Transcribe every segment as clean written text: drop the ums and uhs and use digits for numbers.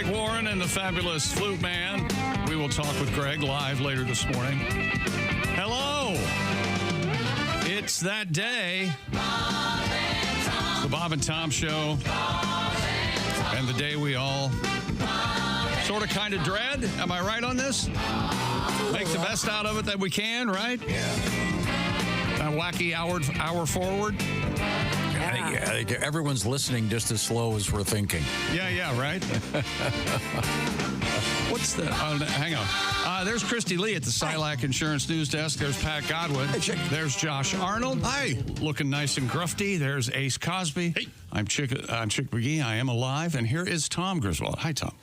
Warren and the fabulous Flute Man. We will talk with Greg live later this morning. Hello. It's that day. The Bob and Tom Show. And the day we all sort of kind of dread. Am I right on this? Make the best out of it that we can, right? Yeah. That wacky hour forward. Yeah, everyone's listening just as slow as we're thinking. Yeah, right? What's the... hang on. There's Christy Lee at the Silac Insurance News Desk. There's Pat Godwin. Hey, Chick. There's Josh Arnold. Hi. Looking nice and grufty. There's Ace Cosby. Hey. I'm Chick McGee. I am alive. And here is Tom Griswold. Hi, Tom.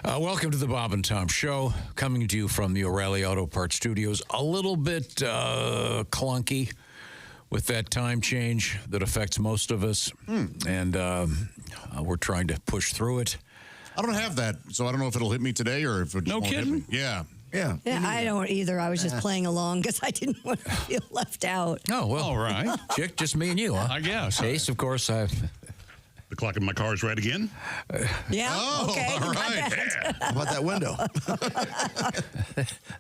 Welcome to the Bob and Tom Show, coming to you from the O'Reilly Auto Parts Studios. A little bit clunky with that time change that affects most of us. And we're trying to push through it. I don't have that, so I don't know if it'll hit me today or if it No won't hit kidding? me. Yeah. Yeah, I don't either. I was just playing along because I didn't want to feel left out. Oh, well. All right. Chick, just me and you, huh? I guess. Ace, of course. The clock in my car is right again. Yeah, Oh, okay. all you got right. that. How about that window?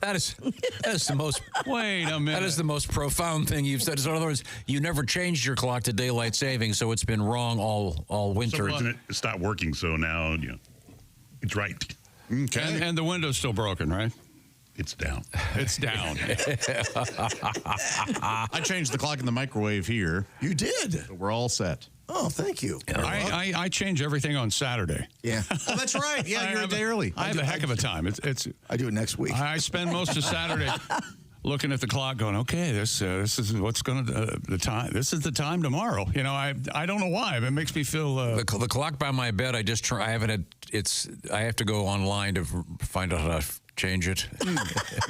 That is the most... Wait a minute. That is the most profound thing you've said. So in other words, you never changed your clock to daylight saving, so it's been wrong all For winter. some reason it stopped working, so now it's right. Okay. And the window's still broken, right? It's down. It's down. I changed the clock in the microwave here. You did? So we're all set. Oh, thank you. I change everything on Saturday. Yeah. Oh, that's right. Yeah, you're a day early. I have a heck of a time. It's. I do it next week. I spend most of Saturday looking at the clock, going, "Okay, this is what's going to the time. This is the time tomorrow." You know, I don't know why, but it makes me feel. The clock by my bed, I haven't had. I have to go online to find out how to change it.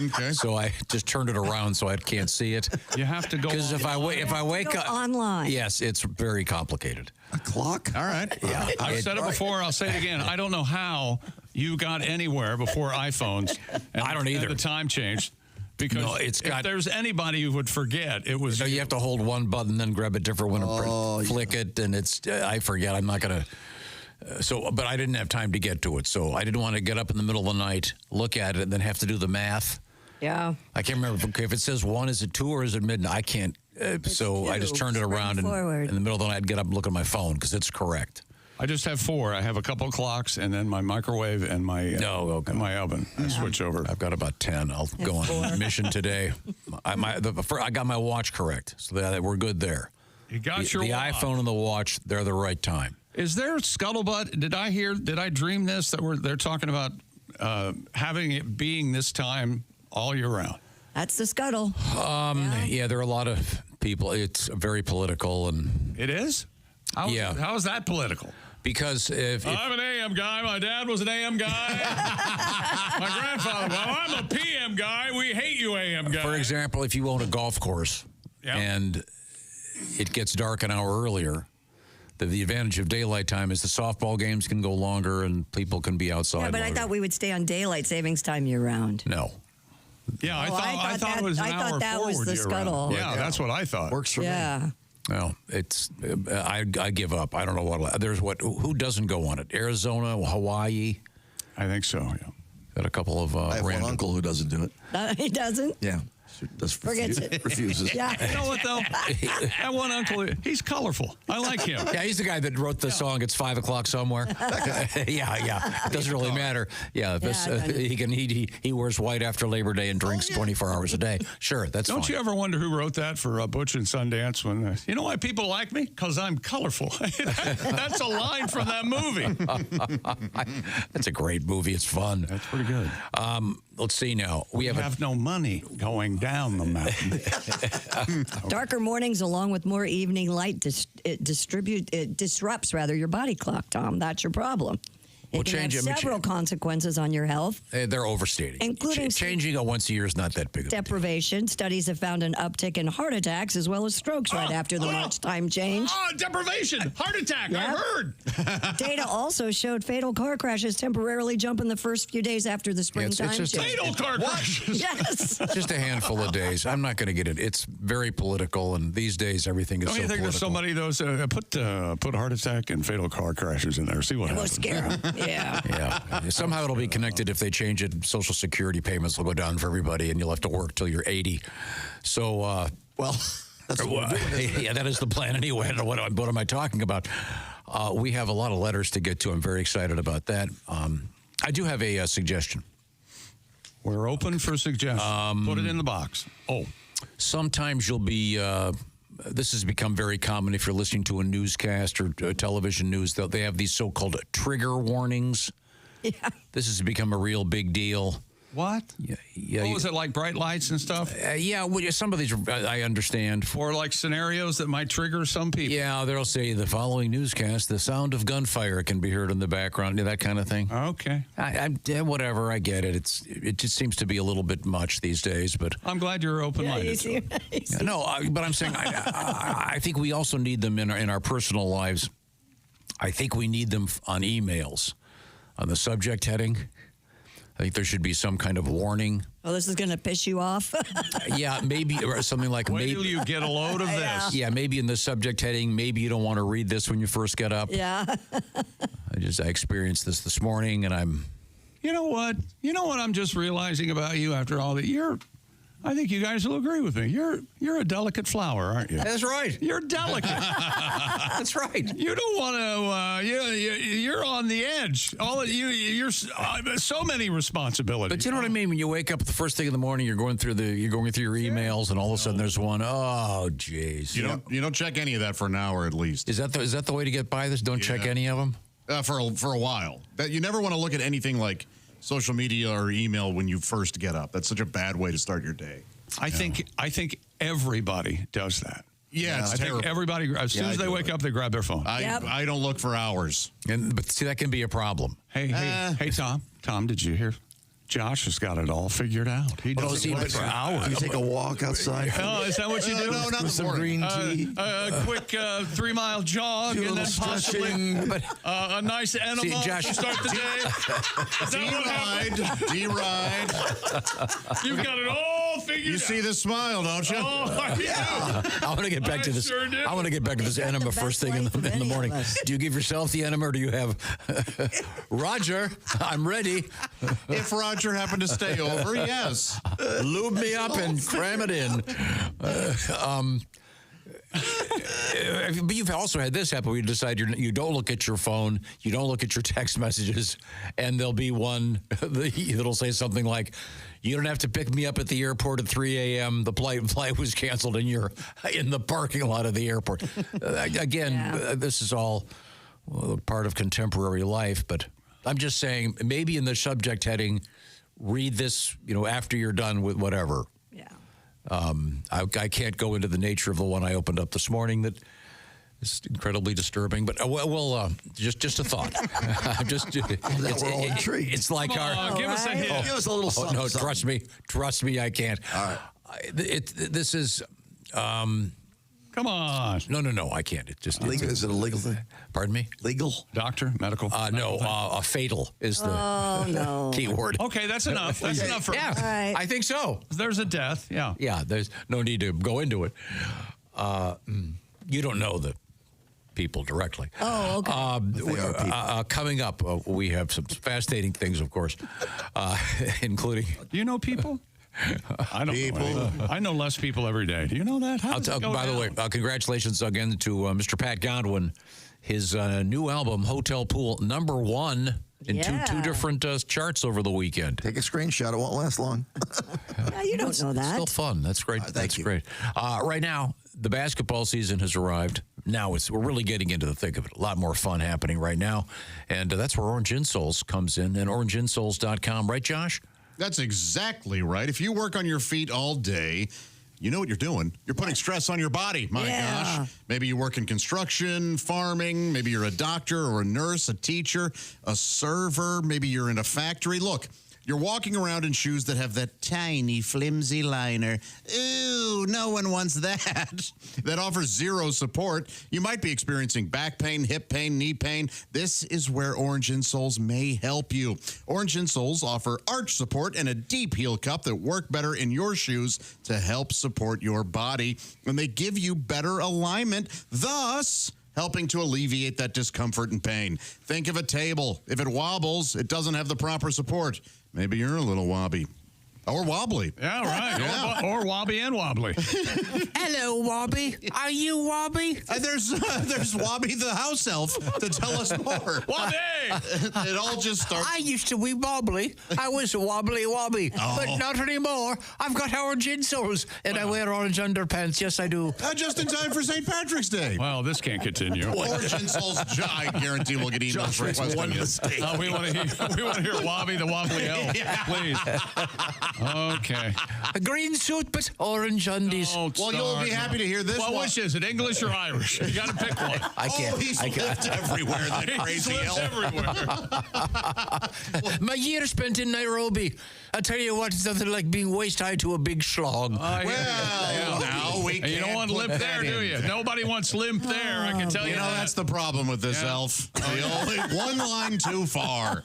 Okay. So I just turned it around so I can't see it. You have to go Because if I wake Go up online. yes, it's very complicated. A clock? All right. Yeah, I've said it before. I'll say it again. I don't know how you got anywhere before iPhones. And, I don't either. And the time changed. Because No, it's got- if there's anybody who would forget, it was So you have to hold one button, then grab a different one and flick it, and it's. I forget. I'm not gonna. But I didn't have time to get to it, so I didn't want to get up in the middle of the night, look at it, and then have to do the math. Yeah. I can't remember if it says 1, is it 2, or is it midnight? I can't. So I just 2. turned it around, and Forward. in the middle of the night, I'd get up and look at my phone because it's correct. I just have 4. I have a couple of clocks, and then my microwave and my and my oven. I switch over. I've got about 10. I'll go on a mission today. I got my watch correct, so that we're good there. You got The watch. iPhone and the watch, they're the right time. Is there scuttlebutt? Did I dream this that they're talking about having it being this time all year round? That's the scuttle. Yeah, there are a lot of people. It's very political, and It is? How is that political? because if I'm an AM guy. My dad was an AM guy. My grandfather, well, I'm a PM guy. We hate you AM guys. for example, if you own a golf course Yeah. and it gets dark an hour earlier, the advantage of daylight time is the softball games can go longer and people can be outside. Yeah, but I longer. thought we would stay on daylight savings time year round. No. Yeah, I Oh, thought it was an hour that was forward the year round. scuttle. Yeah, that's what I thought. Works for me. Yeah. Well, it's I give up. I don't know what. Who doesn't go on it? Arizona, Hawaii. I think so, yeah. Got a couple of I have one random. uncle who doesn't do it. He doesn't? Yeah. Does Forgets it. refuses. Yeah. You know what, though? That one uncle, he's colorful. I like him. Yeah, he's the guy that wrote the song. It's 5 o'clock somewhere. yeah. It doesn't really matter. Yeah, he wears white after Labor Day and drinks 24 hours a day. Sure, that's Don't fine. you ever wonder who wrote that for Butch and Sundance? When you know why people like me? Because I'm colorful. That's a line from that movie. That's a great movie. It's fun. That's pretty good. Let's see now. We We have have no money going down the mountain. Darker mornings along with more evening light disrupts your body clock, Tom. That's your problem. Well, It can have change it. several consequences on your health. They're overstating. Including changing it once a year is not that big of a deal. Deprivation. Studies have found an uptick in heart attacks as well as strokes right after the lunchtime change. Deprivation, heart attack, I Yep. heard. Data also showed fatal car crashes temporarily jump in the first few days after the springtime just change. Fatal car crashes. Yes. Just a handful of days. I'm not going to get it. It's very political, and these days everything is Don't so you think political. there's somebody put heart attack and fatal car crashes in there? See what It will happens. scare 'em. Yeah. Yeah. Somehow it'll be connected if they change it. Social Security payments will go down for everybody, and you'll have to work till you're 80. So, Well, that's what we're doing, isn't it? yeah, that is the plan anyway. I don't know what am I talking about? We have a lot of letters to get to. I'm very excited about that. I do have a suggestion. We're open for suggestions. Put it in the box. Oh, Sometimes you'll be. This has become very common if you're listening to a newscast or television news. They have these so-called trigger warnings. Yeah. This has become a real big deal. what? Yeah. Oh, is it like bright lights and stuff? Yeah, well, some of these I understand. Or like scenarios that might trigger some people? Yeah, they'll say the following newscast, the sound of gunfire can be heard in the background, that kind of thing. Okay. Whatever, I get it. It just seems to be a little bit much these days, but I'm glad you're open-minded. to it. no. But I'm saying I think we also need them in our personal lives. I think we need them on emails, on the subject heading. I think there should be some kind of warning. Oh, this is going to piss you off. Yeah, maybe or something like Wait till you get a load of this. Yeah, maybe in the subject heading, maybe you don't want to read this when you first get up. Yeah. I experienced this morning, and I'm. You know what? I'm just realizing about you after all that. I think you guys will agree with me. You're a delicate flower, aren't you? That's right. You're delicate. That's right. You don't want to. You're on the edge. You're so many responsibilities. But you know what I mean? When you wake up the first thing in the morning, you're going through your emails, and all of a sudden there's one. Oh, jeez. You don't check any of that for an hour at least. Is that the way to get by this? Don't check any of them. For a while. That you never want to look at anything like social media or email when you first get up. That's such a bad way to start your day. I think everybody does that. Yeah, it's I terrible. think everybody, as soon as they wake up, they grab their phone. I don't look for hours. But see, that can be a problem. Hey, Tom. Tom, did you hear? Josh has got it all figured out. He doesn't look for hours. You take a walk outside. Oh, is that what you do? No, not with some morning. green tea. A quick 3-mile jog Do a and then little possibly stretching. a nice enema Josh- to start the day. Is that what happened? D-ride. You've got it all figured You out. see the smile, don't you? Oh, I do. I want to get back to this. sure do. I want to get back to this enema the first best thing in life of the any morning. of us. Do you give yourself the enema, or do you have Roger? I'm ready. If Roger happened to stay over, yes. Lube me up and cram it in. But you've also had this happen where you decide you don't look at your phone, you don't look at your text messages, and there'll be one that'll say something like, "You don't have to pick me up at the airport at 3 a.m. The flight was canceled, and you're in the parking lot of the airport." Again, this is all part of contemporary life, but I'm just saying maybe in the subject heading, read this, after you're done with whatever. Yeah. I can't go into the nature of the one I opened up this morning that is incredibly disturbing, but just a thought. We're all intrigued. It's like Give us a hint. Give us a little something. no, something. trust me, I can't. All right. This is Come on. no, I can't. It just Is it a legal thing? Pardon me. Legal? Doctor, medical? No, a fatal is the no. key word. Okay, that's enough. That's enough for Yeah, right. I think so. There's a death. Yeah. Yeah, there's no need to go into it. You don't know the people directly. Oh, okay. They are people. Coming up, we have some fascinating things, of course, including. Do you know people? I don't know. I know less people every day. Do you know that? How does it go By the way, down? congratulations again to Mr. Pat Godwin. His new album, Hotel Pool, #1 in two different charts over the weekend. Take a screenshot. It won't last long. You don't know that. Still fun. That's great. Thank you. Great. Right now, the basketball season has arrived. Now we're really getting into the thick of it. A lot more fun happening right now. And that's where Orange Insoles comes in, and orangeinsoles.com. Right, Josh? That's exactly right. If you work on your feet all day, you know what you're doing. You're putting stress on your body. My gosh. Maybe you work in construction, farming. Maybe you're a doctor or a nurse, a teacher, a server. Maybe you're in a factory. Look, you're walking around in shoes that have that tiny, flimsy liner. Ooh, no one wants that. That offers zero support. You might be experiencing back pain, hip pain, knee pain. This is where Orange Insoles may help you. Orange Insoles offer arch support and a deep heel cup that work better in your shoes to help support your body. And they give you better alignment, thus helping to alleviate that discomfort and pain. Think of a table. If it wobbles, it doesn't have the proper support. Maybe you're a little wobbly. Or wobbly. Yeah, right. Yeah. Or wobbly and wobbly. Hello, Wobby. Are you Wobby? There's Wobby the house elf to tell us more. Wobbly! It all just starts. I used to be wobbly. I was wobbly, but not anymore. I've got orange insoles, and I wear orange underpants. Yes, I do. Just in time for St. Patrick's Day. Well, this can't continue. Orange insoles, I guarantee we'll get emails requesting you. We want to hear Wobby the wobbly elf, please. Okay. A green suit, but orange undies. Don't Well, you'll start. be happy to hear this. Well, which is it, English or Irish? You got to pick one. I can't. He's I lived everywhere, that He crazy lives elf. everywhere. My year spent in Nairobi. I tell you what, it's nothing like being waist-high to a big schlong. Well, now we And can't you don't want put limp that there, do in. you? Nobody wants limp there, I can tell you You know, that. that's the problem with this elf. The only one line too far.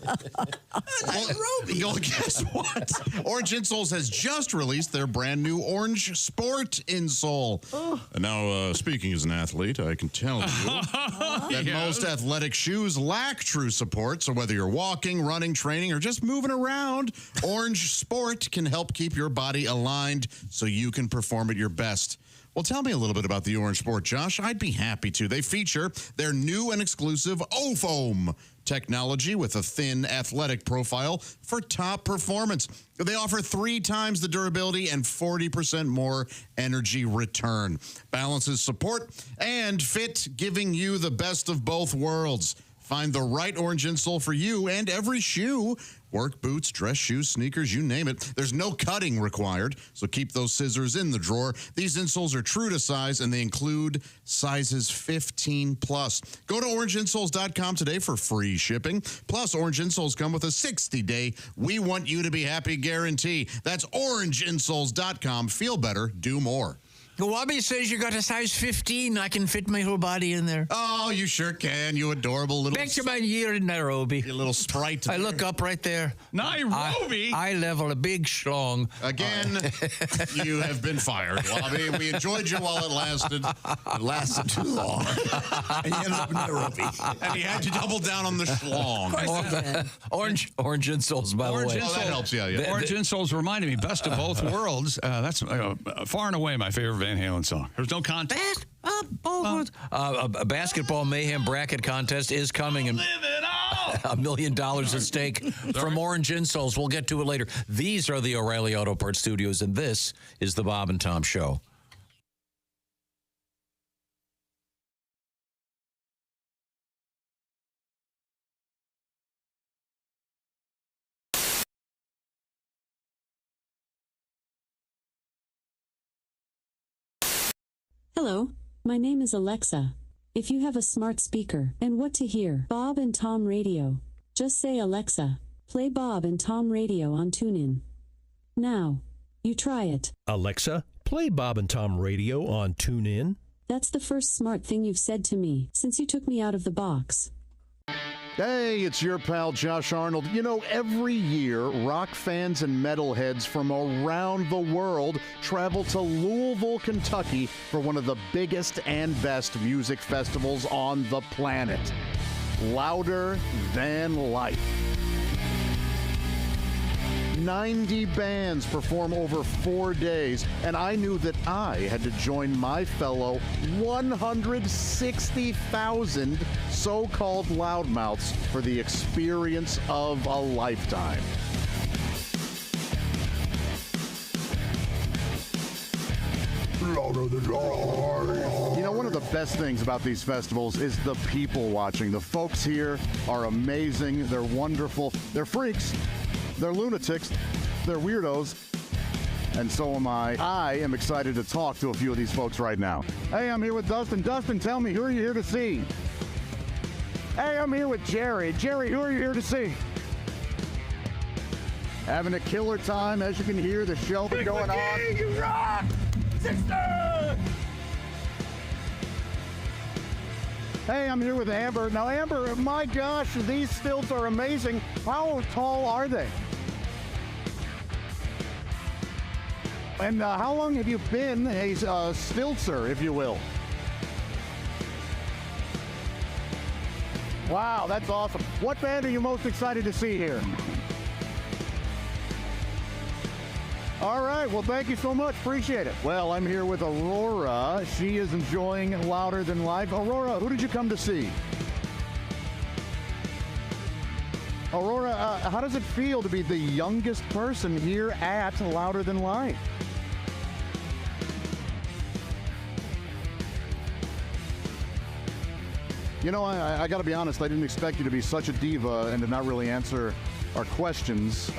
Well, guess what? Orange Insoles has just released their brand new Orange Sport insole. And now, speaking as an athlete, I can tell you that most athletic shoes lack true support. So whether you're walking, running, training, or just moving around, Orange Sport can help keep your body aligned so you can perform at your best. Well, tell me a little bit about the Orange Sport, Josh. I'd be happy to. They feature their new and exclusive O-Foam technology with a thin athletic profile for top performance. They offer 3 times the durability and 40% more energy return. Balances support and fit, giving you the best of both worlds. Find the right orange insole for you and every shoe. Work boots, dress shoes, sneakers, you name it. There's no cutting required, so keep those scissors in the drawer. These insoles are true to size, and they include sizes 15 plus. Go to orangeinsoles.com today for free shipping. Plus, Orange Insoles come with a 60-day We Want You to Be Happy guarantee. That's orangeinsoles.com. Feel better, do more. Wobby says you got a size 15. I can fit my whole body in there. Oh, you sure can, you adorable little... Back to my year in Nairobi. You little sprite. I look up right there. Nairobi? I level a big schlong. Again, you have been fired, Wobby. We enjoyed you while it lasted. It lasted too long. And you ended up in Nairobi. And he had to double down on the schlong. Orange insoles, by the way. Oh, that helps, yeah. Orange insoles reminded me, best of both worlds. That's far and away my favorite Van Halen song. There's no contest. A basketball mayhem bracket contest is coming, and $1 million at stake from Orange Insoles. We'll get to it later. These are the O'Reilly Auto Parts Studios, and this is the Bob and Tom Show. Hello, my name is Alexa. If you have a smart speaker and what to hear, Bob and Tom Radio, just say Alexa, play Bob and Tom Radio on TuneIn. Now, you try it. Alexa, play Bob and Tom Radio on TuneIn. That's the first smart thing you've said to me since you took me out of the box. Hey, it's your pal Josh Arnold. You know, every year, rock fans and metalheads from around the world travel to Louisville, Kentucky for one of the biggest and best music festivals on the planet. Louder Than Life. 90 bands perform over 4 days, and I knew that I had to join my fellow 160,000 so-called loudmouths for the experience of a lifetime. You know, one of the best things about these festivals is the people watching. The folks here are amazing. They're wonderful. They're freaks. They're lunatics, they're weirdos, and so am I. I am excited to talk to a few of these folks right now. Hey, I'm here with Dustin. Dustin, tell me, who are you here to see? Hey, I'm here with Jerry. Jerry, who are you here to see? Having a killer time, as you can hear, the show is going on. You rock, sister! Hey, I'm here with Amber. Now, Amber, my gosh, these stilts are amazing. How tall are they? And how long have you been a stiltser, if you will? Wow, that's awesome. What band are you most excited to see here? All right, well, thank you so much. Appreciate it. Well, I'm here with Aurora. She is enjoying Louder Than Life. Aurora, who did you come to see? Aurora, how does it feel to be the youngest person here at Louder Than Life? You know, I got to be honest, I didn't expect you to be such a diva and to not really answer our questions.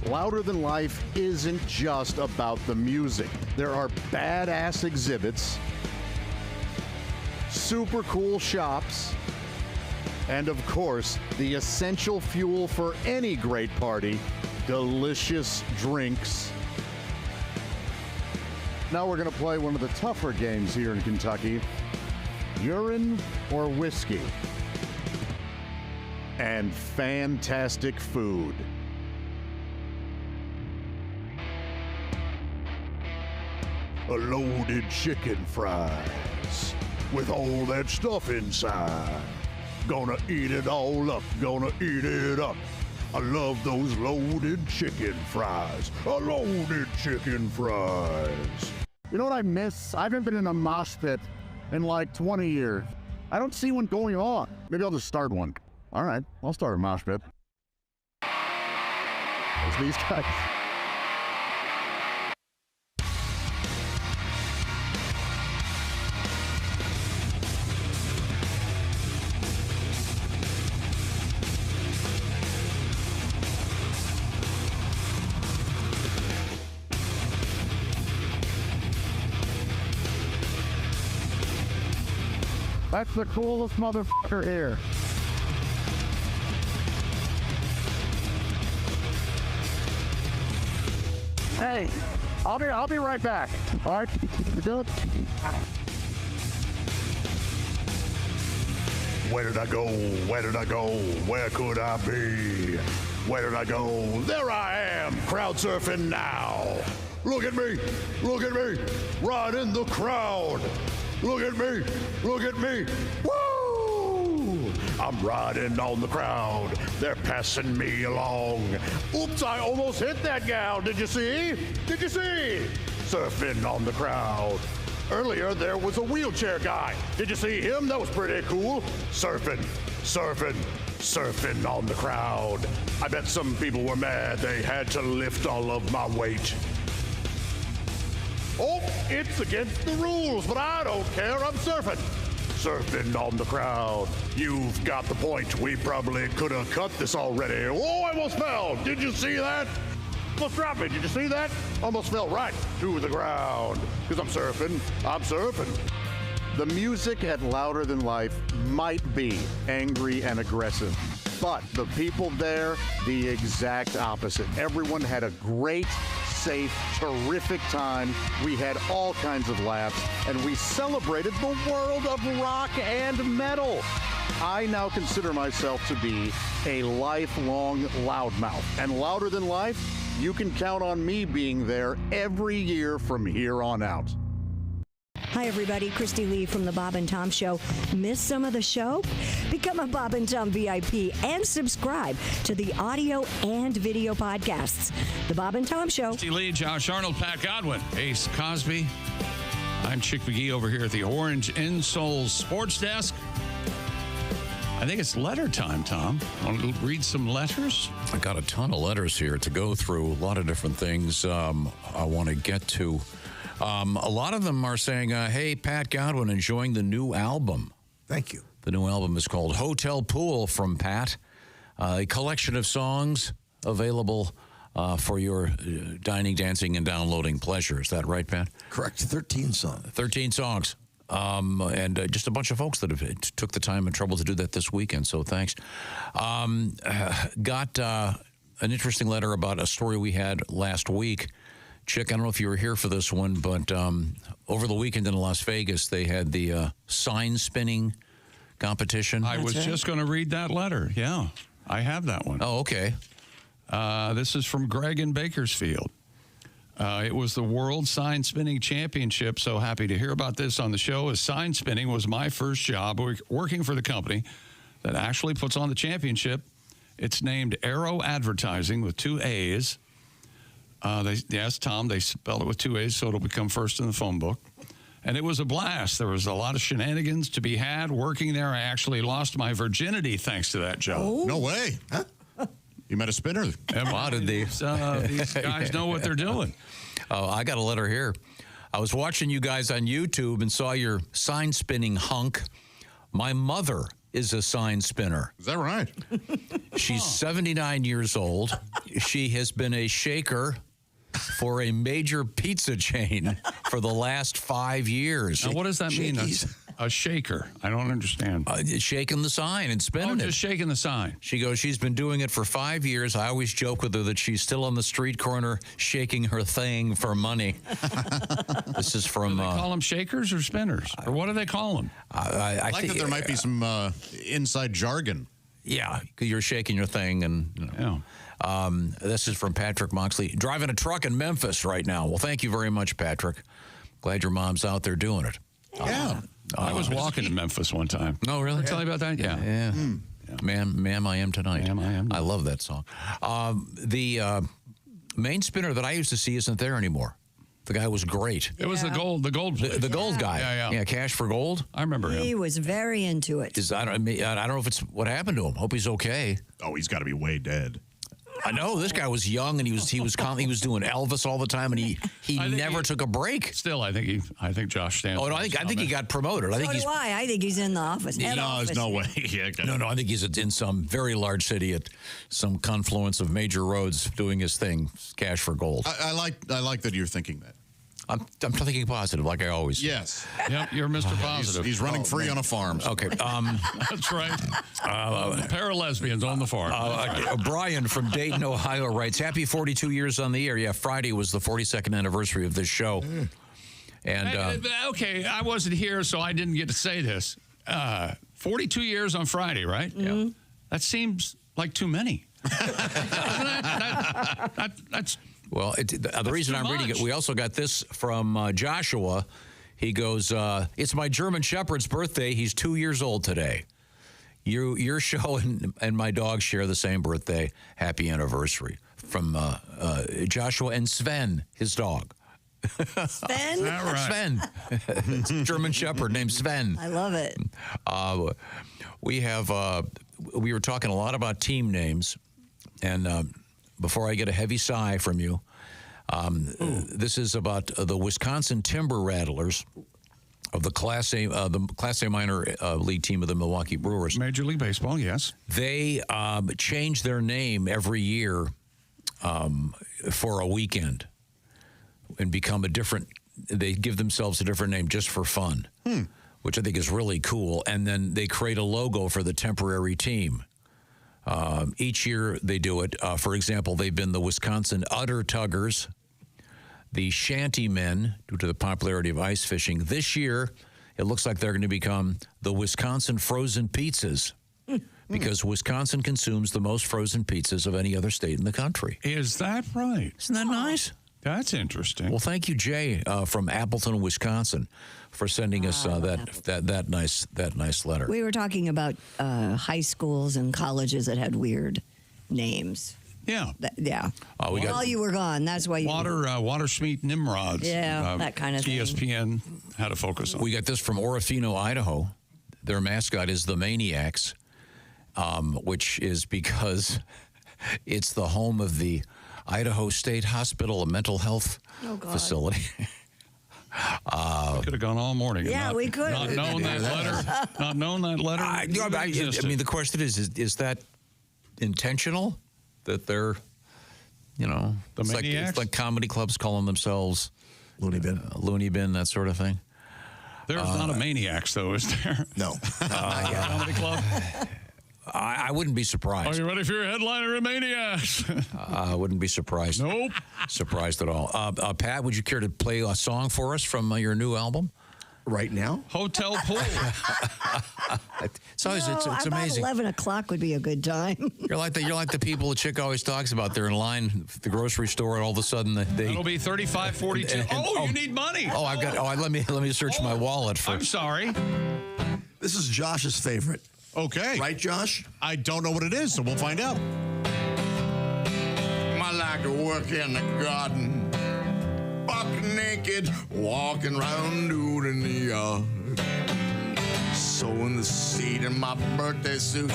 Louder Than Life isn't just about the music. There are badass exhibits, super cool shops, and of course, the essential fuel for any great party, delicious drinks. Now we're going to play one of the tougher games here in Kentucky, urine or whiskey. And fantastic food. A loaded chicken fries with all that stuff inside. Gonna eat it all up, gonna eat it up. I love those loaded chicken fries. A loaded chicken fries. You know what I miss? I haven't been in a mosh pit in like 20 years. I don't see one going on. Maybe I'll just start one. All right, I'll start a mosh pit. There's these guys. That's the coolest motherfucker here. Hey, I'll be right back. All right, good. Where did I go? Where did I go? Where could I be? Where did I go? There I am, crowd surfing now. Look at me, right in the crowd. Look at me, woo! I'm riding on the crowd, they're passing me along. Oops, I almost hit that gal, did you see? Surfing on the crowd. Earlier, there was a wheelchair guy. Did you see him? That was pretty cool. Surfing on the crowd. I bet some people were mad they had to lift all of my weight. Oh, it's against the rules, but I don't care. I'm surfing on the crowd. You've got the point. We probably could have cut this already. Oh, I almost fell. Did you see that? Almost dropped me. Did you see that? Almost fell right to the ground. Because I'm surfing. The music at Louder Than Life might be angry and aggressive, but the people there, the exact opposite. Everyone had a great, safe, terrific time. We had all kinds of laughs, and we celebrated the world of rock and metal. I now consider myself to be a lifelong loudmouth. And Louder Than Life, you can count on me being there every year from here on out. Hi, everybody. Christy Lee from The Bob and Tom Show. Miss some of the show? Become a Bob and Tom VIP and subscribe to the audio and video podcasts. The Bob and Tom Show. Christy Lee, Josh Arnold, Pat Godwin, Ace Cosby. I'm Chick McGee over here at the Orange Insoles Sports Desk. I think it's letter time, Tom. Want to read some letters? I got a ton of letters here to go through, a lot of different things I want to get to. A lot of them are saying, hey, Pat Godwin, enjoying the new album. Thank you. The new album is called Hotel Pool from Pat. A collection of songs available for your dining, dancing, and downloading pleasure. Is that right, Pat? Correct. 13 songs. 13 songs. And just a bunch of folks that have took the time and trouble to do that this weekend, so thanks. Got an interesting letter about a story we had last week. Chick, I don't know if you were here for this one, but over the weekend in Las Vegas, they had the sign spinning competition. I was just going to read that letter. Yeah, I have that one. Oh, okay. This is from Greg in Bakersfield. It was the World Sign Spinning Championship. So happy to hear about this on the show, as sign spinning was my first job working for the company that actually puts on the championship. It's named Arrow Advertising with 2 A's. Yes, Tom, they spelled it with 2 A's, so it'll become first in the phone book. And it was a blast. There was a lot of shenanigans to be had working there. I actually lost my virginity thanks to that job. Oh. No way. Huh? You met a spinner? Wow, did these guys know what they're doing? Oh, I got a letter here. I was watching you guys on YouTube and saw your sign spinning hunk. My mother is a sign spinner. Is that right? She's 79 years old. She has been a shaker for a major pizza chain for the last 5 years. Now, what does that mean? A shaker? I don't understand. Shaking the sign and spinning it. Just shaking the sign. She goes, she's been doing it for 5 years. I always joke with her that she's still on the street corner shaking her thing for money. This is from... Do they call them shakers or spinners? Or what do they call them? I think that there might be some inside jargon. Yeah, because you're shaking your thing. And this is from Patrick Moxley. Driving a truck in Memphis right now. Well, thank you very much, Patrick. Glad your mom's out there doing it. Yeah. I was walking in Memphis one time. Oh, really? Did I tell you about that? Yeah. Yeah. Ma'am, I am tonight. Ma'am, I am. I love that song. The main spinner that I used to see isn't there anymore. The guy was great. It was the gold place. The gold guy. Yeah. Cash for gold. I remember him. He was very into it. I don't know if it's what happened to him. Hope he's okay. Oh, he's got to be way dead. I know this guy was young and he was doing Elvis all the time and he never took a break. Still, I think Josh stands. Oh no, I think he got promoted. I think he's in the office. There's no way. No, I think he's in some very large city at some confluence of major roads doing his thing. Cash for gold. I like that you're thinking that. I'm thinking positive, like I always. Yes. Yep, you're Mr. Positive. He's running free on a farm. Okay. That's right. A pair of lesbians on the farm. Brian from Dayton, Ohio writes, happy 42 years on the air. Yeah, Friday was the 42nd anniversary of this show. And okay, I wasn't here, so I didn't get to say this. 42 years on Friday, right? Mm-hmm. Yeah. That seems like too many. That's... Well, the reason I'm reading it, we also got this from Joshua. He goes, it's my German Shepherd's birthday. He's 2 years old today. Your show and my dog share the same birthday. Happy anniversary. From Joshua and Sven, his dog. Sven? Right. Sven. It's a German Shepherd named Sven. I love it. We were talking a lot about team names, and before I get a heavy sigh from you, this is about the Wisconsin Timber Rattlers of the Class A minor league team of the Milwaukee Brewers. Major League Baseball, yes. They change their name every year for a weekend and become they give themselves a different name just for fun, which I think is really cool. And then they create a logo for the temporary team. Each year they do it. For example, they've been the Wisconsin Udder Tuggers, the Shanty Men, due to the popularity of ice fishing. This year, it looks like they're going to become the Wisconsin Frozen Pizzas, because Wisconsin consumes the most frozen pizzas of any other state in the country. Is that right? Isn't that nice? That's interesting. Well, thank you, Jay, from Appleton, Wisconsin, for sending us that nice letter. We were talking about high schools and colleges that had weird names. Yeah. While you were gone, that's why you... Watersmeet Nimrods. Yeah, that kind of thing. ESPN had a focus on. We got this from Orofino, Idaho. Their mascot is the Maniacs, which is because it's the home of the Idaho State Hospital, a mental health facility. Could have gone all morning. Yeah, we could. Not known that letter. Not known that letter. I mean, the question is that intentional? That they're, the Maniacs? It's like comedy clubs calling themselves Looney Bin, that sort of thing. There's not a Maniacs, though, is there? No. Comedy club? I wouldn't be surprised. Are you ready for your headliner of Maniacs? I wouldn't be surprised. Nope. Surprised at all. Pat, would you care to play a song for us from your new album? Right now? Hotel pool. It's always it's about amazing. 11 o'clock would be a good time. You're like the people the chick always talks about. They're in line at the grocery store, and all of a sudden they. It'll be $35.42. You need money. Let me search my wallet for. I'm sorry. This is Josh's favorite. Okay. Right, Josh? I don't know what it is, so we'll find out. I like to work in the garden, buck naked, walking around nude in the yard. Sowing the seed in my birthday suit,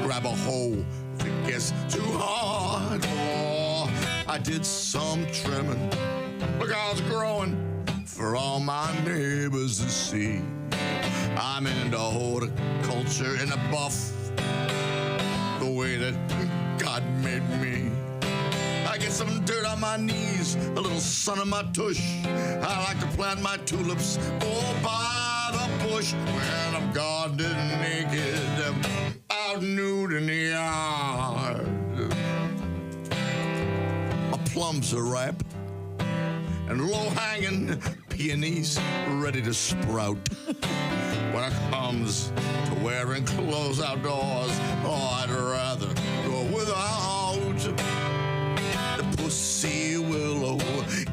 grab a hoe if it gets too hard. Oh, I did some trimming, look how it's growing for all my neighbors to see. I'm into horticulture in a buff, the way that God made me. I get some dirt on my knees, a little sun on my tush. I like to plant my tulips all by the bush. When I'm gardening naked, out nude in the yard. My plums are ripe and low-hanging peonies ready to sprout. When it comes to wearing clothes outdoors, I'd rather go without. The pussy willow,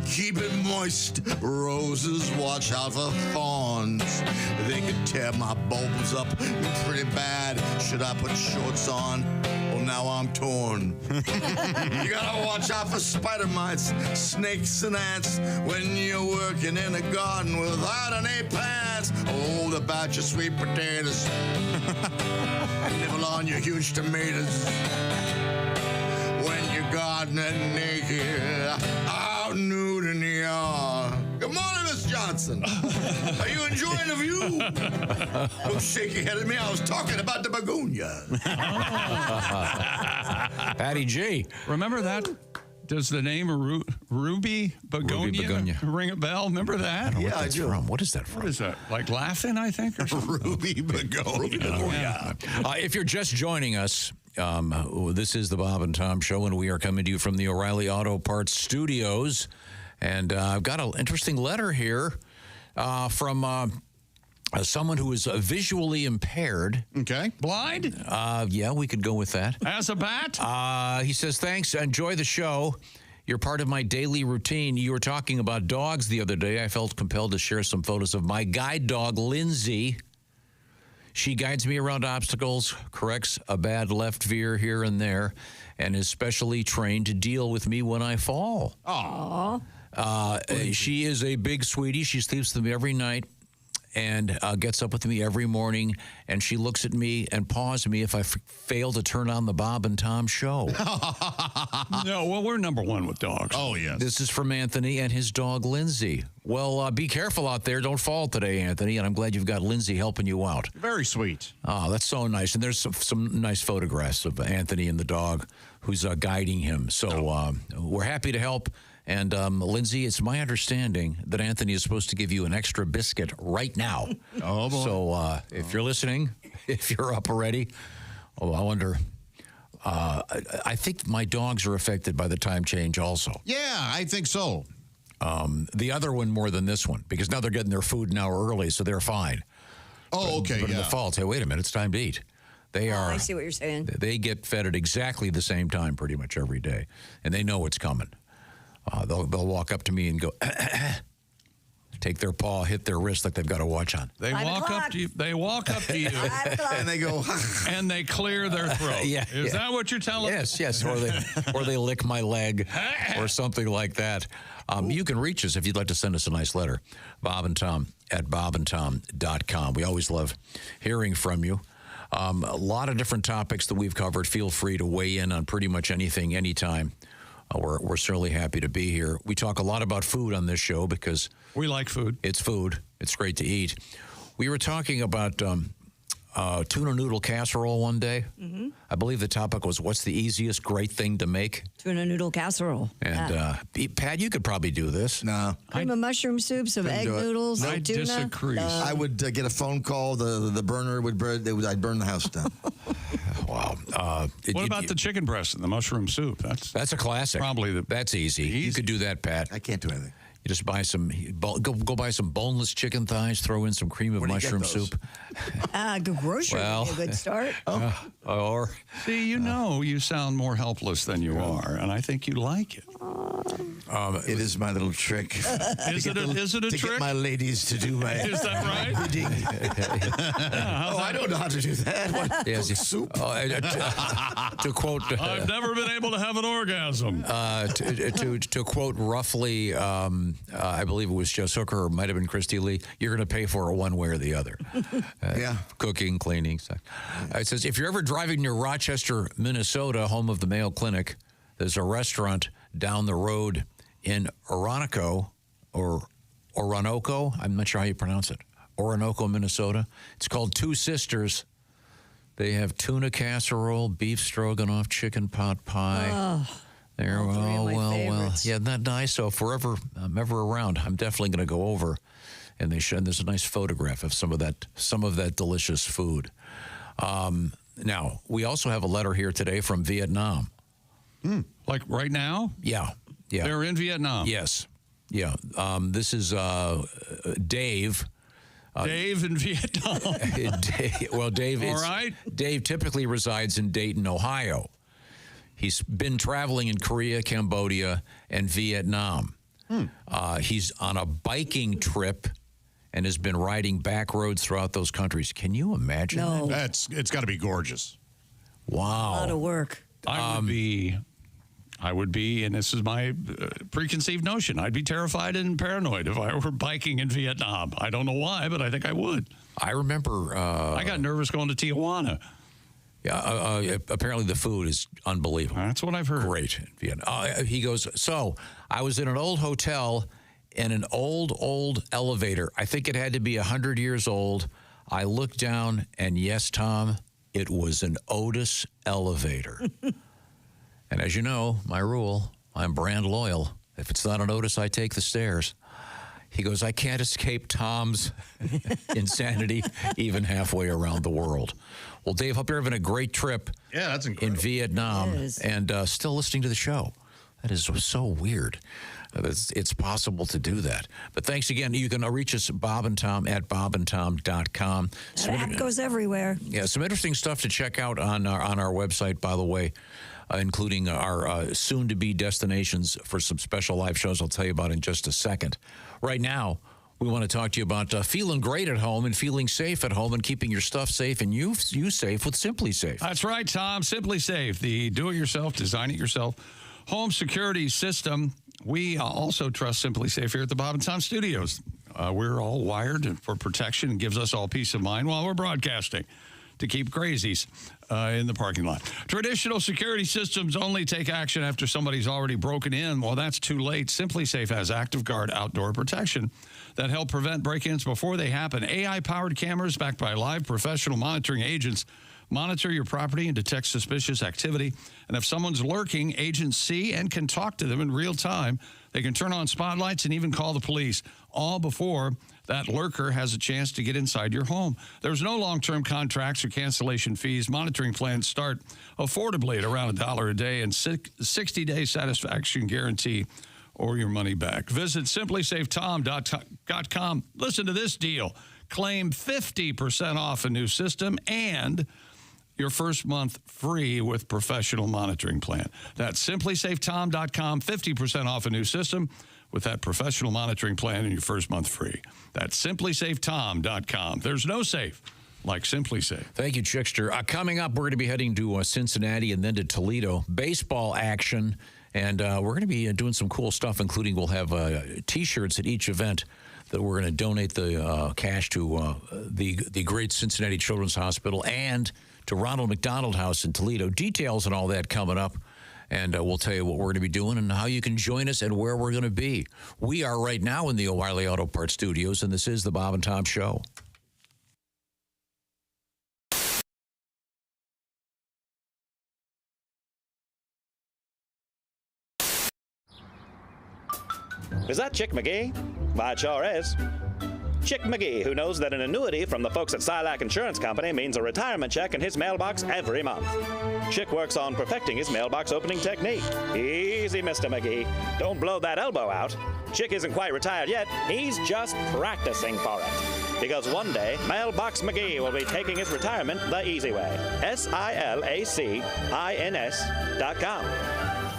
keep it moist. Roses, watch out for thorns. They could tear my bulbs up pretty bad. Should I put shorts on? Well, now I'm torn. You gotta watch out for spider mites, snakes, and ants when you're working in a garden without any pants. Hold about your sweet potatoes. Nibble on your huge tomatoes. When you're gardening naked, out nude in the yard. Good morning, Miss Johnson. Are you enjoying the view? Don't shake your head at me. I was talking about the begonia. Patty G. Remember that? Does the name Ruby Begonia ring a bell? Remember that? Yeah, I do. What is that from? What is that? Like laughing, I think? Or Ruby Begonia. If you're just joining us, this is the Bob and Tom Show, and we are coming to you from the O'Reilly Auto Parts Studios. And I've got an interesting letter here from someone who is visually impaired. Okay. Blind? Yeah, we could go with that. As a bat? He says, thanks, enjoy the show. You're part of my daily routine. You were talking about dogs the other day. I felt compelled to share some photos of my guide dog, Lindsay. She guides me around obstacles, corrects a bad left veer here and there, and is specially trained to deal with me when I fall. Aww. She is a big sweetie. She sleeps with me every night and gets up with me every morning, and she looks at me and paws me if I fail to turn on the Bob and Tom Show. No, well, we're number one with dogs. Oh, yes. This is from Anthony and his dog, Lindsay. Well, be careful out there. Don't fall today, Anthony, and I'm glad you've got Lindsay helping you out. Very sweet. Oh, that's so nice. And there's some nice photographs of Anthony and the dog who's guiding him. So we're happy to help. And Lindsay, it's my understanding that Anthony is supposed to give you an extra biscuit right now. Oh, boy. So if you're listening, if you're up already, I wonder. I think my dogs are affected by the time change also. Yeah, I think so. The other one more than this one, because now they're getting their food an hour early, so they're fine. Oh, okay, But in yeah. the fall, say, wait a minute, it's time to eat. They are. I see what you're saying. They get fed at exactly the same time pretty much every day, and they know what's coming. They'll walk up to me and go, take their paw, hit their wrist like they've got a watch on. They walk up to you. They walk up to you, And they go, and they clear their throat. Yeah, Is yeah. that what you're telling me? Yes, or they lick my leg or something like that. You can reach us if you'd like to send us a nice letter. Bob and Tom at bobandtom.com. We always love hearing from you. A lot of different topics that we've covered. Feel free to weigh in on pretty much anything, anytime. We're certainly happy to be here. We talk a lot about food on this show because We like food. it's food. It's great to eat. We were talking about tuna noodle casserole one day. Mm-hmm. I believe the topic was, what's the easiest great thing to make? Tuna noodle casserole. And Pat, you could probably do this. no. Cream of mushroom soup, some egg do it. noodles, I some tuna. disagree. I would get a phone call. The burner would burn. I'd burn the house down. Wow. What about the chicken breast and the mushroom soup? That's a classic. Probably That's easy. You could do that, Pat. I can't do anything. You just buy go buy some boneless chicken thighs, throw in some cream of mushroom soup. Good grocery would be a good start. Or See, you sound more helpless than you are, and I think you like it. It is my little trick. Is it a to trick? get my ladies to do my Is that right? bidding. I don't know how to do that. What? yes, Soup. to quote, I've never been able to have an orgasm. to quote roughly, I believe it was Jess Hooker or might have been Christy Lee. You're going to pay for it one way or the other. Yeah. Cooking, cleaning. Stuff. It says if you're ever driving near Rochester, Minnesota, home of the Mayo Clinic, there's a restaurant down the road in Orinoco, or Orinoco. I'm not sure how you pronounce it. Orinoco, Minnesota. It's called Two Sisters. They have tuna casserole, beef stroganoff, chicken pot pie. Oh, There, all three of my favorites. yeah, isn't that nice? So if I'm ever around, I'm definitely going to go over, and there's a nice photograph of some of that delicious food. Now we also have a letter here today from Vietnam. Like right now? Yeah. They're in Vietnam. Yes. Yeah. This is Dave. Dave in Vietnam. Dave. All right. Dave typically resides in Dayton, Ohio. He's been traveling in Korea, Cambodia, and Vietnam. He's on a biking trip and has been riding back roads throughout those countries. Can you imagine No. that? It's got to be gorgeous. Wow. A lot of work. I would be, and this is my preconceived notion, I'd be terrified and paranoid if I were biking in Vietnam. I don't know why, but I think I would. I remember... I got nervous going to Tijuana. Yeah, apparently the food is unbelievable. That's what I've heard. Great in Vietnam. He goes, so I was in an old hotel in an old elevator. I think it had to be 100 years old. I looked down, and yes, Tom, it was an Otis elevator. And as you know, my rule, I'm brand loyal. If it's not an Otis, I take the stairs. He goes, I can't escape Tom's insanity even halfway around the world. Well, Dave, hope you're having a great trip that's in incredible. Vietnam and still listening to the show. That is so weird. It's possible to do that. But thanks again. You can reach us, Bob and Tom, at bobandtom.com. That app goes everywhere. Yeah, some interesting stuff to check out on our website, by the way, including our soon-to-be destinations for some special live shows I'll tell you about in just a second. Right now, we want to talk to you about feeling great at home and feeling safe at home and keeping your stuff safe and you safe with Simply Safe. That's right, Tom. Simply Safe, the do-it-yourself, design-it-yourself home security system. We also trust Simply Safe here at the Bob and Tom Studios. We're all wired for protection and gives us all peace of mind while we're broadcasting to keep crazies in the parking lot. Traditional security systems only take action after somebody's already broken in. Well, that's too late. Simply Safe has Active Guard outdoor protection that help prevent break-ins before they happen. AI-powered cameras backed by live professional monitoring agents monitor your property and detect suspicious activity. And if someone's lurking, agents see and can talk to them in real time. They can turn on spotlights and even call the police, all before that lurker has a chance to get inside your home. There's no long-term contracts or cancellation fees. Monitoring plans start affordably at around $1 a day and 60-day satisfaction guarantee or your money back. Visit simplysafetom.com. Listen to this deal. Claim 50% off a new system and your first month free with professional monitoring plan. That's simplysafetom.com, 50% off a new system with that professional monitoring plan and your first month free. That's simplysafetom.com. There's no safe like Simply Safe. Thank you, Chickster. Coming up, we're going to be heading to Cincinnati and then to Toledo. Baseball action, and we're going to be doing some cool stuff, including we'll have T-shirts at each event that we're going to donate the cash to the great Cincinnati Children's Hospital and to Ronald McDonald House in Toledo. Details and all that coming up, and we'll tell you what we're going to be doing and how you can join us and where we're going to be. We are right now in the O'Reilly Auto Parts Studios, and this is the Bob and Tom Show. Is that Chick McGee? Why, it sure is. Chick McGee, who knows that an annuity from the folks at Silac Insurance Company means a retirement check in his mailbox every month. Chick works on perfecting his mailbox opening technique. Easy, Mr. McGee. Don't blow that elbow out. Chick isn't quite retired yet. He's just practicing for it. Because one day, Mailbox McGee will be taking his retirement the easy way. SILACINS.com.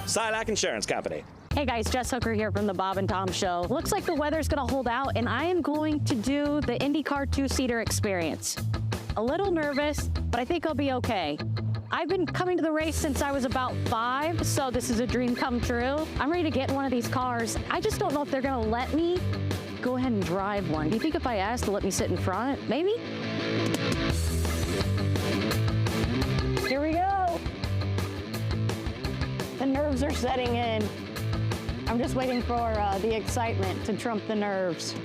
Silac Insurance Company. Hey guys, Jess Hooker here from the Bob and Tom Show. Looks like the weather's gonna hold out and I am going to do the IndyCar two-seater experience. A little nervous, but I think I'll be okay. I've been coming to the race since I was about 5, so this is a dream come true. I'm ready to get in one of these cars. I just don't know if they're gonna let me go ahead and drive one. Do you think if I asked to let me sit in front, maybe? Here we go. The nerves are setting in. I'm just waiting for the excitement to trump the nerves.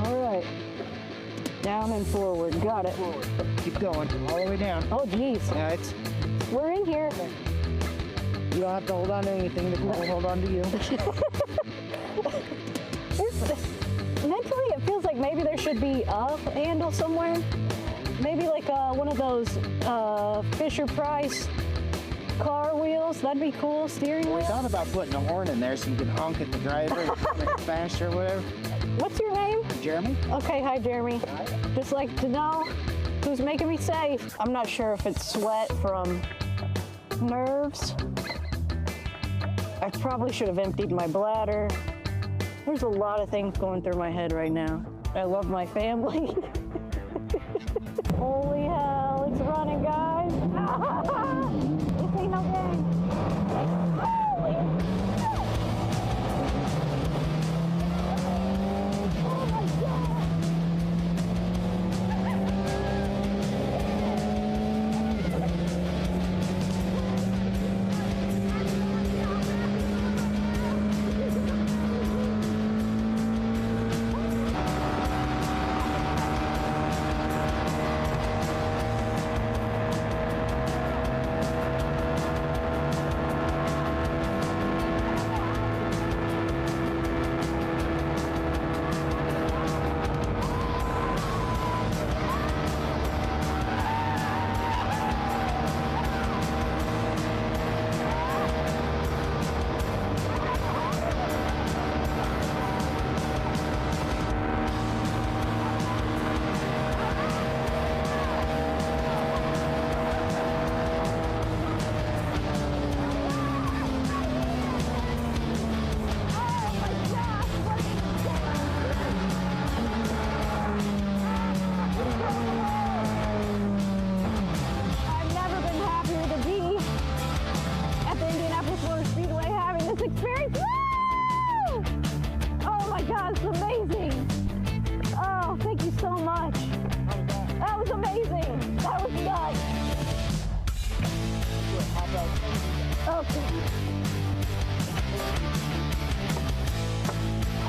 All right. Down and forward. Got it. Keep going all the way down. Oh, geez. Yeah, We're in here. You don't have to hold on to anything. The car will hold on to you. Mentally, it feels like maybe there should be a handle somewhere. Maybe like one of those Fisher-Price car wheels. That'd be cool. Steering wheel. We thought about putting a horn in there so you can honk at the driver and make it faster or whatever. What's your name? Jeremy. Okay, hi, Jeremy. Just like to know who's making me safe. I'm not sure if it's sweat from nerves. I probably should have emptied my bladder. There's a lot of things going through my head right now. I love my family. Holy hell, it's running, guys. This ain't no game.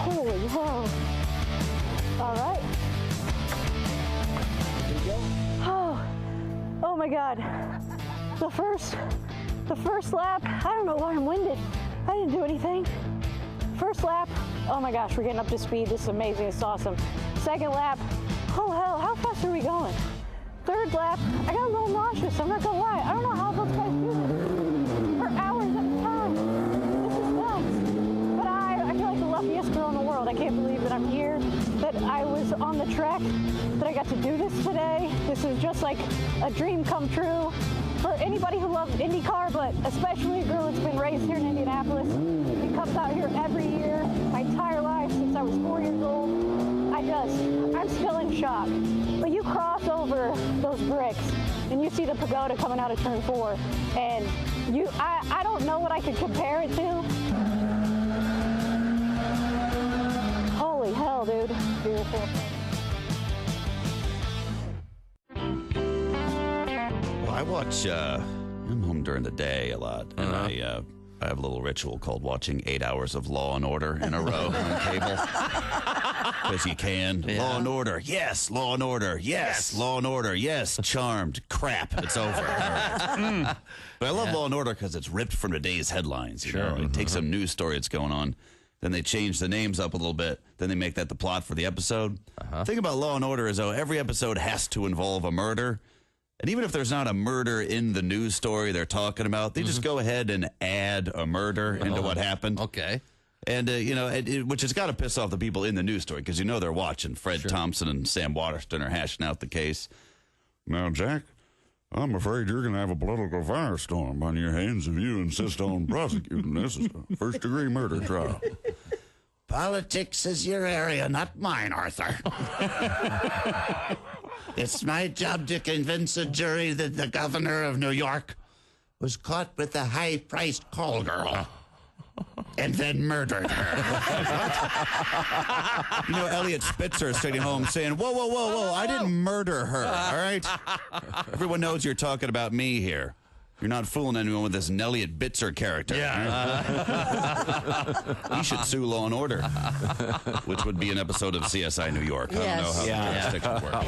Holy oh my God. Oh my God. The first lap, I don't know why I'm winded. I didn't do anything. First lap, oh my gosh, we're getting up to speed. This is amazing, it's awesome. Second lap, oh hell, how fast are we going? Third lap, I got a little nauseous, I'm not gonna lie. I don't know how those guys do this for hours at a time. This is nuts. But I feel like the luckiest girl in the world. I can't believe that I'm here, that I was on the track, that I got to do this today. This is just like a dream come true for anybody who loves IndyCar, but especially a girl that's been raised here in Indianapolis and comes out here every year, my entire life since I was 4 years old. I'm still in shock. But you cross over those bricks and you see the pagoda coming out of turn 4, and I don't know what I could compare it to. Holy hell, dude. Beautiful. Well, I watch, I'm home during the day a lot, and I have a little ritual called watching 8 hours of Law and Order in a row on cable. Because you can. Yeah. Law and Order. Yes. Law and Order. Yes. Law and Order. Yes. Charmed. Crap. It's over. But I love Law and Order because it's ripped from today's headlines. You know? It takes some news story that's going on. Then they change the names up a little bit. Then they make that the plot for the episode. The thing about Law and Order is, though, every episode has to involve a murder. And even if there's not a murder in the news story they're talking about, they just go ahead and add a murder into what happened. Okay. And, which has got to piss off the people in the news story because they're watching. Fred Thompson and Sam Waterston are hashing out the case. Now, Jack, I'm afraid you're going to have a political firestorm on your hands if you insist on prosecuting this as a first-degree murder trial. Politics is your area, not mine, Arthur. It's my job to convince a jury that the governor of New York was caught with a high-priced call girl and then murdered her. Elliot Spitzer is sitting home saying, whoa, whoa, whoa, whoa, I didn't murder her, all right? Everyone knows you're talking about me here. You're not fooling anyone with this Elliot Bitzer character. Yeah. He should sue Law and Order, which would be an episode of CSI New York. I don't know how the jurisdictions work.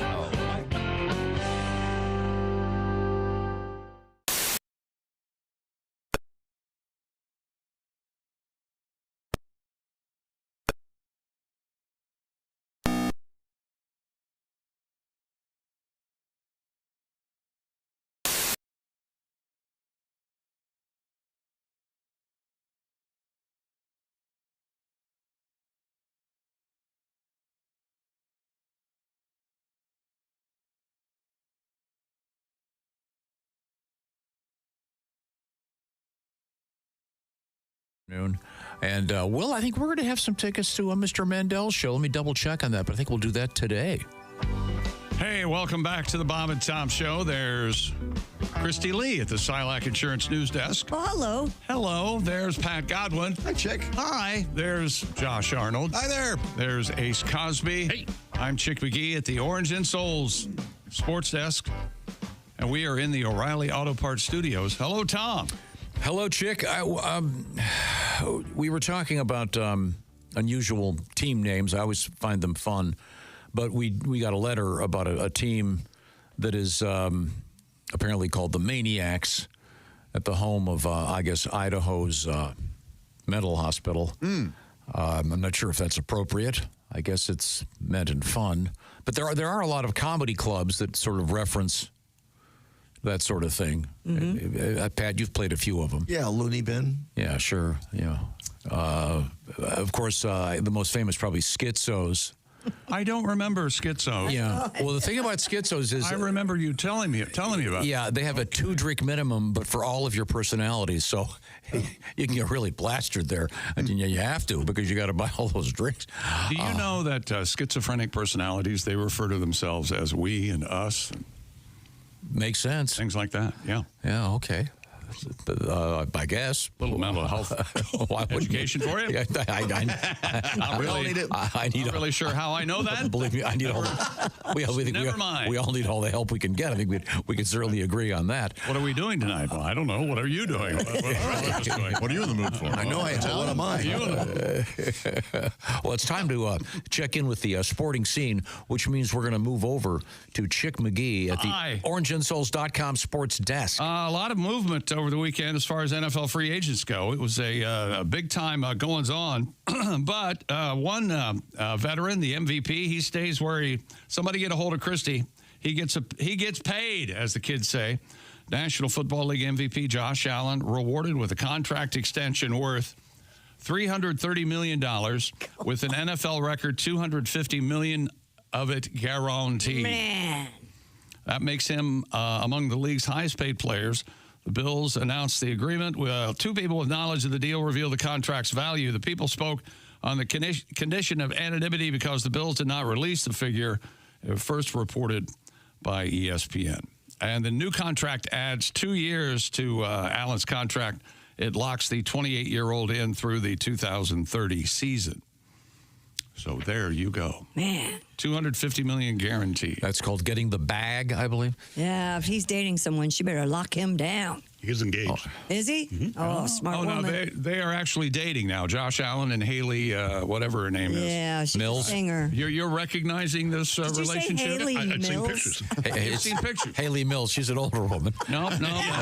And, Will, I think we're going to have some tickets to Mr. Mandel's show. Let me double check on that, but I think we'll do that today. Hey, welcome back to the Bob and Tom Show. There's Christy Lee at the Silac Insurance News Desk. Oh, hello. Hello. There's Pat Godwin. Hi, Chick. Hi. There's Josh Arnold. Hi there. There's Ace Cosby. Hey. I'm Chick McGee at the Orange Insoles Sports Desk. And we are in the O'Reilly Auto Parts Studios. Hello, Tom. Hello, Chick. We were talking about unusual team names. I always find them fun. But we got a letter about a team that is apparently called the Maniacs at the home of, Idaho's mental hospital. I'm not sure if that's appropriate. I guess it's meant in fun. But there are a lot of comedy clubs that sort of reference that sort of thing. Pat, you've played a few of them. Yeah, Looney Bin. Yeah, sure. Yeah. Of course, the most famous probably Schizos. I don't remember Schizo. Yeah. Well, the thing about Schizos is... I remember you telling me about it. Yeah, they have a 2-drink minimum, but for all of your personalities. So you can get really plastered there. And you have to because you got to buy all those drinks. Do you know that schizophrenic personalities, they refer to themselves as we and us? Makes sense. Things like that, yeah. Yeah, okay. I guess. A little mental health education for you? I'm not really sure how I know that. Believe me, I need all the Never mind. We all need all the help we can get. I think we can certainly agree on that. What are we doing tonight? Well, I don't know. What are you doing? What are you in the mood for? I know I am. What am I? Well, it's time to check in with the sporting scene, which means we're going to move over to Chick McGee at the orangeinsoles.com sports desk. A lot of movement over the weekend as far as NFL free agents go. It was a big-time goings-on. But one veteran, the MVP, he stays where somebody get a hold of Christie. He gets paid, as the kids say. National Football League MVP Josh Allen rewarded with a contract extension worth $330 million with an NFL record $250 million of it guaranteed. Man. That makes him among the league's highest-paid players. The Bills announced the agreement. Two people with knowledge of the deal revealed the contract's value. The people spoke on the condition of anonymity because the Bills did not release the figure first reported by ESPN. And the new contract adds 2 years to Allen's contract. It locks the 28-year-old in through the 2030 season. So there you go. Man. $250 million guaranteed. That's called getting the bag, I believe. Yeah, if he's dating someone, she better lock him down. He's engaged. Is he? Mm-hmm. Oh, smart woman. No, they are actually dating now. Josh Allen and Haley, whatever her name is. Yeah, she's Mills. a singer. You're recognizing this Did you say relationship? Haley I've seen Mills? pictures. You've seen pictures. Haley Mills, she's an older woman. No,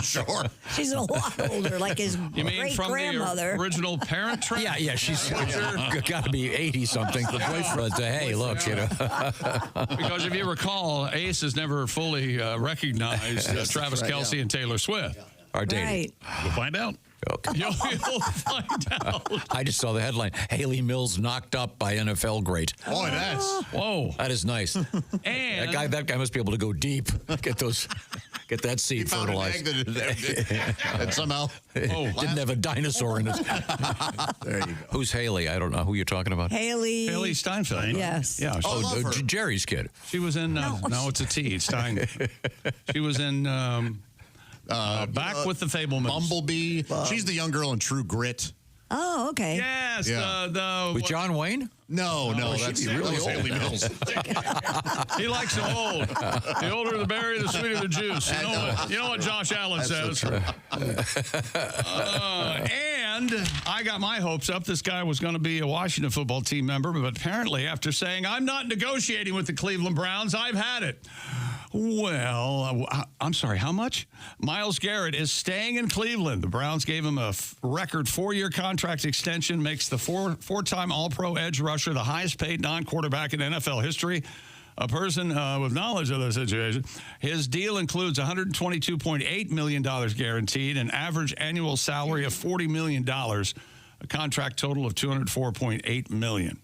Sure. She's a lot older, like his You mean great from grandmother. the original Parent Trap? Yeah, she's got to be 80-something. But hey, look, Because if you recall, Ace has never fully recognized Travis Kelce and Taylor Swift. Are dating. Right. We'll find out. You'll find out. I just saw the headline. Haley Mills knocked up by NFL great. Boy, that's... Whoa. That is nice. And that guy must be able to go deep. Get that seed He found an fertilized. egg that somehow... Didn't have a dinosaur in it. There you go. Who's Haley? I don't know who you're talking about. Haley Steinfeld. Yes. Yeah. Jerry's kid. She was in... no, it's a T. It's Stein. She was in... Back with the Fablemans. Bumblebee. She's the young girl in True Grit. Oh, okay. Yes. Yeah. With John Wayne? No, that's really old. Haley Mills. He likes them old. The older the berry, the sweeter the juice. You know what Josh Allen says. So and I got my hopes up. This guy was going to be a Washington football team member, but apparently after saying, I'm not negotiating with the Cleveland Browns, I've had it. Well, I'm sorry, how much? Miles Garrett is staying in Cleveland. The Browns gave him a record 4-year contract extension, makes the four-time All-Pro edge rusher the highest-paid non-quarterback in NFL history. A person with knowledge of the situation. His deal includes $122.8 million guaranteed, an average annual salary of $40 million, a contract total of $204.8 million.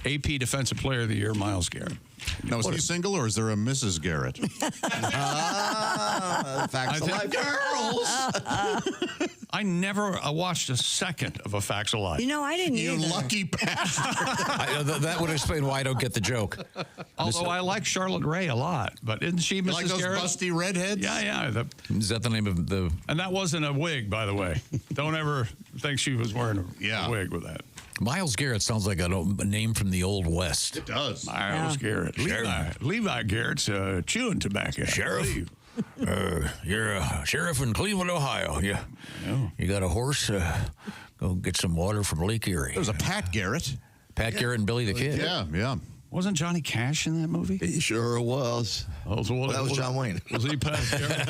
AP Defensive Player of the Year, Miles Garrett. Now, is he single or is there a Mrs. Garrett? Facts of life. Girls! I never watched a second of A Facts of Life. You know, I didn't You either. lucky bastard. That would explain why I don't get the joke. Although I like Charlotte Ray a lot, but isn't she Mrs. Like those Garrett? busty redheads? Yeah. Is that the name of the... And that wasn't a wig, by the way. Don't ever think she was wearing a wig with that. Miles Garrett sounds like a name from the Old West. It does. Miles Garrett. Levi Garrett's chewing tobacco. Sheriff. You're a sheriff in Cleveland, Ohio. You got a horse? Go get some water from Lake Erie. There was a Pat Garrett. Pat Garrett and Billy the Kid. Yeah. Wasn't Johnny Cash in that movie? He sure was. Oh, so That was John Wayne. Was he Pat Garrett?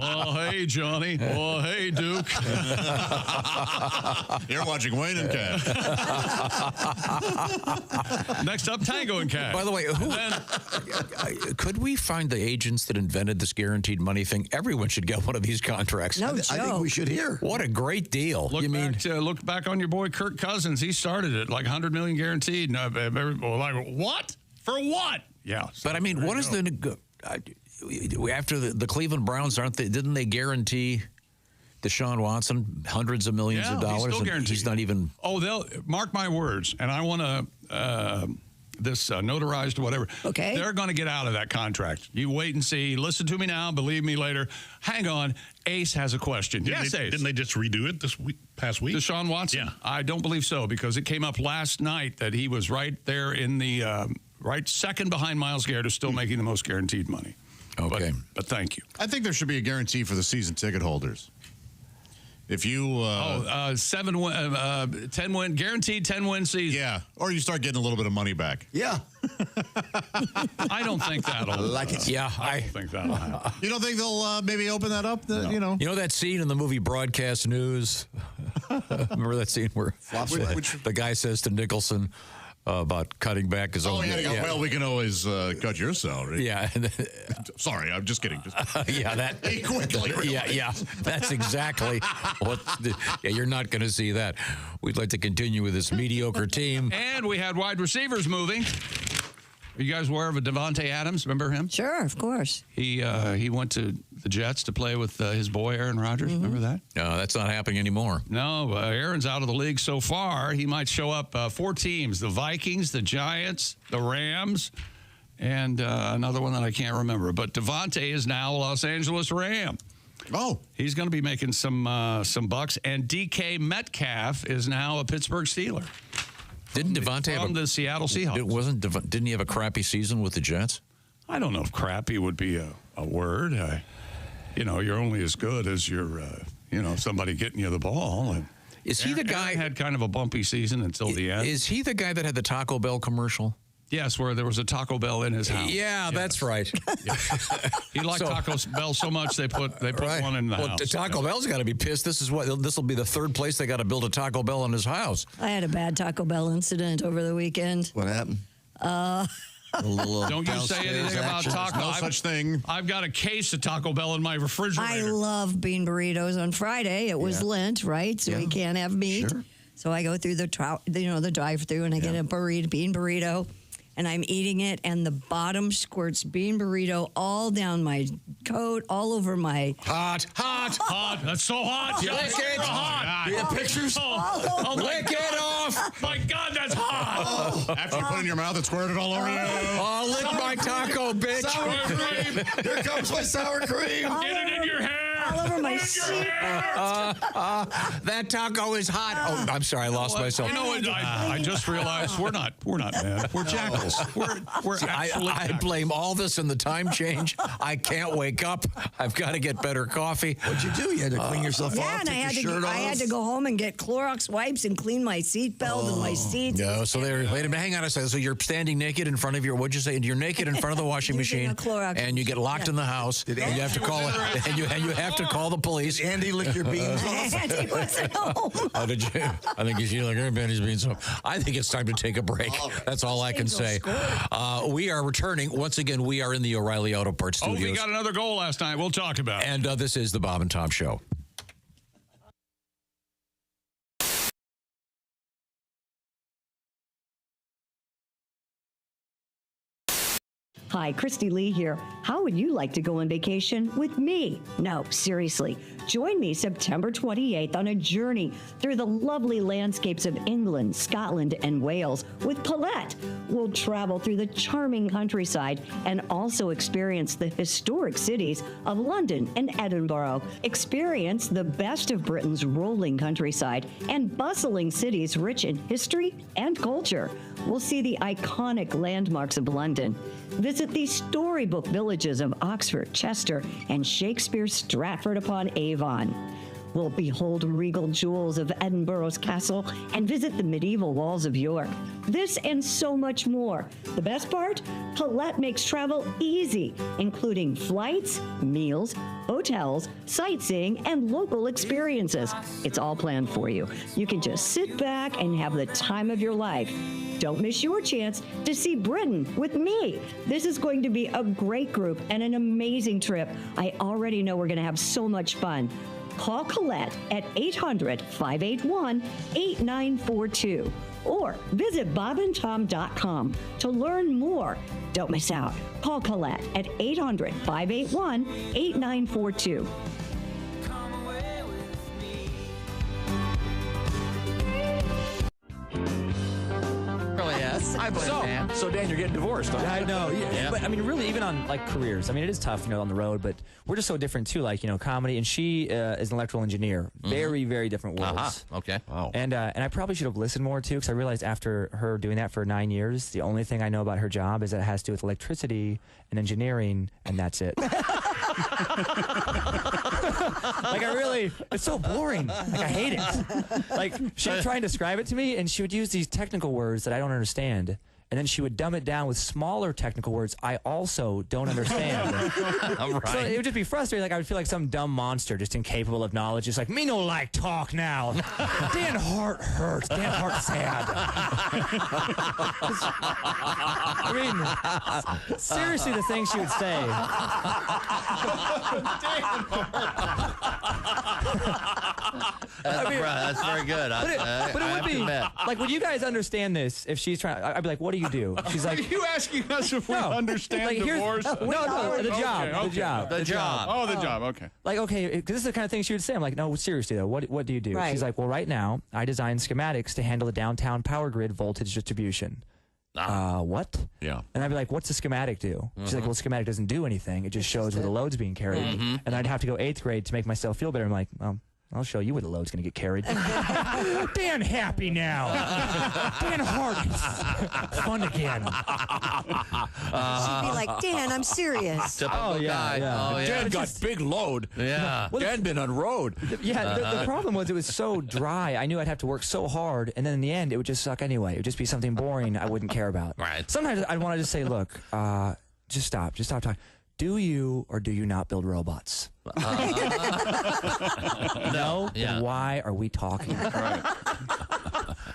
Oh, hey, Johnny. Oh, hey, Duke. You're watching Wayne and Cash. Next up, Tango and Cash. By the way, could we find the agents that invented this guaranteed money thing? Everyone should get one of these contracts. No I think we should hear. What a great deal. Look back on your boy Kirk Cousins. He started it like $100 million guaranteed. No, like, what? For what? Yeah. But I mean, what is after the Cleveland Browns? Didn't they guarantee Deshaun Watson hundreds of millions of dollars? He's still guaranteed. He's not even. Oh, they'll mark my words, and I want to this notarized or whatever. Okay. They're going to get out of that contract. You wait and see. Listen to me now. Believe me later. Hang on. Ace has a question. Ace. Didn't they just redo it past week? Deshaun Watson? Yeah. I don't believe so, because it came up last night that he was right there in the right second behind Miles Garrett, is still making the most guaranteed money. Okay. But thank you. I think there should be a guarantee for the season ticket holders. If you 10 win guaranteed 10-win season. Yeah, or you start getting a little bit of money back. Yeah. I don't think that'll. Like it. Yeah, I don't think that'll happen. You don't think they'll maybe open that up? You know that scene in the movie Broadcast News? Remember that scene where the guy says to Nicholson about cutting back his own. Well, we can always cut your salary. Yeah. Sorry, I'm just kidding. Quickly. Yeah. That's exactly what. You're not going to see that. We'd like to continue with this mediocre team. And we had wide receivers moving. Are you guys aware of a Devontae Adams? Remember him? Sure, of course. He went to the Jets to play with his boy Aaron Rodgers. Mm-hmm. Remember that? No, that's not happening anymore. No, Aaron's out of the league so far. He might show up 4 teams: the Vikings, the Giants, the Rams, and another one that I can't remember. But Devontae is now a Los Angeles Ram. Oh, he's going to be making some bucks. And DK Metcalf is now a Pittsburgh Steeler. Didn't Devontae from the Seattle Seahawks? Didn't he have a crappy season with the Jets? I don't know if crappy would be a word. you're only as good as your, somebody getting you the ball. And is he the guy Aaron had kind of a bumpy season until the end? Is he the guy that had the Taco Bell commercial? Yes, where there was a Taco Bell in his house. Yeah, that's right. He liked Taco Bell so much they put one in the house. Taco Bell's got to be pissed. This will be the third place they got to build a Taco Bell in his house. I had a bad Taco Bell incident over the weekend. What happened? Don't you say anything about taco. No such thing. I've got a case of Taco Bell in my refrigerator. I love bean burritos on Friday. It was Lent, right? So we can't have meat. Sure. So I go through the drive-through and I get a bean burrito. And I'm eating it, and the bottom squirts bean burrito all down my coat, all over my... Hot. That's so hot. Lick it. Hot. Do you have pictures? Lick it off. My God, that's hot. After you put it in your mouth, it squirted all over you. Oh, lick my taco, bitch. Sour cream. Here comes my sour cream. Get it in your hair. All over my seat. That taco is hot. Oh, I'm sorry, I lost myself. You know what? I just realized we're not men. We're jackals. We're actually I blame all this on the time change. I can't wake up. I've got to get better coffee. What'd you do? You had to clean yourself off, and take your shirt off? I had to go home and get Clorox wipes and clean my seat belt and my seats. No, so wait a minute, hang on a second. So you're standing naked in front of what'd you say? You're naked in front of the washing machine, and you get locked in the house, and you have to call and you have to call the police. Did Andy lick your beans off? Andy wasn't home. Oh, did you? I think you should like Andy's beans off. I think it's time to take a break. That's all I can say. We are returning. Once again, we are in the O'Reilly Auto Parts Studios. We got another goal last night. We'll talk about it. And this is the Bob and Tom Show. Hi, Christy Lee here. How would you like to go on vacation with me? No, seriously. Join me September 28th on a journey through the lovely landscapes of England, Scotland, and Wales with Paulette. We'll travel through the charming countryside and also experience the historic cities of London and Edinburgh. Experience the best of Britain's rolling countryside and bustling cities rich in history and culture. We'll see the iconic landmarks of London. Visit the storybook villages of Oxford, Chester, and Shakespeare's Stratford-upon-Avon. We'll behold regal jewels of Edinburgh's castle and visit the medieval walls of York. This and so much more. The best part? Paulette makes travel easy, including flights, meals, hotels, sightseeing, and local experiences. It's all planned for you. You can just sit back and have the time of your life. Don't miss your chance to see Britain with me. This is going to be a great group and an amazing trip. I already know we're going to have so much fun. Call Colette at 800-581-8942 or visit bobandtom.com to learn more. Don't miss out. Call Colette at 800-581-8942. I blame Dan. So Dan, you're getting divorced. I know. Yeah. But I mean, really, even on like careers. I mean, it is tough, on the road. But we're just so different too. Like comedy, and she is an electrical engineer. Very, very different worlds. Okay. Wow. And I probably should have listened more too, because I realized after her doing that for 9 years, the only thing I know about her job is that it has to do with electricity and engineering, and that's it. It's so boring. Like, I hate it. Like, she would try and describe it to me, and she would use these technical words that I don't understand. And then she would dumb it down with smaller technical words I also don't understand. Right. So it would just be frustrating. Like, I would feel like some dumb monster just incapable of knowledge. Just like, me no like talk now. Dan Hart hurts. Dan Hart sad. I mean, seriously, the things she would say. That's very good. But it would be like, would you guys understand this if she's trying? I'd be like, what do you do? She's like, are you asking us if we understand like, divorce? No, the job. Okay. The job. Oh, the job. Okay. Like, okay, because this is the kind of thing she would say. I'm like, no, seriously though, what do you do? Right. She's like, well, right now I design schematics to handle the downtown power grid voltage distribution. What? Yeah. And I'd be like, what's the schematic do? She's like, well, schematic doesn't do anything. It just shows where the load's being carried. And I'd have to go 8th grade to make myself feel better. I'm like, I'll show you where the load's going to get carried. Dan happy now. Dan Hart. Fun again. She'd be like, Dan, I'm serious. Dan got big load. Yeah. Dan been on road. Yeah, the problem was it was so dry. I knew I'd have to work so hard, and then in the end, it would just suck anyway. It would just be something boring I wouldn't care about. Right. Sometimes I'd want to just say, look, just stop talking. Do you or do you not build robots? No? Yeah. Then why are we talking? Right.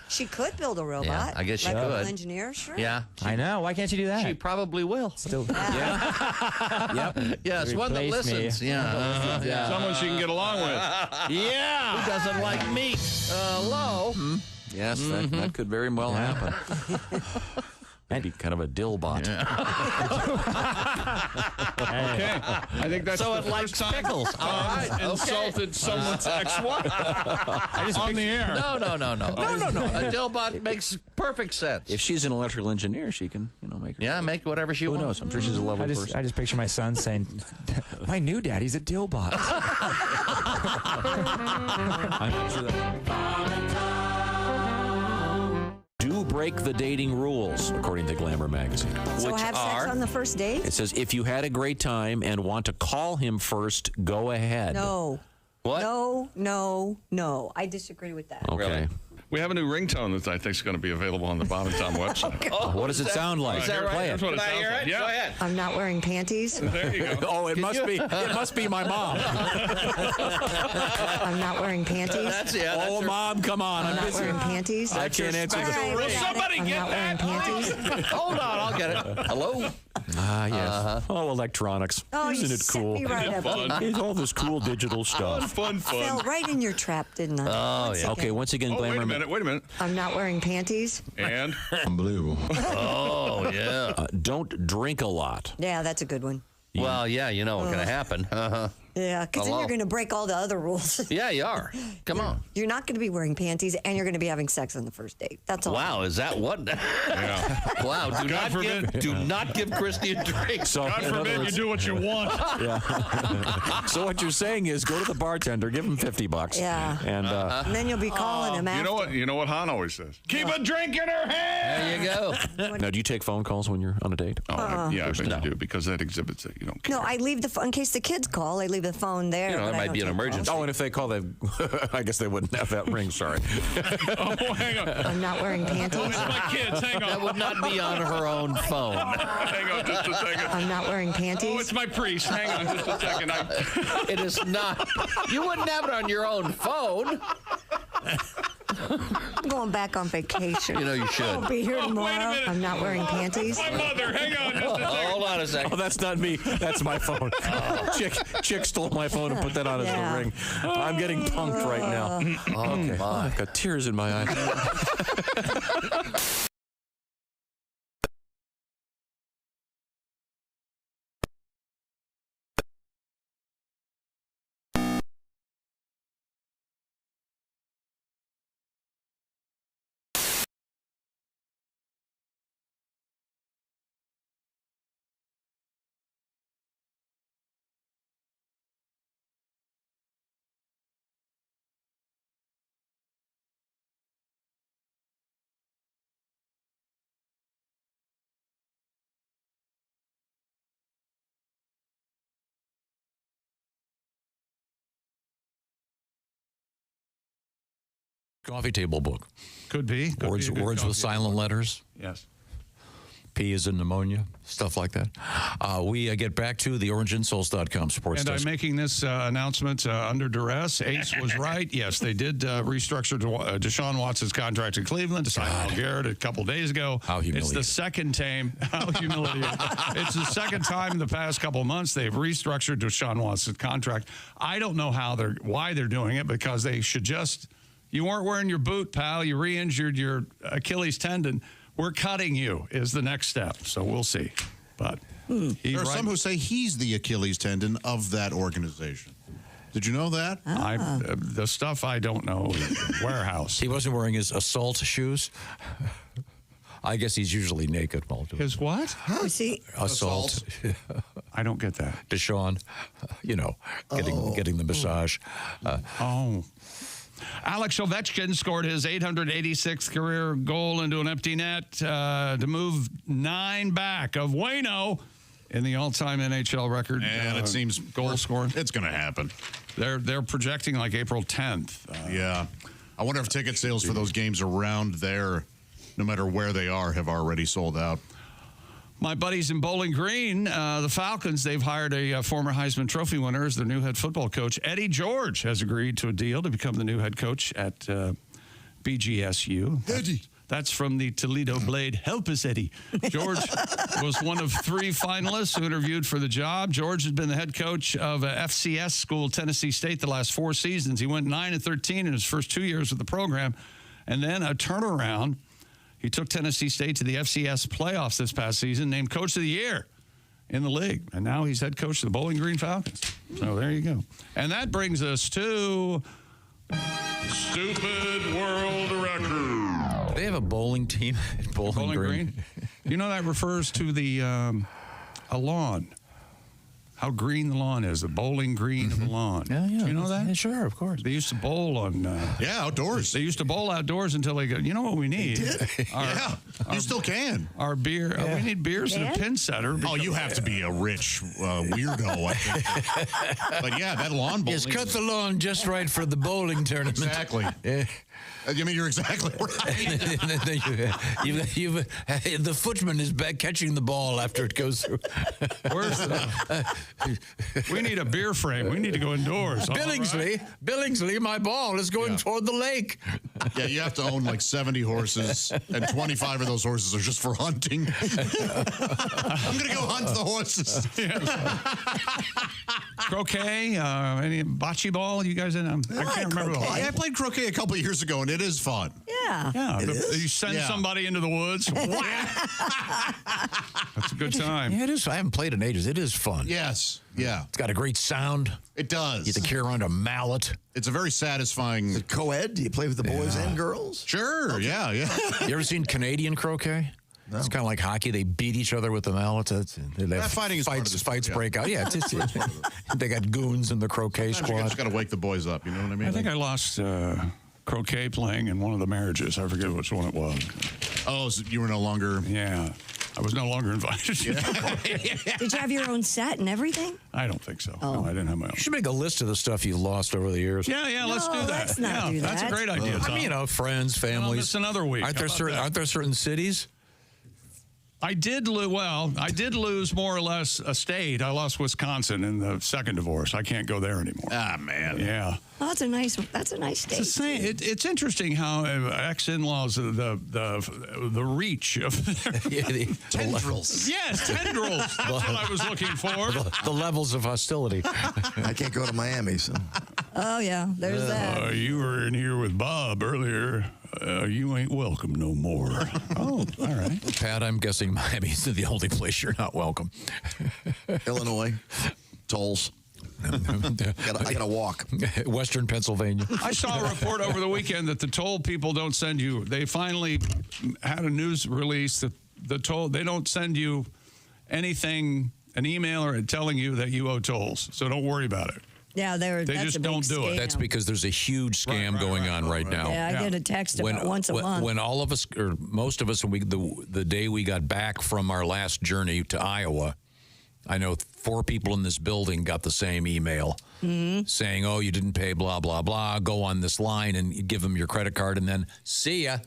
She could build a robot. Yeah, I guess she like could. An engineer, sure. Yeah. I know. Why can't you do that? She probably will. Still. Yep. Yes, one that Replace me. listens. Yeah. Someone she can get along with. Yeah. Who doesn't like meat? Hello. Yes, that could very well happen. And be kind of a dillbot. Okay. I think that's So the it likes first time pickles. All right. insulted someone's ex-wife on the air. No. A dillbot makes perfect sense. If she's an electrical engineer, she can, make her. Yeah, make whatever she Who wants. knows? I'm sure she's a level person. I just picture my son saying, my new daddy's a dillbot. I'm not sure that. Do break the dating rules, according to Glamour magazine. So have sex on the first date? It says, if you had a great time and want to call him first, go ahead. No. What? No. I disagree with that. Okay. Really? We have a new ringtone that I think is going to be available on the Bob and Tom website. What does it sound like? Is that right? Play it. That's what Can it I sounds hear like. it? Yeah. Go ahead. I'm not wearing panties. There you go. Oh, it must be. It must be my mom. I'm not wearing panties. That's Oh, Mom, come on. I'm I'm not busy. wearing panties. I can't answer All the right, phone. we got somebody it. I'm get not wearing that? panties. Hold on, I'll get it. Hello? Ah, yes. Oh, electronics. Oh, Isn't you it set cool? me right up. Fun. It's all this cool digital stuff. Fun. Fell right in your trap, didn't I? Oh, Once yeah. Okay, again. once again, Oh, Glamour. wait a minute. I'm not wearing panties. And? Unbelievable. Oh, yeah. Don't drink a lot. Yeah, that's a good one. Well, yeah, you know what's going to happen. Yeah, because then Hello? you're going to break all the other rules. Yeah, you are. Come on. You're not going to be wearing panties, and you're going to be having sex on the first date. That's all. Wow, is that what? Yeah. Wow, do not give Christy a drink. So, God in other forbid you words- do what you want. So what you're saying is go to the bartender, give him $50. Yeah. And And then you'll be calling him after. You know what Han always says? Keep a drink in her hand. There you go. now, do you take phone calls when you're on a date? Oh, yeah, I bet you do, because that exhibits that you don't care. No, I leave the phone in case the kids call. I leave the phone there. You know, but there I might be don't an take emergency. calls. Oh, and if they call, I guess they wouldn't have that ring. Sorry. Oh, hang on. I'm not wearing panties. It's my kids. Hang on. That would not be on her own phone. Hang on just a second. I'm not wearing panties. Oh, it's my priest. Hang on just a second. It is not. You wouldn't have it on your own phone. I'm going back on vacation. You know you should. I'll be here Oh, wait a tomorrow. minute. I'm not wearing panties. My mother. Hang on just a second. Hold on a Oh, second. that's not me. That's my phone. Chick stole my phone and put that on as Yeah. the ring. I'm getting punked right now. Okay. Oh, I've got tears in my eyes. Coffee table book. Could be. Words with silent letters. Yes. P is in pneumonia, stuff like that. We get back to the orangeinsoles.com sports And desk. I'm making this announcement under duress. Ace was right. Yes, they did restructure Deshaun Watson's contract in Cleveland to sign Alligator a couple days ago. How humiliating. It's the second time. How humiliating. It's the second time in the past couple of months they've restructured Deshaun Watson's contract. I don't know why they're doing it, because they should just, you weren't wearing your boot, pal. You re-injured your Achilles tendon. We're cutting you is the next step. So we'll see. But There are some who say he's the Achilles tendon of that organization. Did you know that? The stuff I don't know. Warehouse. He wasn't wearing his assault shoes. I guess he's usually naked while doing His what? You see, assault. I don't get that. Deshaun, getting the massage. Alex Ovechkin scored his 886th career goal into an empty net to move 9 back of Waino in the all-time NHL record. And it seems goal scoring. It's going to happen. They're projecting like April 10th. Yeah. I wonder if ticket sales for those games around there, no matter where they are, have already sold out. My buddies in Bowling Green, the Falcons, they've hired a former Heisman Trophy winner as their new head football coach. Eddie George has agreed to a deal to become the new head coach at BGSU. Eddie. That's from the Toledo Blade. Help us, Eddie. George was one of 3 finalists who interviewed for the job. George has been the head coach of a FCS school, Tennessee State, the last 4 seasons. He went 9-13 in his first 2 years with the program, and then a turnaround. He took Tennessee State to the FCS playoffs this past season, named Coach of the Year in the league. And now he's head coach of the Bowling Green Falcons. So there you go. And that brings us to Stupid World Record. They have a bowling team at Bowling Green. You know that refers to the a lawn. How green the lawn is, the bowling green of the lawn. Yeah. Do you know that? Yeah, sure, of course. They used to bowl on... outdoors. They used to bowl outdoors until they go, you know what we need? You still can. Our beer. We need beers and a pin setter. Oh, you have to be a rich weirdo, I think. But yeah, that lawn bowling. Yes, cut the lawn just right for the bowling tournament. Exactly. I mean, you're exactly right. The footman is back catching the ball after it goes through. Where's we need a beer frame. We need to go indoors. Billingsley, my ball is going toward the lake. Yeah, you have to own like 70 horses, and 25 of those horses are just for hunting. I'm going to go hunt the horses. Croquet, any bocce ball? You guys in? I can't remember. I played croquet a couple of years ago, and it is fun. Yeah. You send somebody into the woods. That's a good time. Yeah, it is. I haven't played in ages. It is fun. Yes. Yeah. It's got a great sound. It does. You have to carry around a mallet. It's a very satisfying. Is it co-ed? Do you play with the boys and girls? Sure. Okay. Yeah. You ever seen Canadian croquet? No. It's kind of like hockey. They beat each other with the mallets. Fighting is fights break out. Yeah, they got goons in the croquet squad. You just got to wake the boys up. You know what I mean? I think I lost croquet playing in one of the marriages. I forget which one it was. Oh, so you were no longer... Yeah. I was no longer invited. Did you have your own set and everything? I don't think so. No, I didn't have my own. You should make a list of the stuff you've lost over the years. Yeah, let's do that. Let's not do that's that. a great idea, Tom. I mean, friends, families. It's another week. Aren't there certain cities? I did lose more or less a state. I lost Wisconsin in the second divorce. I can't go there anymore. Ah, man. Yeah. Oh, that's a nice state. It's interesting how ex-in-laws, the reach of the tendrils. Yes, tendrils. That's what I was looking for. The levels of hostility. I can't go to Miami, so. Oh, yeah, there's that. You were in here with Bob earlier. You ain't welcome no more. Oh, all right. Pat, I'm guessing Miami's the only place you're not welcome. Illinois, tolls. I gotta walk. Western Pennsylvania. I saw a report over the weekend that the toll people don't send you. They finally had a news release that they don't send you anything, an email or telling you that you owe tolls. So don't worry about it. Yeah, they just don't do it. That's because there's a huge scam going on right now. Yeah, I get a text about once a month. When all of us, or most of us, the day we got back from our last journey to Iowa, I know 4 people in this building got the same email saying, oh, you didn't pay, blah, blah, blah. Go on this line and you give them your credit card and then see ya.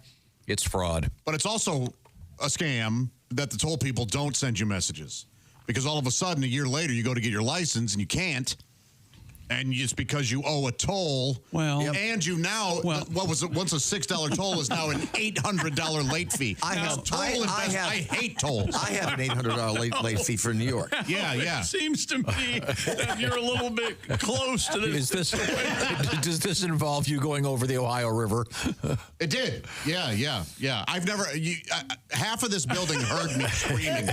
It's fraud. But it's also a scam that the toll people don't send you messages. Because all of a sudden, a year later, you go to get your license and you can't. And it's because you owe a toll. Well, and you now, what was it? Once a $6 toll is now an $800 late fee. I hate tolls. I have an $800 late fee for New York. Yeah. It seems to me that you're a little bit close to this. Does this involve you going over the Ohio River? It did. Yeah. I've never. Half of this building heard me screaming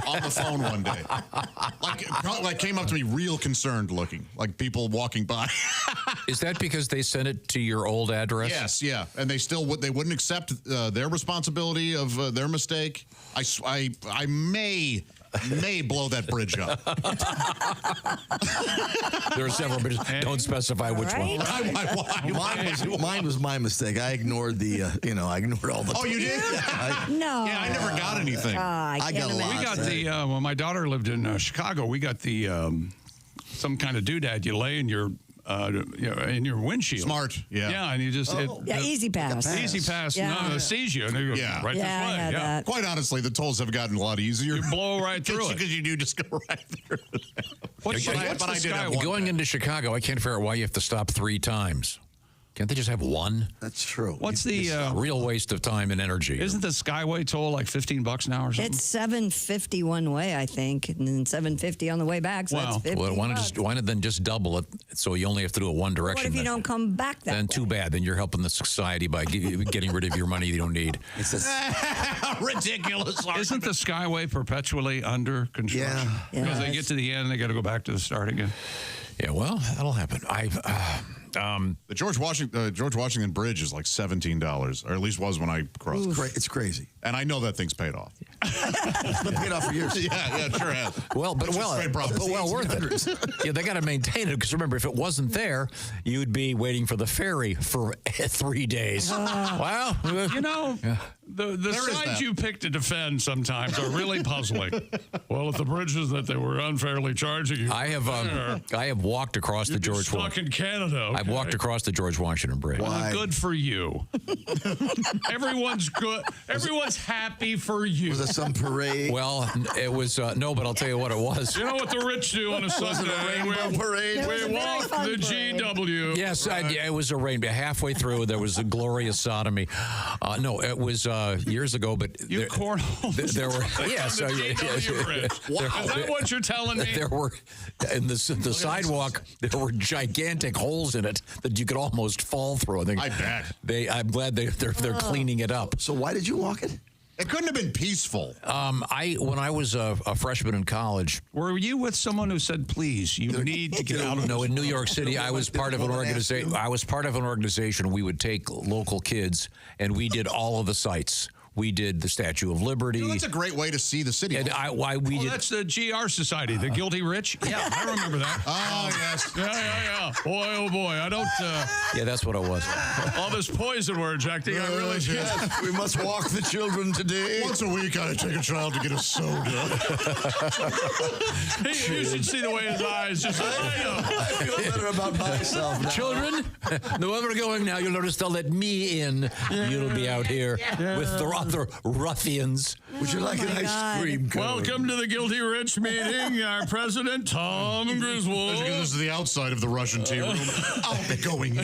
on the phone one day. Like came up to me real concerned looking, like people walking by. Is that because they sent it to your old address? Yes, yeah. And they wouldn't accept their responsibility of their mistake. I may may blow that bridge up. There are several bridges. Don't specify which one. Mine was my mistake. I ignored the, I ignored all the. Oh, you did? No. Yeah, I never got anything. I got a lot. We got the, when my daughter lived in Chicago, we got the, some kind of doodad you lay in your, in your windshield. Smart, yeah. Yeah, and you just... Easy Pass. Easy Pass. Yeah. No, it sees you. And you go right this way. I had that. Quite honestly, the tolls have gotten a lot easier. You blow right through it. Because you do just go right through it. What's the Skyway? Going into Chicago, I can't figure out why you have to stop 3 times. Can't they just have one? That's true. What's the real waste of time and energy? Isn't the Skyway toll like $15 now or something? It's $7.50 one way, I think, and then $7.50 on the way back. So that's $50. Well, why not then just double it so you only have to do it one direction? What if you don't come back that Then way? too bad. Then you're helping the society by getting rid of your money you don't need. It's ridiculous. Isn't the Skyway perpetually under construction? Yeah. Because they get to the end, they got to go back to the start again. Yeah, well, that'll happen. The George Washington Bridge is like $17, or at least was when I crossed. It's crazy. And I know that thing's paid off. It's been paid off for years. Yeah, it sure has. Well, but worth it. Yeah, they got to maintain it because remember, if it wasn't there, you'd be waiting for the ferry for 3 days. Well, the sides you pick to defend sometimes are really puzzling. Well, if the bridges that they were unfairly charging you, I have walked across the George. Stuck in Canada. Okay? I've walked across the George Washington Bridge. Well, good for you. Everyone's good. Everyone's happy for you. Was it some parade? Well, it was no, but I'll tell you what it was. You know what the rich do on a Sunday? Parade. We walk the GW. Yes, it was a rainbow. Halfway through, there was a glorious sodomy. No, it was years ago, but cornholes. There were yes. Wow. Is that what you're telling me? There were in the sidewalk. There were gigantic holes in it that you could almost fall through. I bet. I'm glad they're cleaning it up. So why did you walk it? It couldn't have been peaceful. When I was a freshman in college. Were you with someone who said, "Please, you need to get out of"? No, in New York City, I was part of an organization. I was part of an organization. We would take local kids, and we did all of the sites. We did the Statue of Liberty. That's a great way to see the city. And that's the GR Society, the Guilty Rich. Yeah, I remember that. Oh, yes. Yeah. Boy, oh boy, I don't. Yeah, that's what it was. All this poison we're injecting, I really should. Yes, we must walk the children today. Once a week, I take a child to get a soda. You should see the way his eyes just. I feel better about myself now. Children, wherever we're going now, you'll notice they'll let me in. You'll be out here with the other ruffians. Would you like an ice cream cone? Welcome to the Guilty Rich meeting. Our president, Tom Griswold. This is the outside of the Russian tea room. I'll be going in.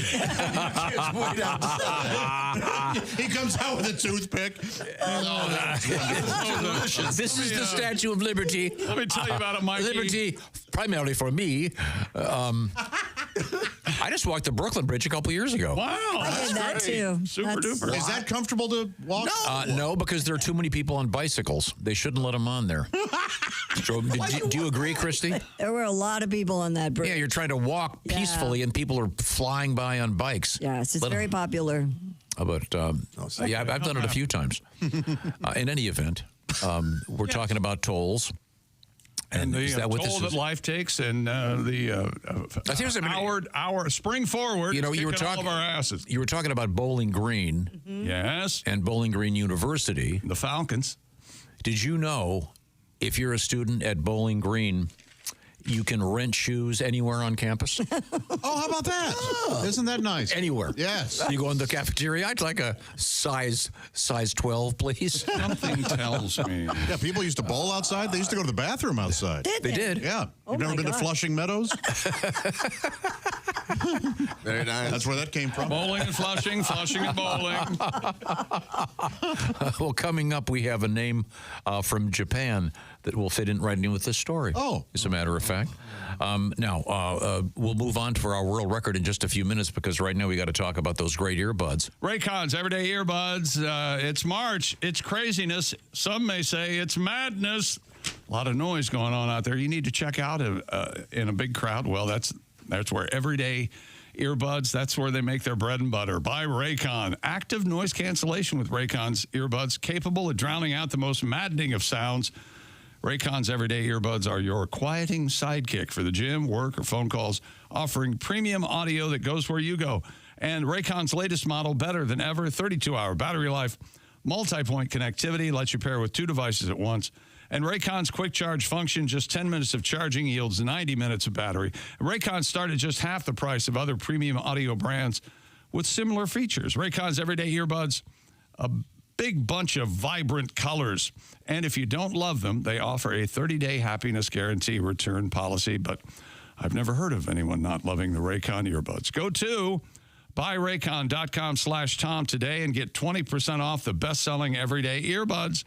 He comes out with a toothpick. Oh, that's wonderful. This is the Statue of Liberty. Let me tell you about it, Mikey. Liberty, primarily for me. I just walked the Brooklyn Bridge a couple years ago. Wow, I did that too. Super duper. Is that comfortable to walk? No, because there are too many people on bicycles. They shouldn't let them on there. So, do you agree, Christy? There were a lot of people on that bridge. Yeah, you're trying to walk peacefully, and people are flying by on bikes. Yes, it's very popular. But yeah, I've done it a few times. In any event, we're talking about tolls. And the toll that life takes, and our spring forward. You were talking all of our asses. You were talking about Bowling Green, yes, and Bowling Green University, the Falcons. Did you know if you're a student at Bowling Green, you can rent shoes anywhere on campus? Oh, how about that? Oh. Isn't that nice? Anywhere. Yes. You go in the cafeteria, I'd like a size 12, please. Something tells me. Yeah, people used to bowl outside. They used to go to the bathroom outside. They did. Yeah. You've never been to Flushing Meadows? Very nice. That's where that came from. Bowling and Flushing, Flushing and bowling. Well, coming up, we have a name from Japan that will fit in right in with this story. Oh. As a matter of fact. Now, we'll move on to our world record in just a few minutes because right now we got to talk about those great earbuds. Raycons, everyday earbuds. It's March. It's craziness. Some may say it's madness. A lot of noise going on out there. You need to check out in a big crowd. Well, that's where everyday earbuds, that's where they make their bread and butter. Buy Raycon. Active noise cancellation with Raycon's earbuds, capable of drowning out the most maddening of sounds. Raycon's everyday earbuds are your quieting sidekick for the gym, work, or phone calls, offering premium audio that goes where you go. And Raycon's latest model, better than ever, 32-hour battery life, multi-point connectivity, lets you pair with 2 devices at once. And Raycon's quick charge function, just 10 minutes of charging yields 90 minutes of battery. And Raycon started just half the price of other premium audio brands with similar features. Raycon's everyday earbuds, a big bunch of vibrant colors. And if you don't love them, they offer a 30-day happiness guarantee return policy. But I've never heard of anyone not loving the Raycon earbuds. Go to buyraycon.com/Tom today and get 20% off the best-selling everyday earbuds.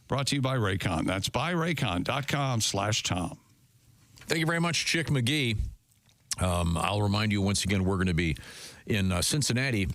Brought to you by Raycon. That's buyraycon.com/Tom. Thank you very much, Chick McGee. I'll remind you once again, we're going to be in Cincinnati.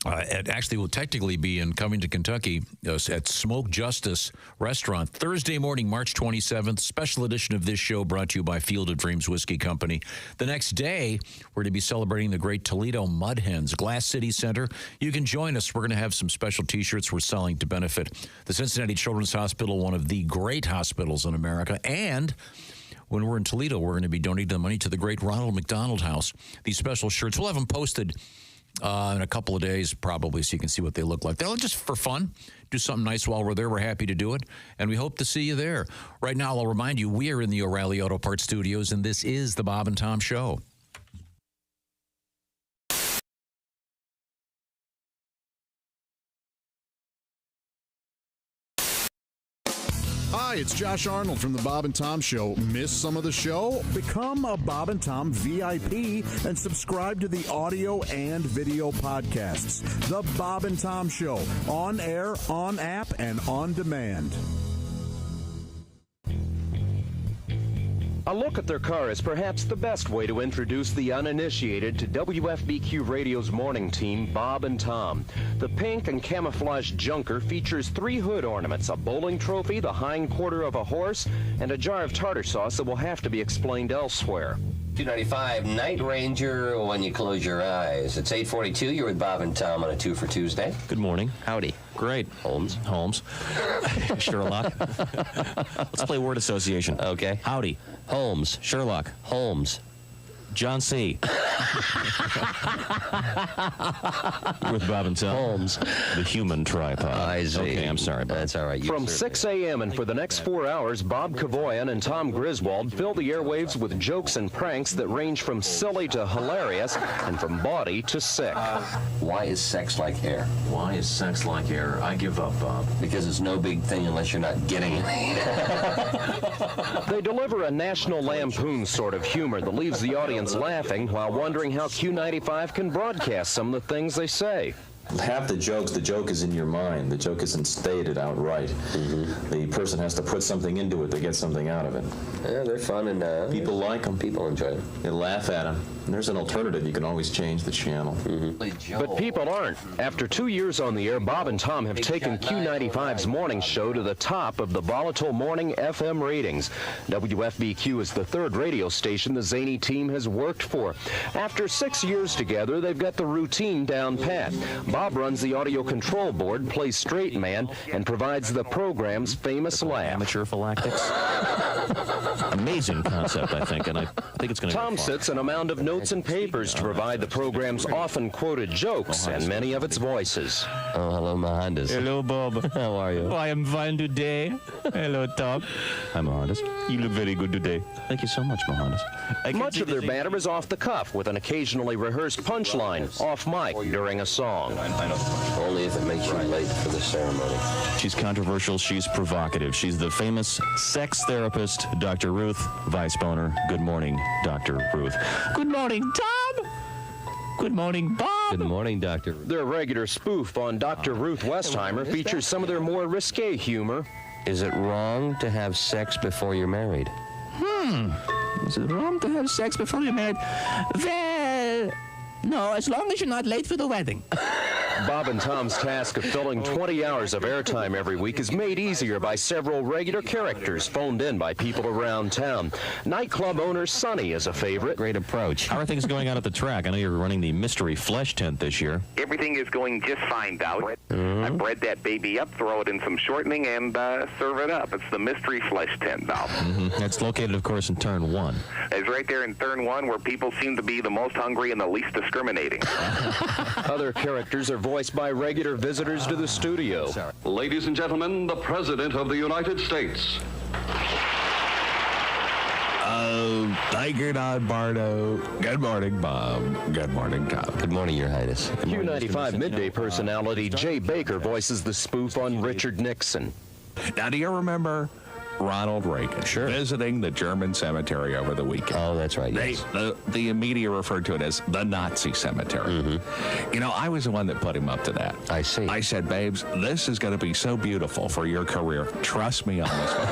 Actually, we'll technically be in Covington, Kentucky at Smoke Justice Restaurant Thursday morning, March 27th. Special edition of this show brought to you by Field of Dreams Whiskey Company. The next day, we're going to be celebrating the great Toledo Mud Hens, Glass City Center. You can join us. We're going to have some special T-shirts we're selling to benefit the Cincinnati Children's Hospital, one of the great hospitals in America. And when we're in Toledo, we're going to be donating the money to the great Ronald McDonald House. These special shirts, we'll have them posted in a couple of days, probably, so you can see what they look like. They'll just for fun, do something nice while we're there. We're happy to do it, and we hope to see you there. Right now, I'll remind you, we are in the O'Reilly Auto Parts Studios, and this is the Bob and Tom Show. Hi, it's Josh Arnold from the Bob and Tom Show. Miss some of the show? Become a Bob and Tom VIP and subscribe to the audio and video podcasts. The Bob and Tom Show, on air, on app, and on demand. A look at their car is perhaps the best way to introduce the uninitiated to WFBQ Radio's morning team, Bob and Tom. The pink and camouflage junker features 3 hood ornaments, a bowling trophy, the hind quarter of a horse, and a jar of tartar sauce that will have to be explained elsewhere. 295 Night Ranger when you close your eyes. It's 8:42. You're with Bob and Tom on a 2 for Tuesday. Good morning. Howdy. Great. Holmes. Sherlock. Let's play word association. Okay. Howdy. Holmes. Sherlock. Holmes. John C. With Bob and Tom. Holmes. The human tripod. I see. Okay, I'm sorry. Bob. That's all right. From 6 a.m. and for the next 4 hours, Bob Kavoyan and Tom Griswold fill the airwaves with jokes and pranks that range from silly to hilarious and from bawdy to sick. Why is sex like hair? Why is sex like air? I give up, Bob. Because it's no big thing unless you're not getting it. They deliver a National Lampoon sort of humor that leaves the audience laughing while wondering how Q95 can broadcast some of the things they say. Half the jokes, the joke is in your mind. The joke isn't stated outright. Mm-hmm. The person has to put something into it to get something out of it. Yeah, they're fun and people like them. People enjoy them. They laugh at them. And there's an alternative. You can always change the channel. Mm-hmm. But people aren't. After 2 years on the air, Bob and Tom have taken Q95's morning show to the top of the volatile morning FM ratings. WFBQ is the 3rd radio station the zany team has worked for. After 6 years together, they've got the routine down pat. Bob runs the audio control board, plays straight man, and provides the program's famous laugh. Amateur phylactics. Amazing concept, I think, and I think it's going to Tom sits in a mound of notes and papers to provide the program's often quoted jokes and many of its voices. Oh, hello, Mohandas. Hello, Bob. How are you? Oh, I am fine today. Hello, Tom. Hi, Mohandas. You look very good today. Thank you so much, Mohandas. Much of their banter is off the cuff, with an occasionally rehearsed punchline off mic during a song. Only if it makes you late for the ceremony. She's controversial. She's provocative. She's the famous sex therapist, Dr. Ruth Weisboner. Good morning, Dr. Ruth. Good morning, Tom. Good morning, Bob. Good morning, Dr. Their regular spoof on Dr. Ruth Westheimer features some of their more risque humor. Is it wrong to have sex before you're married? Is it wrong to have sex before you're married? Well, no, as long as you're not late for the wedding. Bob and Tom's task of filling 20 hours of airtime every week is made easier by several regular characters phoned in by people around town. Nightclub owner Sonny is a favorite. Great approach. How are things going on at the track? I know you're running the mystery flesh tent this year. Everything is going just fine, Dowd. I bred that baby up, throw it in some shortening, and serve it up. It's the mystery flesh tent, Dowd. It's located, of course, in turn 1. It's right there in turn 1 where people seem to be the most hungry and the least discriminating. Other characters are voiced by regular visitors to the studio. Ladies and gentlemen, the President of the United States. Tiger Don Bardo. Good morning, Bob. Good morning, Tom. Good morning, Your Highness. Q95 midday personality Jay Baker voices the spoof on Richard Nixon. Now, do you remember Ronald Reagan visiting the German cemetery over the weekend? Oh, that's right, yes. The media referred to it as the Nazi cemetery. You know, I was the one that put him up to that. I see. I said, babes, this is going to be so beautiful for your career. Trust me on this one.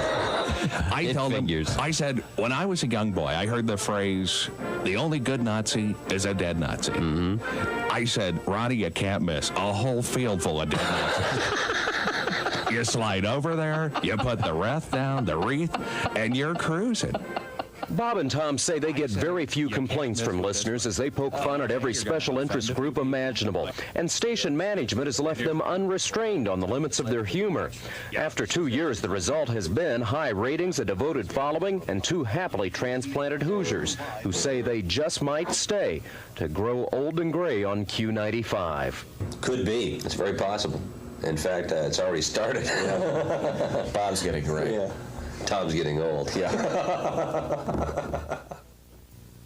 I told him, I said, when I was a young boy, I heard the phrase, the only good Nazi is a dead Nazi. I said, Ronnie, you can't miss a whole field full of dead Nazis. You slide over there, you put the wreath down, the wreath, and you're cruising. Bob and Tom say they get very few complaints from listeners as they poke fun at every special interest group imaginable, and station management has left them unrestrained on the limits of their humor. After 2 years, the result has been high ratings, a devoted following, and 2 happily transplanted Hoosiers who say they just might stay to grow old and gray on Q95. Could be. It's very possible. In fact, it's already started. Bob's getting gray. Yeah. Tom's getting old. Yeah.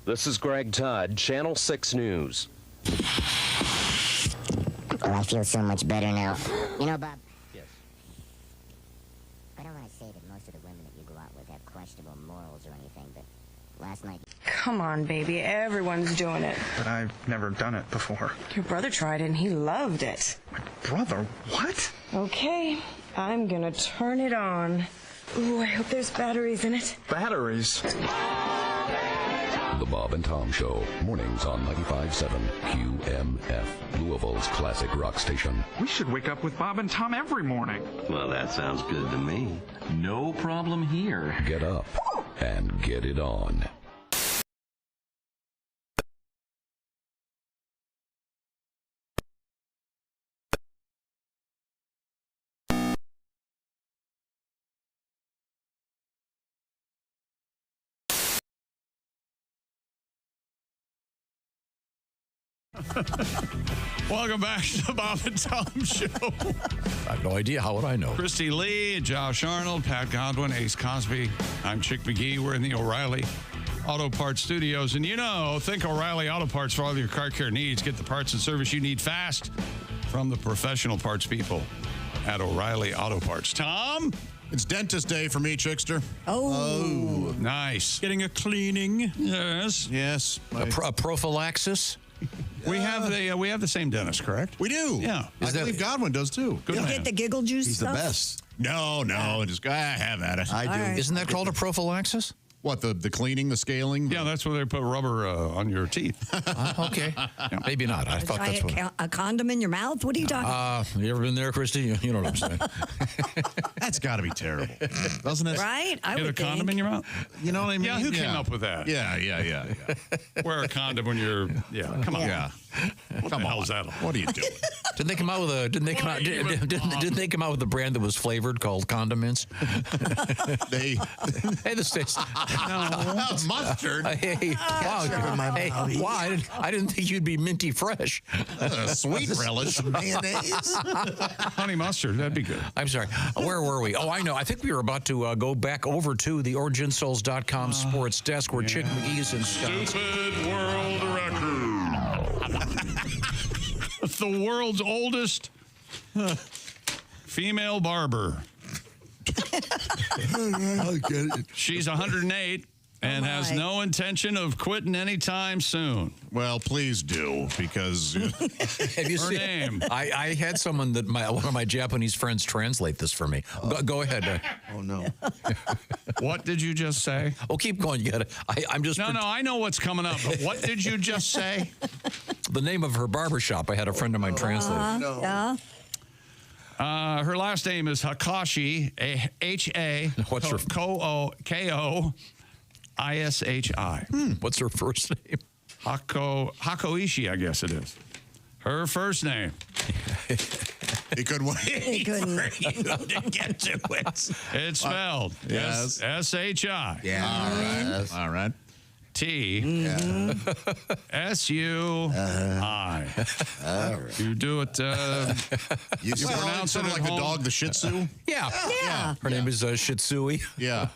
This is Greg Todd, Channel 6 News. Oh, I feel so much better now. You know, Bob. Yes. I don't want to say that most of the women that you go out with have questionable morals or anything, but last night... Come on, baby. Everyone's doing it. But I've never done it before. Your brother tried it and he loved it. My brother? What? Okay, I'm gonna turn it on. Ooh, I hope there's batteries in it. Batteries? The Bob and Tom Show, mornings on 95.7 QMF, Louisville's classic rock station. We should wake up with Bob and Tom every morning. Well, that sounds good to me. No problem here. Get up and get it on. Welcome back to the Bob and Tom Show. I have no idea. How would I know? Christy Lee, Josh Arnold, Pat Godwin, Ace Cosby. I'm Chick McGee. We're in the O'Reilly Auto Parts Studios. And think O'Reilly Auto Parts for all your car care needs. Get the parts and service you need fast from the professional parts people at O'Reilly Auto Parts. Tom? It's dentist day for me, Chickster. Oh, nice. Getting a cleaning. Yes. Yes. A prophylaxis? We have the same dentist, correct? We do. Yeah. I believe Godwin does too. Good You man. get the giggle juice He's stuff? the best. No, just have at it. I do. right. Isn't that called a prophylaxis? What, the cleaning, the scaling? Yeah, that's where they put rubber on your teeth. Okay. Maybe not. I thought that's what. A condom in your mouth? What are you talking You ever been there, Christy? You know what I'm saying. That's got to be terrible, doesn't it? Right? I Get would a condom in your mouth? You know what I mean? Yeah, who came up with that? Yeah. Wear a condom when you're, come on. Yeah. What the hell's that? What are you doing? Didn't they come out with a? Didn't they come out with a brand that was flavored called Condiments? Hey, the states. Mustard. Hey, wow! I didn't think you'd be minty fresh. Sweet relish, mayonnaise, honey mustard. That'd be good. I'm sorry. Where were we? Oh, I know. I think we were about to go back over to the insoles.com sports desk where Chick McGee's in. Stupid world record. The world's oldest female barber. She's 108 and has no intention of quitting anytime soon. Well, please do, because have you seen name? I had someone that one of my Japanese friends translate this for me. Go ahead. Oh no. What did you just say? Oh, keep going. You got it. I'm just. No. I know what's coming up. But what did you just say? the name of her barbershop. I had a friend of mine translate. Yeah. Her last name is Hakashi, H-A, What's her K-O-I-S-H-I. What's her first name? Hakoishi, I guess it is. Her first name. He couldn't wait He couldn't. for you to get to it. It's spelled Yes. S-H-I. Yeah. All right. T-S-U-I. You do it. You pronounce sort it of at like home. the dog, the Shih Tzu. Yeah. Her name is Shitsui. Yeah.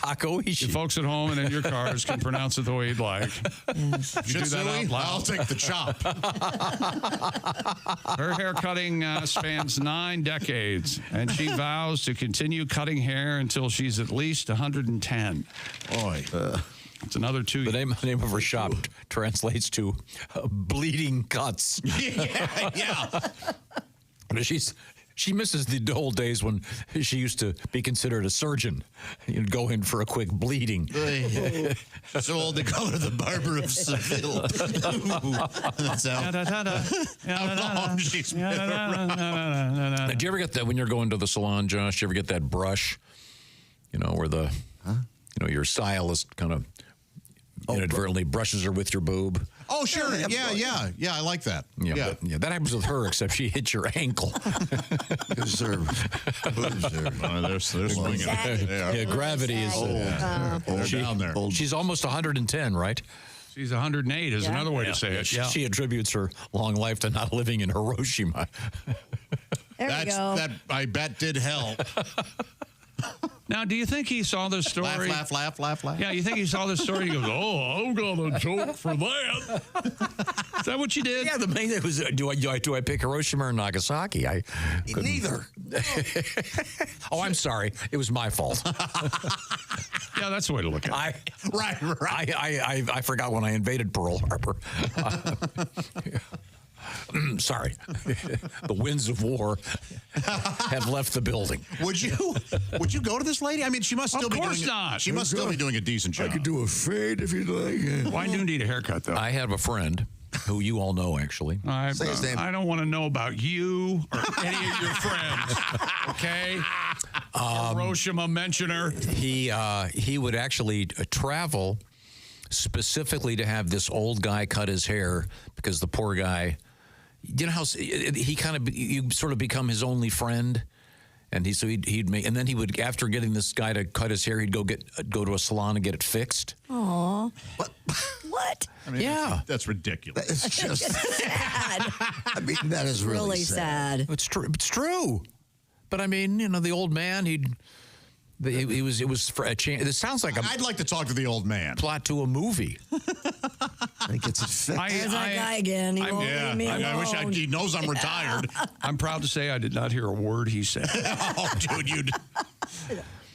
Hakoishi. You folks at home and in your cars can pronounce it the way you'd like. You do that out loud. I'll take the chop. Her hair cutting spans 9 decades, and she vows to continue cutting hair until she's at least 110. Boy. It's another 2 years. The name of her shop translates to bleeding cuts. Yeah. She misses the old days when she used to be considered a surgeon. You'd go in for a quick bleeding. So old they call her the barber of Seville. That's how long she's been around. Did you ever get that when you're going to the salon, Josh? Did you ever get that brush? You know, where your stylist kind of inadvertently brushes her with your boob. Oh, sure. Yeah, I like that. Yeah, that happens with her, except she hits your ankle. Because her boobs they're swinging. Yeah, gravity is They're down there. She's almost 110, right? She's 108 is another way to say it. She attributes her long life to not living in Hiroshima. That, I bet, did help. Now, do you think he saw this story? Laugh. Yeah, you think he saw this story? He goes, I've got a joke for that. Is that what you did? Yeah, the main thing was, do I pick Hiroshima or Nagasaki? Neither. Oh, I'm sorry. It was my fault. Yeah, that's the way to look at it. Right. I forgot when I invaded Pearl Harbor. Sorry. The winds of war have left the building. Would you go to this lady? I mean, she must still be doing not. She must still be doing a decent job. I could do a fade if you'd like. Why do you need a haircut, though? I have a friend who you all know, actually. Say his name. I don't want to know about you or any of your friends. Okay? Hiroshima mentioner. He would actually travel specifically to have this old guy cut his hair because the poor guy, you know how you sort of become his only friend, and he'd make, and then he would, after getting this guy to cut his hair, he'd go to a salon and get it fixed. Aw. What? I mean, Yeah, that's ridiculous. It's just sad. I mean, that is really sad. it's true. It's true. But I mean, the old man, it was for a change. It sounds like I'd like to talk to the old man. plot to a movie. I think it's a fix. There's that guy again. He won't leave me alone. I wish he knows I'm retired. I'm proud to say I did not hear a word he said. Oh, dude,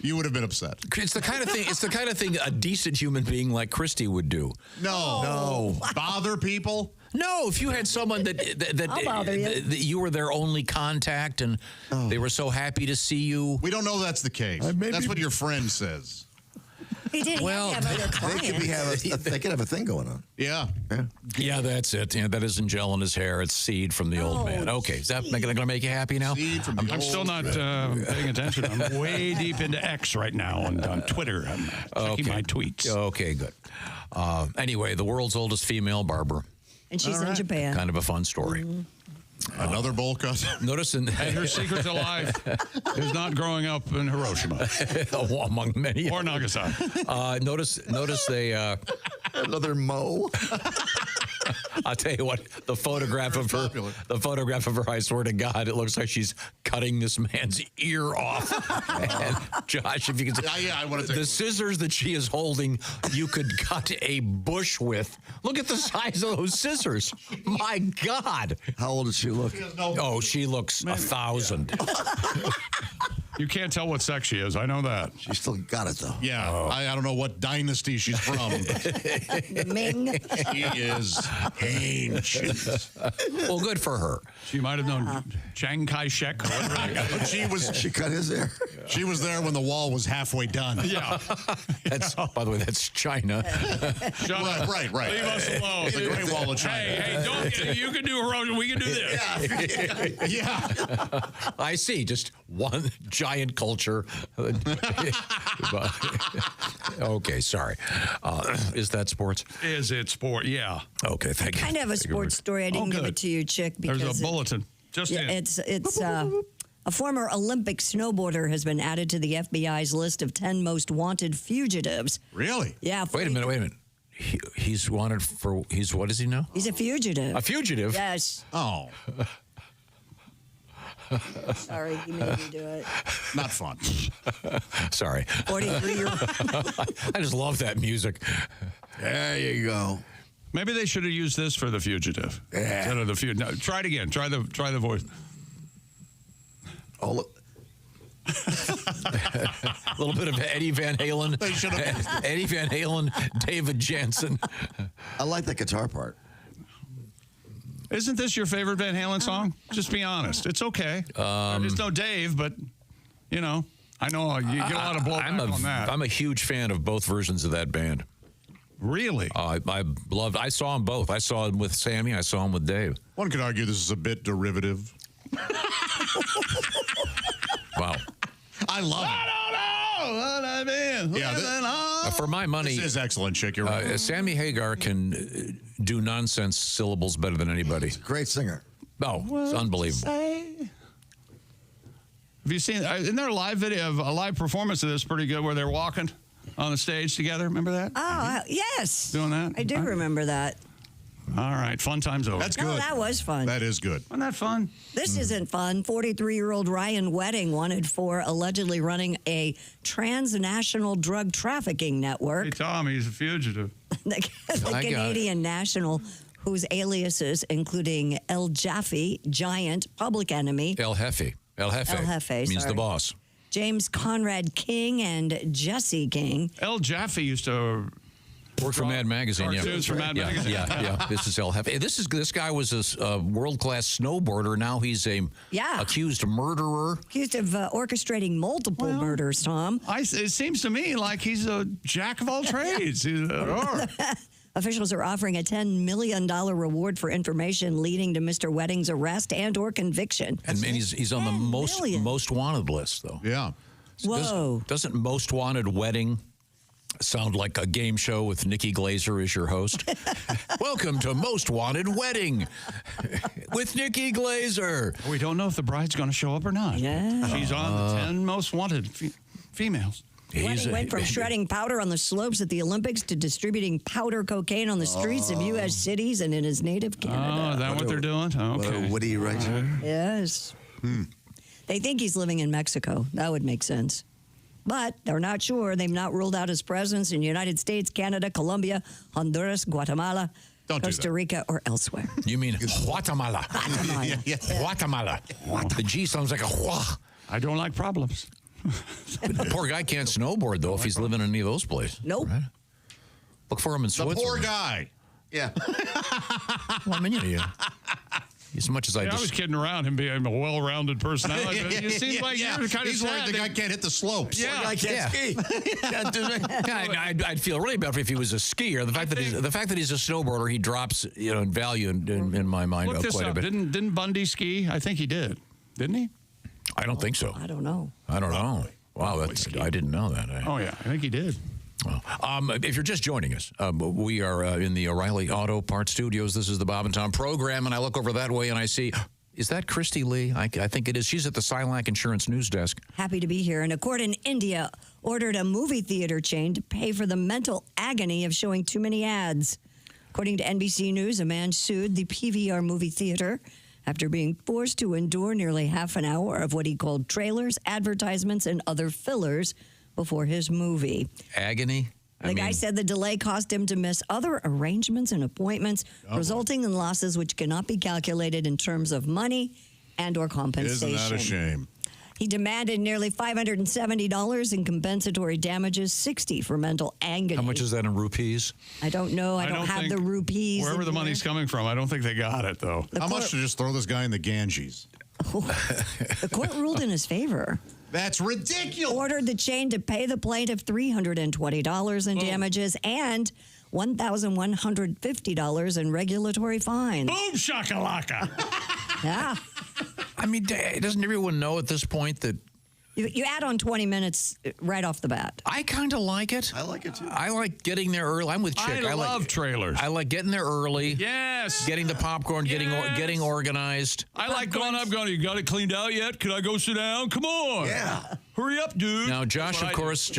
you would have been upset. It's the kind of thing. It's the kind of thing a decent human being like Christy would do. No. Bother people. No, if you had someone I'll bother you. that you were their only contact and they were so happy to see you. We don't know that's the case. That's what your friend says. He didn't have other clients. They could have a thing going on. Yeah. Yeah, that's it. Yeah, that isn't gel in his hair. It's seed from the old man. Okay, is that going to make you happy now? I'm still not paying attention. I'm way deep into X right now on Twitter. I'm checking my tweets. Okay, good. Anyway, the world's oldest female barber. And she's in Japan. Kind of a fun story. Another bowl cut. Notice And her secret to life is not growing up in Hiroshima. Among many. Or Nagasaki. Notice they... Another Mo. I'll tell you what, the photograph of her, I swear to God, it looks like she's cutting this man's ear off. And Josh, if you can see, I want to take the scissors that she is holding, you could cut a bush with. Look at the size of those scissors. My God. How old does she look? Oh, she looks 1,000. You can't tell what sex she is. I know that. She still got it, though. Yeah. I don't know what dynasty she's from. Ming. She is ancient. Well, good for her. She might have known Chiang Kai-shek or whatever. She She cut his hair. She was there when the wall was halfway done. Yeah. That's, by the way, that's China. Shut up. Right. Leave us alone. The Great Wall of China. Hey, don't. You can do erosion. We can do this. Yeah. I see. Just one giant culture. Okay, sorry. Is that sports? Is it sport? Yeah. Okay, thank you. Kind of a sports story. I didn't give it to you, Chick, because There's a bulletin. it's a former Olympic snowboarder has been added to the FBI's list of 10 most wanted fugitives. Really? Yeah. Wait a minute. He's wanted for, what is he now? He's a fugitive. A fugitive? Yes. Oh. Sorry, he made me do it. Not fun. Sorry. 43-year-old. I just love that music. There you go. Maybe they should have used this for the fugitive instead of the fugitive. No, try it again. Try the voice. A little bit of Eddie Van Halen. They should have. Eddie Van Halen, David Jansen. I like the guitar part. Isn't this your favorite Van Halen song? Just be honest. It's okay. There's no Dave, but, I know you get a lot of blowback on that. I'm a huge fan of both versions of that band. Really? I saw them both. I saw them with Sammy. I saw them with Dave. One could argue this is a bit derivative. Wow. I love it. I don't know what I mean. Yeah, for my money, this is excellent, Chick. You're right. Sammy Hagar can do nonsense syllables better than anybody. He's a great singer. Oh, it's unbelievable. Have you seen? Isn't there a live video of a live performance of this? Pretty good, where they're walking on the stage together. Remember that? Oh, yes. Doing that? I do remember that. All right, fun time's over. That's No, good. that was fun. That is good. Wasn't that fun? This isn't fun. 43-year-old Ryan Wedding wanted for allegedly running a transnational drug trafficking network. Hey, Tom, he's a fugitive. The Canadian national, whose aliases including El Jaffe, Giant, Public Enemy. El Jefe. El Jefe means the boss. James Conrad King and Jesse King. El Jaffe used to work for Mad Magazine. Cartoons for Mad Magazine. Yeah. This is El Jefe. This guy was a world-class snowboarder. Now he's a accused murderer. Accused of orchestrating multiple murders, Tom. It seems to me like he's a jack of all trades. Officials are offering a $10 million reward for information leading to Mr. Wedding's arrest and or conviction. And he's on the most wanted list, though. Yeah. Whoa. Doesn't Most Wanted Wedding sound like a game show with Nikki Glazer as your host? Welcome to Most Wanted Wedding with Nikki Glazer. We don't know if the bride's going to show up or not. Yeah. She's on the 10 most wanted females. Wedding went from shredding powder on the slopes at the Olympics to distributing powder cocaine on the streets of U.S. cities and in his native Canada. Oh, is that what they're doing? Okay. What do you write? Yes. They think he's living in Mexico. That would make sense. But they're not sure. They've not ruled out his presence in the United States, Canada, Colombia, Honduras, Guatemala, Costa Rica, or elsewhere. You mean Guatemala? Guatemala. The G sounds like a wha. I don't like problems. The poor guy can't snowboard, though, if he's living in any of those places. Nope. Right? Look for him in Switzerland. The poor guy. Yeah. Well, I mean, as much as I was kidding around him being a well-rounded personality. It seems like you're kind of He's sad. like the guy can't hit the slopes. Yeah. I can't ski. I'd feel really bad if he was a skier. The fact that he's a snowboarder, he drops in value in my mind Look this quite up. a bit. Didn't Bundy ski? I think he did. Didn't he? I don't think so. I don't know. Wow, I didn't know that. Oh, yeah. I think he did. Well, if you're just joining us, we are in the O'Reilly Auto Parts Studios. This is the Bob and Tom program, and I look over that way and I see, is that Christy Lee? I think it is. She's at the Silac Insurance News Desk. Happy to be here. And a court in India ordered a movie theater chain to pay for the mental agony of showing too many ads. According to NBC News, a man sued the PVR movie theater after being forced to endure nearly half an hour of what he called trailers, advertisements, and other fillers before his movie. Agony? The guy said the delay caused him to miss other arrangements and appointments, resulting in losses which cannot be calculated in terms of money and or compensation. Isn't that a shame? He demanded nearly $570 in compensatory damages, $60 for mental agony. How much is that in rupees? I don't know. I don't have the rupees. Wherever the money's coming from, I don't think they got it, though. How much to just throw this guy in the Ganges? The court ruled in his favor. That's ridiculous. Ordered the chain to pay the plaintiff $320 in damages and $1,150 in regulatory fines. Boom shakalaka. Yeah. I mean, doesn't everyone know at this point that You add on 20 minutes right off the bat. I kind of like it. I like it too. I like getting there early. I'm with Chick. I love trailers. I like getting there early. Yes. Getting the popcorn, getting organized. I like going up, you got it cleaned out yet? Can I go sit down? Come on. Yeah. Hurry up, dude. Now, Josh, of course,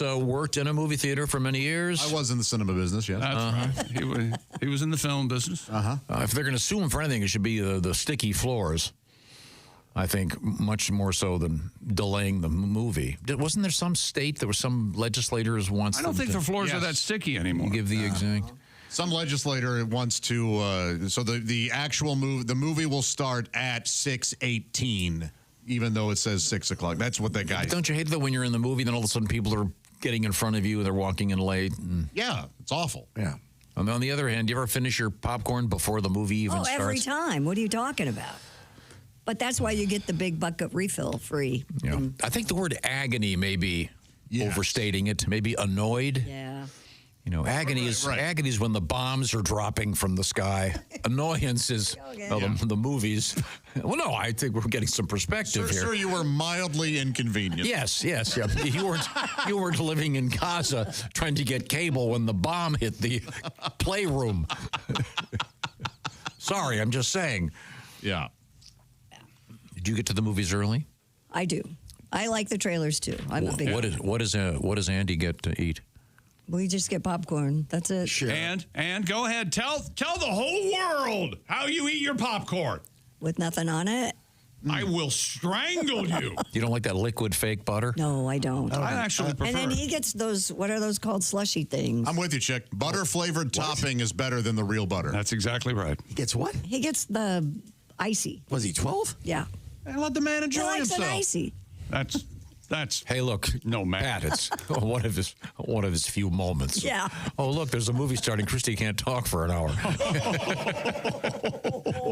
worked in a movie theater for many years. I was in the cinema business, yes. That's right. He was in the film business. If they're going to sue him for anything, it should be the sticky floors. I think much more so than delaying the movie. Wasn't there some state, there were some legislators once? I don't think the floors are that sticky anymore. Give the exact. Some legislator wants to, so the actual movie will start at 6:18, even though it says 6 o'clock. That's what that guy. Don't you hate that when you're in the movie, then all of a sudden people are getting in front of you and they're walking in late? Yeah, it's awful. Yeah. And on the other hand, do you ever finish your popcorn before the movie even starts? Every time. What are you talking about? But that's why you get the big bucket refill free. Yeah. I think the word agony may be overstating it. Maybe annoyed. Yeah. You know, agony is when the bombs are dropping from the sky. Annoyance is the movies. Well, no, I think we're getting some perspective here. Sir, you were mildly inconvenienced. Yes. Yeah. You weren't living in Gaza trying to get cable when the bomb hit the playroom. Sorry, I'm just saying. Yeah. Did you get to the movies early? I do. I like the trailers too. I'm a big. What does Andy get to eat? We just get popcorn. That's it. Sure. And go ahead, tell the whole world how you eat your popcorn. With nothing on it? I will strangle you. You don't like that liquid fake butter? No, I don't. I actually prefer. And then he gets those, what are those called, slushy things? I'm with you, Chick. Butter-flavored topping is better than the real butter. That's exactly right. He gets what? He gets the icy. Was he 12? Yeah. And let the man enjoy he likes himself. an icy. That's. Hey, look, no man. Pat, it's one of his few moments. Yeah. Oh, look, there's a movie starting. Christy can't talk for an hour.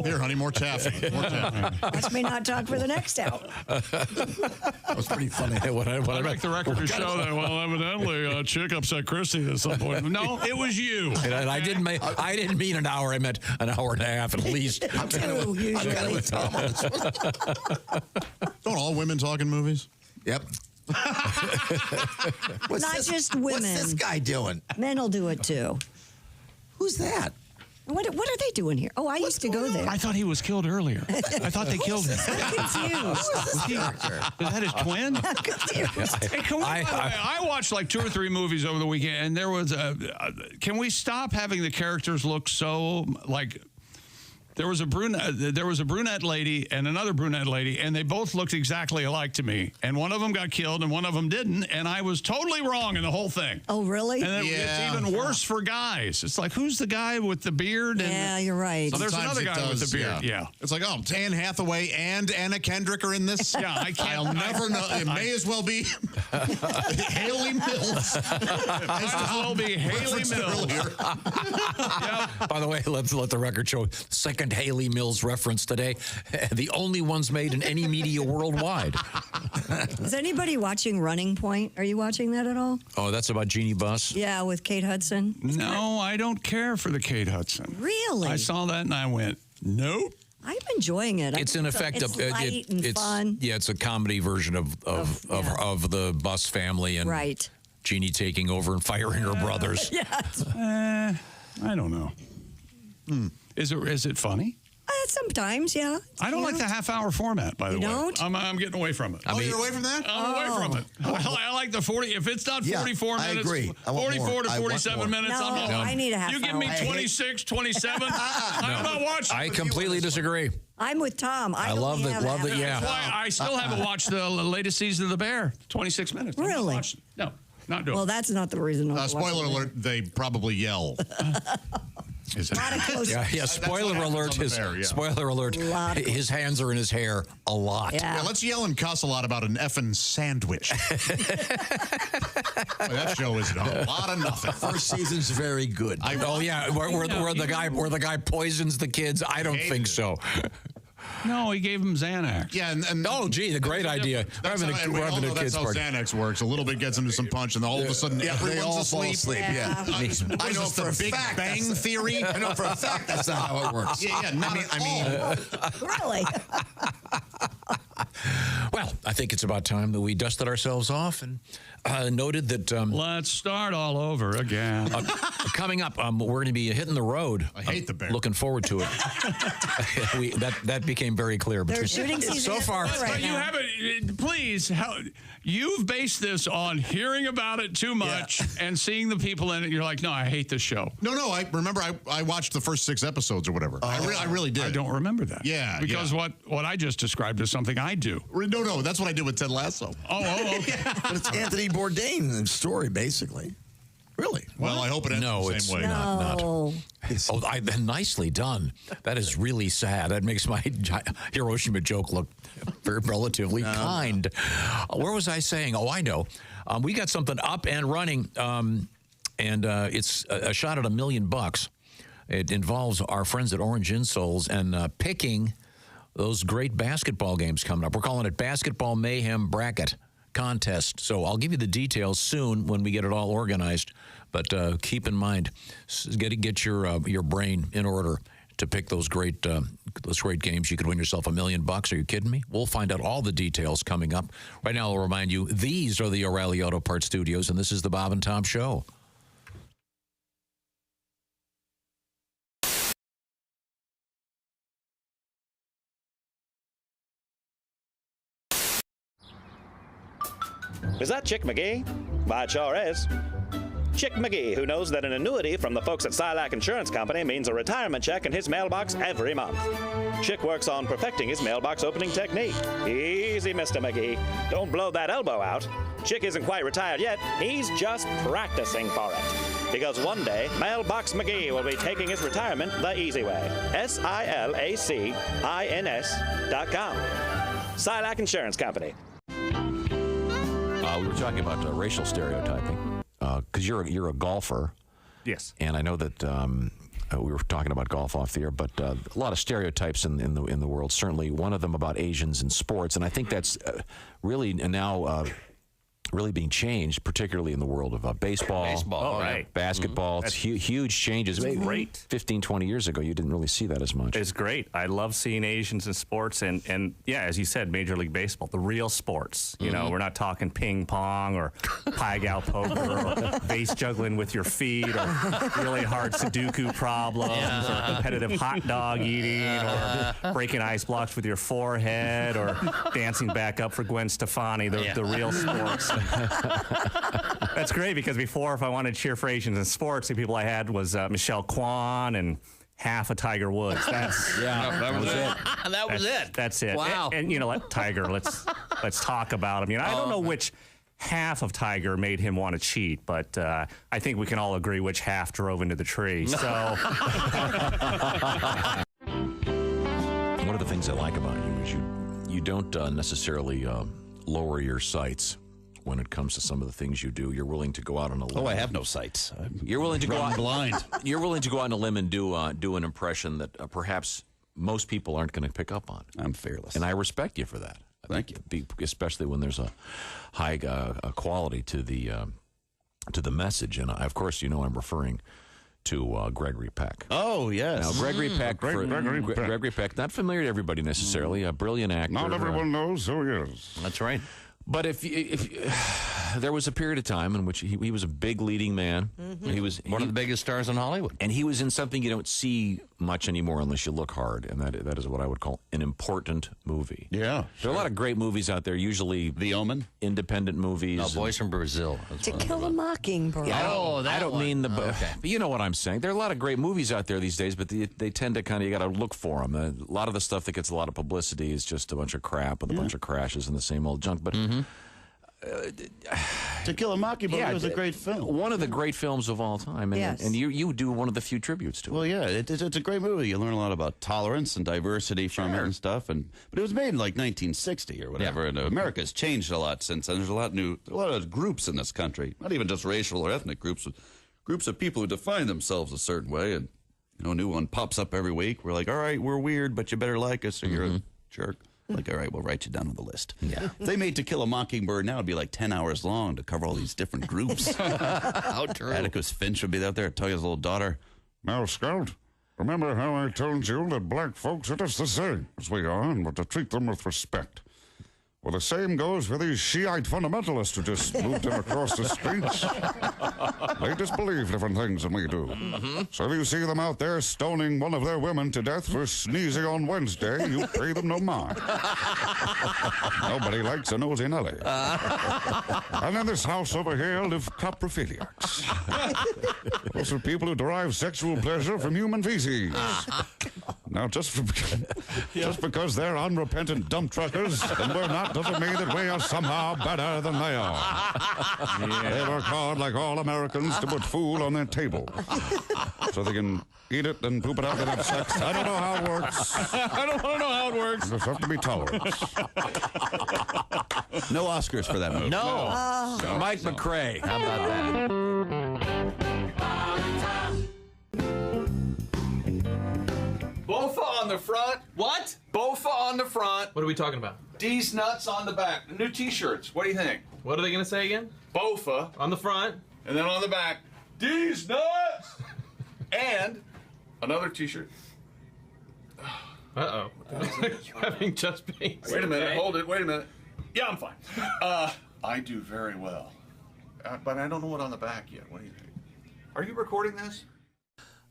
Here, honey, more taffy. Watch me not talk for the next hour. That was pretty funny. I'd like the record to show that. Well, evidently, Chick upset Christy at some point. No, it was you. And I didn't mean an hour. I meant an hour and a half at least. Two, usually. Don't all women talk in movies? Yep. Not just women. What's this guy doing? Men will do it too. Who's that? What are they doing here? Oh, I used to go there. I thought he was killed earlier. I thought they killed him. I'm confused. Is that his twin? I'm confused. Hey, I watched like 2 or 3 movies over the weekend, and there was can we stop having the characters look so like? There was a brunette lady and another brunette lady, and they both looked exactly alike to me. And one of them got killed, and one of them didn't. And I was totally wrong in the whole thing. Oh, really? And then it's even worse for guys. It's like, who's the guy with the beard? Yeah, you're right. So there's another guy with the beard. Yeah. It's like, oh, Anne Hathaway and Anna Kendrick are in this. Yeah, I can't. I'll never know. It may as well be Haley Mills. Might as well be Haley Mills. Yep. By the way, let's let the record show. Second Haley Mills reference today. The only ones made in any media worldwide. Is anybody watching Running Point? Are you watching that at all? Oh, that's about Jeannie Buss? Yeah, with Kate Hudson. No, I don't care for the Kate Hudson. Really? I saw that and I went, nope. I'm enjoying it. It's in effect it's light and fun. Yeah, it's a comedy version of the Buss family and Jeannie taking over and firing her brothers. Yeah. I don't know. Is it funny? Sometimes, yeah. I don't like the half-hour format, by the way. Don't? I'm getting away from it. You're away from that? I'm away from it. I like the 40. If it's not 44 minutes, I agree. 44 to 47 minutes, no, I'm not. I need a half hour. You give me 26, 27, I'm not watching. I completely disagree. I'm with Tom. I love that. Yeah. That's why I still haven't watched the latest season of The Bear. 26 minutes. Really? No, not doing it. Well, that's not the reason. Spoiler alert, they probably yell. Is it? Yeah. Spoiler alert. Spoiler alert. His hands are in his hair a lot. Yeah, let's yell and cuss a lot about an effing sandwich. That show is a lot of nothing. First season's very good. Where the guy poisons the kids. I don't think so. No, he gave him Xanax. Yeah, and oh, gee, the great idea. That's how Xanax works. A little bit gets them to some punch, and all of a sudden everyone's asleep. Yeah. I know for a Big Bang Theory. I know for a fact that's not how it works. Yeah, not at all. Really? Well, I think it's about time that we dusted ourselves off and noted that... let's start all over again. Coming up, we're going to be hitting the road. I hate the bear. Looking forward to it. That became very clear. They're shooting season so far. But you haven't, please, you've based this on hearing about it too much and seeing the people in it. You're like, no, I hate this show. No, I remember I watched the first 6 episodes or whatever. I really did. I don't remember that. Yeah. Because what I just described is something I do. No, that's what I did with Ted Lasso. Oh, okay. But it's Anthony Bourdain's story, basically. Really? Well, I hope it ends the same way. Not. Oh, nicely done. That is really sad. That makes my Hiroshima joke look very relatively kind. Where was I saying? Oh, I know. We got something up and running, and it's a shot at $1 million. It involves our friends at Orange Insoles and picking those great basketball games coming up. We're calling it Basketball Mayhem Bracket Contest. So I'll give you the details soon when we get it all organized. But keep in mind, get your brain in order to pick those great games. You could win yourself $1 million. Are you kidding me? We'll find out all the details coming up. Right now, I'll remind you, these are the O'Reilly Auto Parts Studios, and this is the Bob and Tom Show. Is that Chick McGee? Why, it sure is. Chick McGee, who knows that an annuity from the folks at Silac Insurance Company means a retirement check in his mailbox every month. Chick works on perfecting his mailbox opening technique. Easy, Mr. McGee. Don't blow that elbow out. Chick isn't quite retired yet. He's just practicing for it. Because one day, Mailbox McGee will be taking his retirement the easy way. SILACINS.com. Silac Insurance Company. We were talking about racial stereotyping because you're a golfer. Yes. And I know that we were talking about golf off the air, but a lot of stereotypes in the world. Certainly, one of them about Asians in sports, and I think that's really now really being changed, particularly in the world of baseball, right. basketball. It's huge changes. It's great. 15, 20 years ago, you didn't really see that as much. It's great. I love seeing Asians in sports, and yeah, as you said, Major League Baseball, the real sports. You know, we're not talking ping pong or pie gal poker or base juggling with your feet or really hard Sudoku problems or competitive hot dog eating or breaking ice blocks with your forehead or dancing back up for Gwen Stefani, the real sports. That's great because before, if I wanted to cheer for Asians in sports, the people I had was Michelle Kwan and half of Tiger Woods. That was it. That was it. That's it. Wow. And you know, Tiger. Let's talk about him. You know, I don't know which half of Tiger made him want to cheat, but I think we can all agree which half drove into the tree. So, one of the things I like about you is you don't necessarily lower your sights when it comes to some of the things you do. You're willing to go out on a limb. Oh, I have no sights. You're willing to go out blind. You're willing to go out on a limb and do an impression that perhaps most people aren't going to pick up on. I'm fearless, and I respect you for that. Thank you. Especially when there's a high quality to the message, and of course, you know I'm referring to Gregory Peck. Oh, yes. Now, Gregory Peck, Gregory Peck, not familiar to everybody necessarily, a brilliant actor. Not everyone knows who he is. That's right. But if there was a period of time in which he was a big leading man, he was one of the biggest stars in Hollywood, and he was in something you don't see much anymore unless you look hard, and that is what I would call an important movie. Yeah, there are a lot of great movies out there. Usually, The Omen, independent movies. No, Boys from Brazil. To Kill a Mockingbird. Yeah, I don't mean the. Okay. But you know what I'm saying. There are a lot of great movies out there these days, but they tend to kind of, you got to look for them. A lot of the stuff that gets a lot of publicity is just a bunch of crap with a bunch of crashes and the same old junk. But To Kill a Mockingbird was a great film. One of the great films of all time. And, and you do one of the few tributes to it. Well, yeah, it's a great movie. You learn a lot about tolerance and diversity from it and stuff. But it was made in like 1960 or whatever. And America's changed a lot since then. There's a lot of groups in this country, not even just racial or ethnic groups, but groups of people who define themselves a certain way. And a new one pops up every week. We're like, all right, we're weird, but you better like us, or jerk. Like, all right, we'll write you down on the list. Yeah. If they made To Kill a Mockingbird now, it'd be like 10 hours long to cover all these different groups. How true. Atticus Finch would be out there, tell his little daughter, Now, Scout, remember how I told you that black folks are just the same as we are, but to treat them with respect. Well, the same goes for these Shiite fundamentalists who just moved in across the streets. They just believe different things than we do. So if you see them out there stoning one of their women to death for sneezing on Wednesday, you pay them no mind. Nobody likes a nosy Nelly. And in this house over here live coprophiliacs. Those are people who derive sexual pleasure from human feces. Now, just because they're unrepentant dump truckers and we're not doesn't mean that we are somehow better than they are. They work hard like all Americans to put food on their table so they can eat it and poop it out and have sex. I don't know how it works. I don't want to know how it works. There's have to be tolerance. no Oscars for that movie. No. Mike McRae. How about that? Bofa on the front. What? Bofa on the front. What are we talking about? D's nuts on the back. The new T-shirts. What do you think? What are they going to say again? Bofa On the front. and then on the back, D's nuts. And another T-shirt. Uh-oh. You having chest pains? Wait a minute. Hold it. Wait a minute. Yeah, I'm fine. I do very well, but I don't know what on the back yet. What do you think? Are you recording this?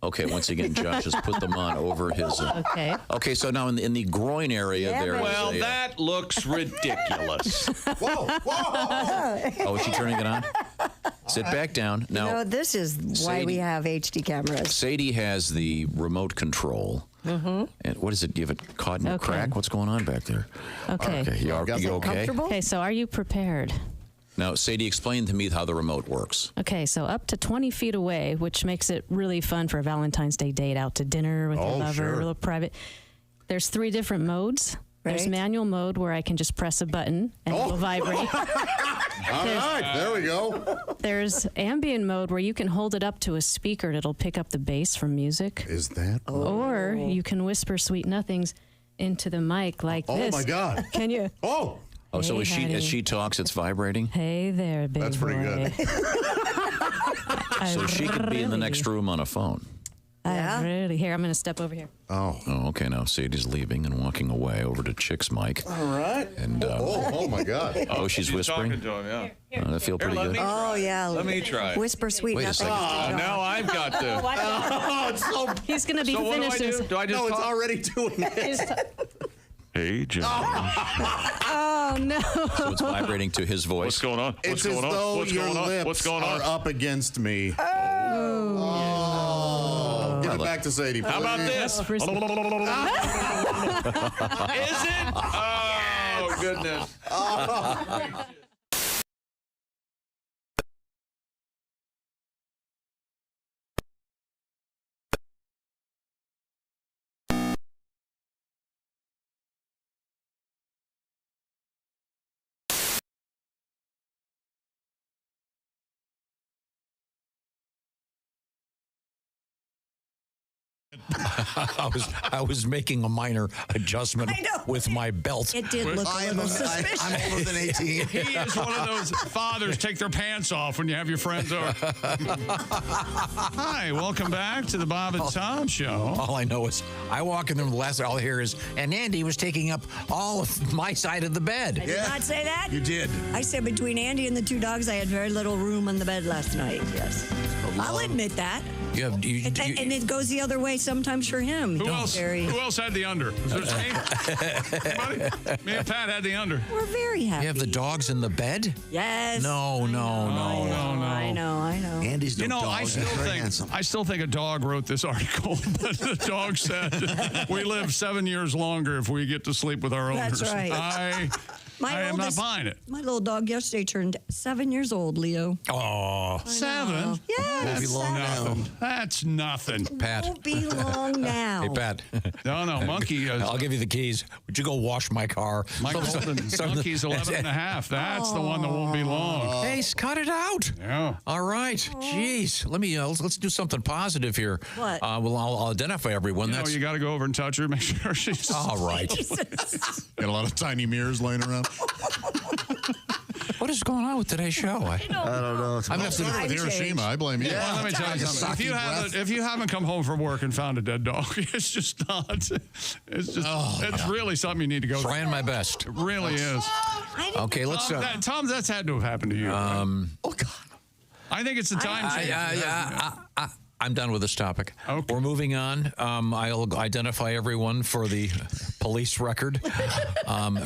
Okay, once again, Josh has put them on over his... Okay. Okay, so now in the groin area there is Well, a, that looks ridiculous. Whoa, whoa! Oh, is she turning it on? Sit back down. Now, No, this is why we have HD cameras. Sadie has the remote control. Mm-hmm. And what is it? You have it caught in a crack? What's going on back there? Okay. Okay, you okay? Comfortable? Okay, so are you prepared? Now, Sadie, explain to me how the remote works. Okay, so up to 20 feet away, which makes it really fun for a Valentine's Day date, out to dinner with your lover, sure. a little private. There's 3 different modes. There's Right. manual mode where I can just press a button and it will vibrate. All right, there we go. There's ambient mode where you can hold it up to a speaker and it'll pick up the bass from music. Is that? Or you can whisper sweet nothings into the mic like this. Oh, my God. Can you? Oh. Oh, so Hey, as honey. she talks, it's vibrating? Hey there, big That's pretty boy. good. So she could be in the next room on a phone. I really. Here, I'm going to step over here. Oh. Oh, okay. Now Sadie's leaving and walking away over to Chick's mic. All right. And oh my God. Oh, she's whispering. Talking to him, yeah. I feel pretty good. Oh, yeah. Let me try. Whisper sweet Wait a nothings. second. Now I've got to. Oh, it's so. He's going to be So what do I finished. do? Do I just No, it's talk? already doing it. Hey, John. Oh, no. So it's vibrating to his voice. What's going on? It's as though your lips are up against me. Oh. Give it back to Sadie, please. How about this? That's frisky. Is it? Oh, goodness. I was making a minor adjustment with my belt. It did look a little suspicious. I'm older than 18. He is one of those fathers take their pants off when you have your friends over. Hi, welcome back to the Bob and Tom Show. All I know is I walk in the room, the last all I hear is, and Andy was taking up all of my side of the bed. I did not say that. You did. I said between Andy and the 2 dogs, I had very little room on the bed last night. Yes. I'll admit that. You have, And it goes the other way sometimes for him. Who else had the under? Was there Anybody? Me and Pat had the under. We're very happy. you have the dogs in the bed? Yes. No. I know. Andy's no You know, dog. I still think a dog wrote this article, but the dog said we live 7 years longer if we get to sleep with our owners. That's right. I am not buying it. My little dog yesterday turned 7 years old, Leo. Oh, 7? Yes. Won't be long nothing. That's nothing. Pat. Won't be long now. Hey, Pat. No, Monkey. I'll give you the keys. Would you go wash my car? My golden Monkey's 11 and a half. That's the one that won't be long. Hey, cut it out. Yeah. All right. Jeez. Let me. Let's do something positive here. What? Well, I'll identify everyone. You got to go over and touch her, make sure she's all right. Got a lot of tiny mirrors laying around. What is going on with today's show? I don't know. I'm going to start with Hiroshima. I blame you. Well, let me tell you something. If you haven't come home from work and found a dead dog, it's just not. It's just. It's really something you need to go. Trying my best. It really is. Okay, let's. Tom, that's had to have happened to you. Oh God. I think it's the time change. I'm done with this topic. Okay. We're moving on. I'll identify everyone for the police record.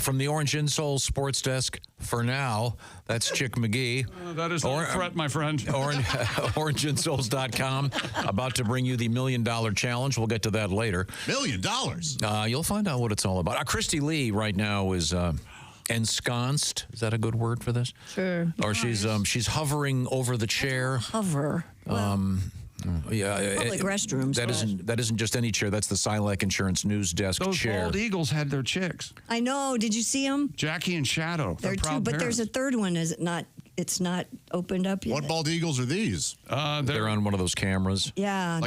From the Orange Insoles Sports Desk, for now, that's Chick McGee. That is not a threat, my friend. OrangeInsoles.com, about to bring you the $1 Million Challenge. We'll get to that later. $1 million? You'll find out what it's all about. Christy Lee right now is... ensconced. Is that a good word for this? Sure. Or she's hovering over the chair. Hover. Public restrooms. That isn't just any chair. That's the Silac Insurance News Desk Those chair. bald eagles had their chicks. I know. Did you see them? Jackie and Shadow. There are two, but there's a third one. Is it not? It's not opened up yet. What bald eagles are these? They're on one of those cameras. Yeah.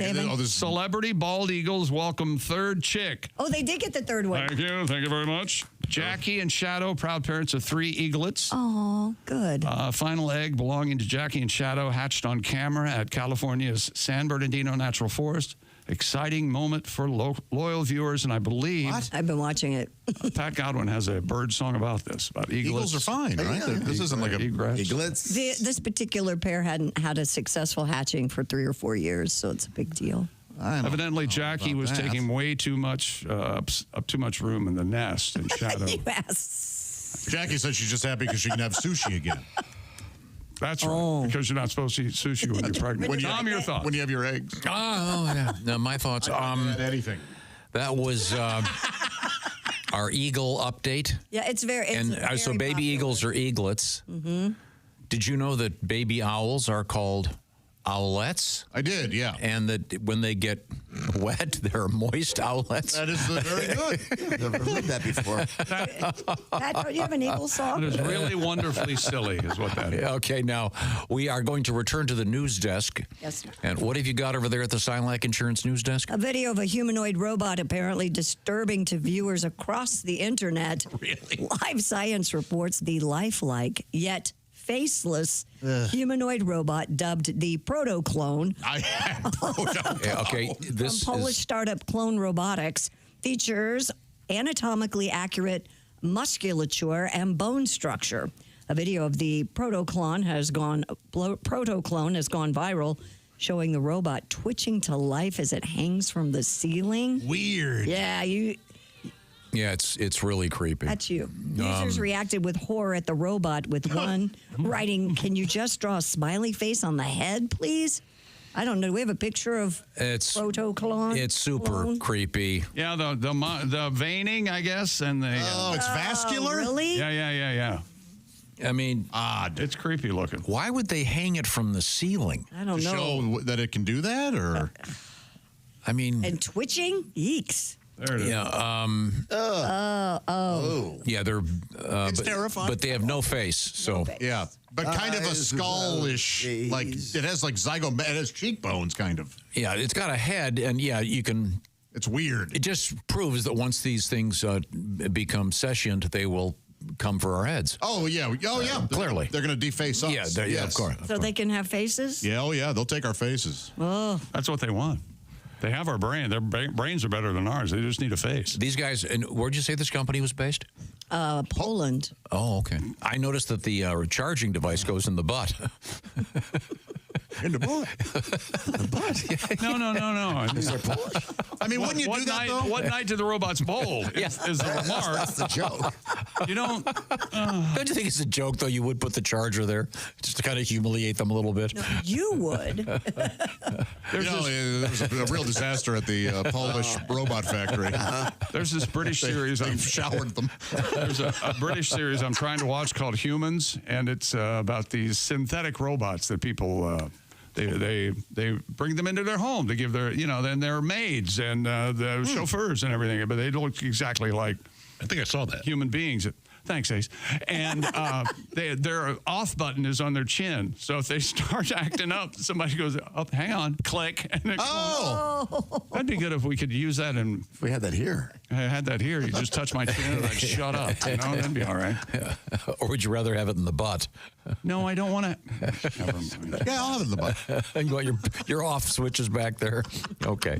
Celebrity bald eagles welcome third chick. Oh, they did get the third one. Thank you very much. Jackie and Shadow, proud parents of 3 eaglets. Oh, good. Final egg belonging to Jackie and Shadow hatched on camera at California's San Bernardino Natural Forest. Exciting moment for loyal viewers, and I believe... What? I've been watching it. Pat Godwin has a bird song about this, about eaglets. Eagles are fine, right? This isn't like a eaglets. This particular pair hadn't had a successful hatching for 3 or 4 years, so it's a big deal. Evidently, Jackie was taking way too much, up too much room in the nest, and Shadow... Yes. Jackie said she's just happy because she can have sushi again. That's right, because you're not supposed to eat sushi when you're pregnant. Tom, your thoughts? When you have your eggs. Oh, yeah. No, my thoughts. Anything. That was our eagle update. Yeah, it's very so baby popular. eagles are eaglets. Mm-hmm. Did you know that baby owls are called owlets? I did, yeah. And that when they get wet, they're moist owlets. That is very good. Never heard that before. Pat, don't you have an eagle song? It is really wonderfully silly, is what that is. Okay, now we are going to return to the news desk. Yes, sir. And what have you got over there at the Silac Insurance News Desk? A video of a humanoid robot apparently disturbing to viewers across the internet. Really? Live Science reports the lifelike, yet faceless humanoid robot dubbed the proto-clone. Okay, this from Polish startup Clone Robotics features anatomically accurate musculature and bone structure. A video of the proto-clone has gone viral, showing the robot twitching to life as it hangs from the ceiling. Weird. Yeah, Yeah, it's really creepy. That's you. Users reacted with horror at the robot, with one writing, "Can you just draw a smiley face on the head, please?" I don't know. Do we have a picture of proto-clone? It's super creepy. Yeah, the veining, I guess, and the... it's vascular? Really? Yeah. I mean... Odd. It's creepy looking. Why would they hang it from the ceiling? I don't know. Show that it can do that, or... I mean... And twitching? Yeeks. There it is. Yeah, yeah, they're... It's terrifying. But they have no face, so... Yeah, but kind of a skull-ish, like, it has like it has cheekbones, kind of. Yeah, it's got a head, and yeah, you can... It's weird. It just proves that once these things become sentient, they will come for our heads. Oh, yeah. Clearly. They're going to deface us. Yeah, of course. So they can have faces? Yeah, they'll take our faces. Oh. That's what they want. They have our brain. Their brains are better than ours. They just need a face. These guys, and where'd you say this company was based? Poland. Oh, okay. I noticed that the charging device goes in the butt. In the butt? The butt? No. Is there Polish? I mean, wouldn't you do that, though? What night did the robots bowl is the remark. That's the joke. You don't... Don't you think it's a joke, though? You would put the charger there just to kind of humiliate them a little bit. No, you would. There was a real disaster at the Polish robot factory. There's this British series. They've showered them. There's a British series I'm trying to watch called Humans, and it's about these synthetic robots that people... They bring them into their home to give their, then their maids and the chauffeurs and everything, but they look exactly like... I think I saw that. Human beings. Thanks, Ace. And their off button is on their chin. So if they start acting up, somebody goes, oh, hang on, click. And that'd be good if we could use that. And if we had that here. I had that here. You just touch my chin and I'd shut up. That'd be all right. Yeah. Or would you rather have it in the butt? No, I don't want to. Never mind. Yeah, I'll have it in the butt. And you want your off switches back there. Okay.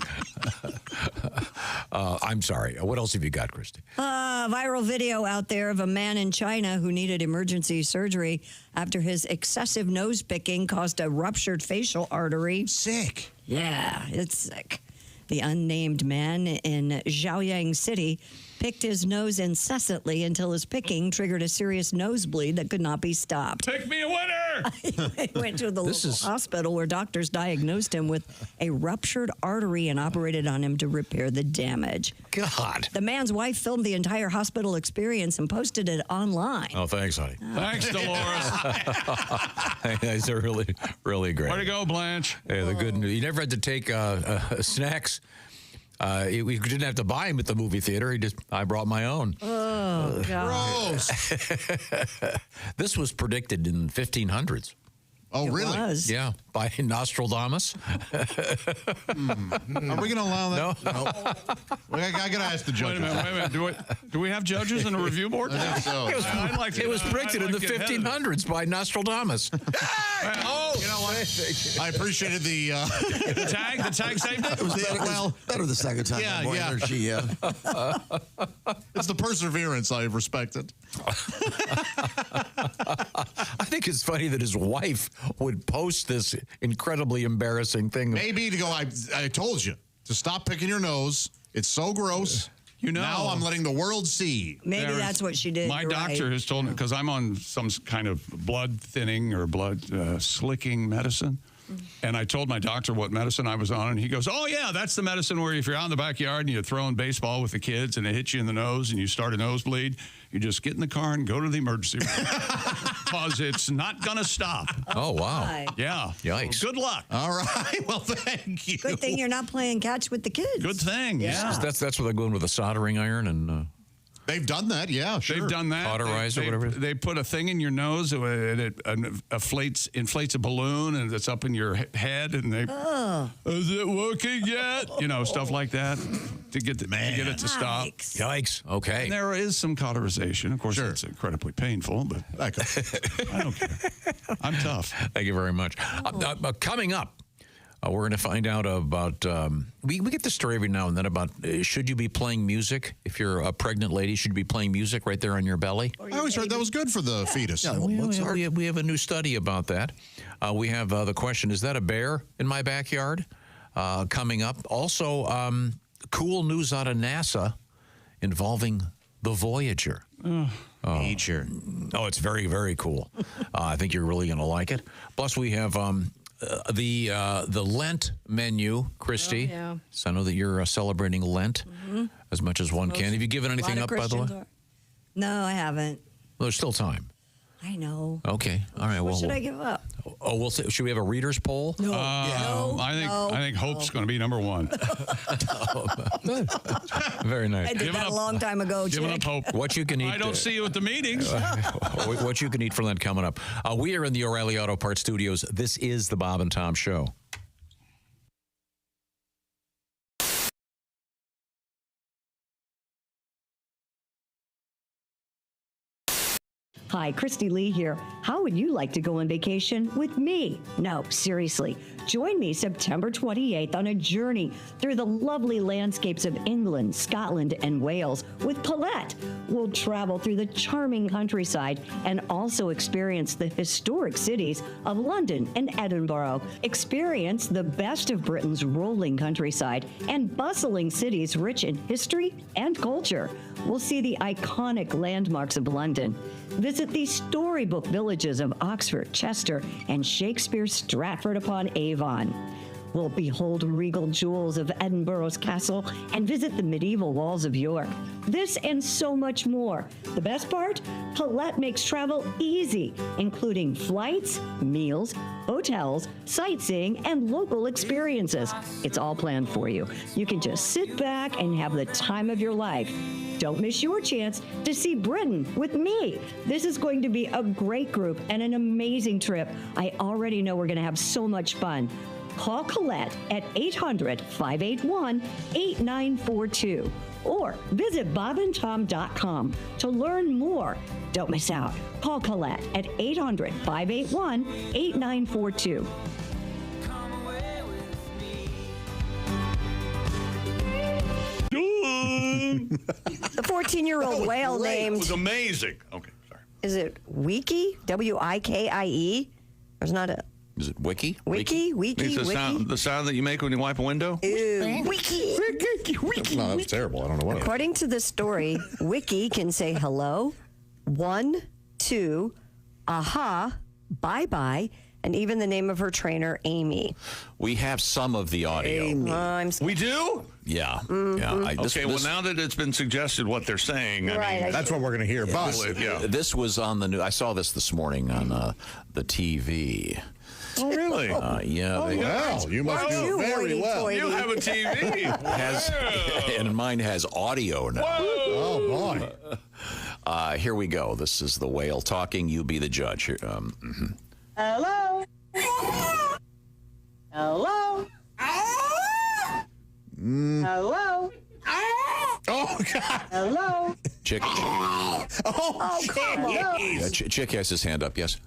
I'm sorry. What else have you got, Christy? Viral video out there of a man in China who needed emergency surgery after his excessive nose picking caused a ruptured facial artery. Sick. Yeah, it's sick. The unnamed man in Zhaoyang City picked his nose incessantly until his picking triggered a serious nosebleed that could not be stopped. Pick me a winner! He went to the local hospital where doctors diagnosed him with a ruptured artery and operated on him to repair the damage. God. The man's wife filmed the entire hospital experience and posted it online. Oh, thanks, honey. Thanks, Dolores. These are really, really great. Way to go, Blanche. Yeah, the good news. You never had to take snacks. We didn't have to buy him at the movie theater. I brought my own. Oh, God. Gross. This was predicted in 1500s. Oh, It really? was. Yeah, by Nostradamus. Are we going to allow that? No. I got to ask the judges. Wait a minute. Do we have judges in a review board? I think so. It was predicted in the 1500s by Nostradamus. Oh, you know what? I appreciated the tag. The tag saved it. It was better the second time. Yeah, More yeah. energy, yeah. It's the perseverance I respected. I think it's funny that his wife would post this incredibly embarrassing thing. Maybe to go, I told you to stop picking your nose. It's so gross. Now I'm letting the world see. Maybe that's what she did. My You're doctor right. has told me, because I'm on some kind of blood thinning or blood slicking medicine. And I told my doctor what medicine I was on, and he goes, oh, yeah, that's the medicine where if you're out in the backyard and you're throwing baseball with the kids and it hits you in the nose and you start a nosebleed, you just get in the car and go to the emergency room because it's not going to stop. Oh, wow. Yeah. Yikes. Good luck. All right. Well, thank you. Good thing you're not playing catch with the kids. Good thing. Yeah. That's where they're going with a soldering iron and... They've done that, yeah, sure. They've done that. Cauterize or whatever. They put a thing in your nose and it inflates a balloon and it's up in your head and they, is it working yet? Stuff like that to get it to stop. Yikes. Okay. And there is some cauterization. Of course, it's incredibly painful, but I don't care. I'm tough. Thank you very much. Coming up, we're going to find out about, we get the story every now and then about should you be playing music? If you're a pregnant lady, should you be playing music right there on your belly? I always heard that was good for the fetus. Yeah, we have a new study about that. We have the question, is that a bear in my backyard? Coming up. Also, cool news out of NASA involving the Voyager. Nature. Oh, it's very, very cool. I think you're really going to like it. Plus, we have... the Lent menu, Christy. Oh, yeah. So I know that you're celebrating Lent as much as one can. Have you given anything up, by the way? No, I haven't. Well, there's still time. I know. Okay. All right. What Well, should I give up? Oh, we'll see. Should we have a readers poll? No. I think Hope's going to be number one. Very nice. I did that a long time ago, Giving Chick. up hope. What you can eat. I don't see you at the meetings. What you can eat for Lent coming up. We are in the O'Reilly Auto Parts Studios. This is the Bob and Tom Show. Hi, Christy Lee here. How would you like to go on vacation with me? No, seriously. Join me September 28th on a journey through the lovely landscapes of England, Scotland, and Wales with Colette. We'll travel through the charming countryside and also experience the historic cities of London and Edinburgh. Experience the best of Britain's rolling countryside and bustling cities rich in history and culture. We'll see the iconic landmarks of London. Visit the storybook villages of Oxford, Chester, and Shakespeare's Stratford-upon-Avon. We'll behold regal jewels of Edinburgh's castle and visit the medieval walls of York. This and so much more. The best part? Colette makes travel easy, including flights, meals, hotels, sightseeing, and local experiences. It's all planned for you. You can just sit back and have the time of your life. Don't miss your chance to see Britain with me. This is going to be a great group and an amazing trip. I already know we're going to have so much fun. Call Colette at 800-581-8942 or visit bobandtom.com to learn more. Don't miss out. Call Colette at 800-581-8942. The 14-year-old whale named... It was amazing. Okay, sorry. Is it Wiki? W-I-K-I-E? There's not a... Is it Wiki? Wiki? It's the sound that you make when you wipe a window? Ew. Wiki. No, that was terrible. I don't know what it was. According to the story, Wiki can say hello, 1, 2, aha, bye-bye, and even the name of her trainer, Amy. We have some of the audio. We do? Yeah. Mm-hmm. Yeah. Well, now that it's been suggested what they're saying, that's what we're going to hear. This was on the news. I saw this morning on the TV. Oh, really? Yeah. You must do very well. You have a TV. And mine has audio now. Oh, boy. Here we go. This is the whale talking. You be the judge. Here, Hello? Hello? Hello? Oh, God. Hello? Chick. Oh, come on. Chick has his hand up. Yes.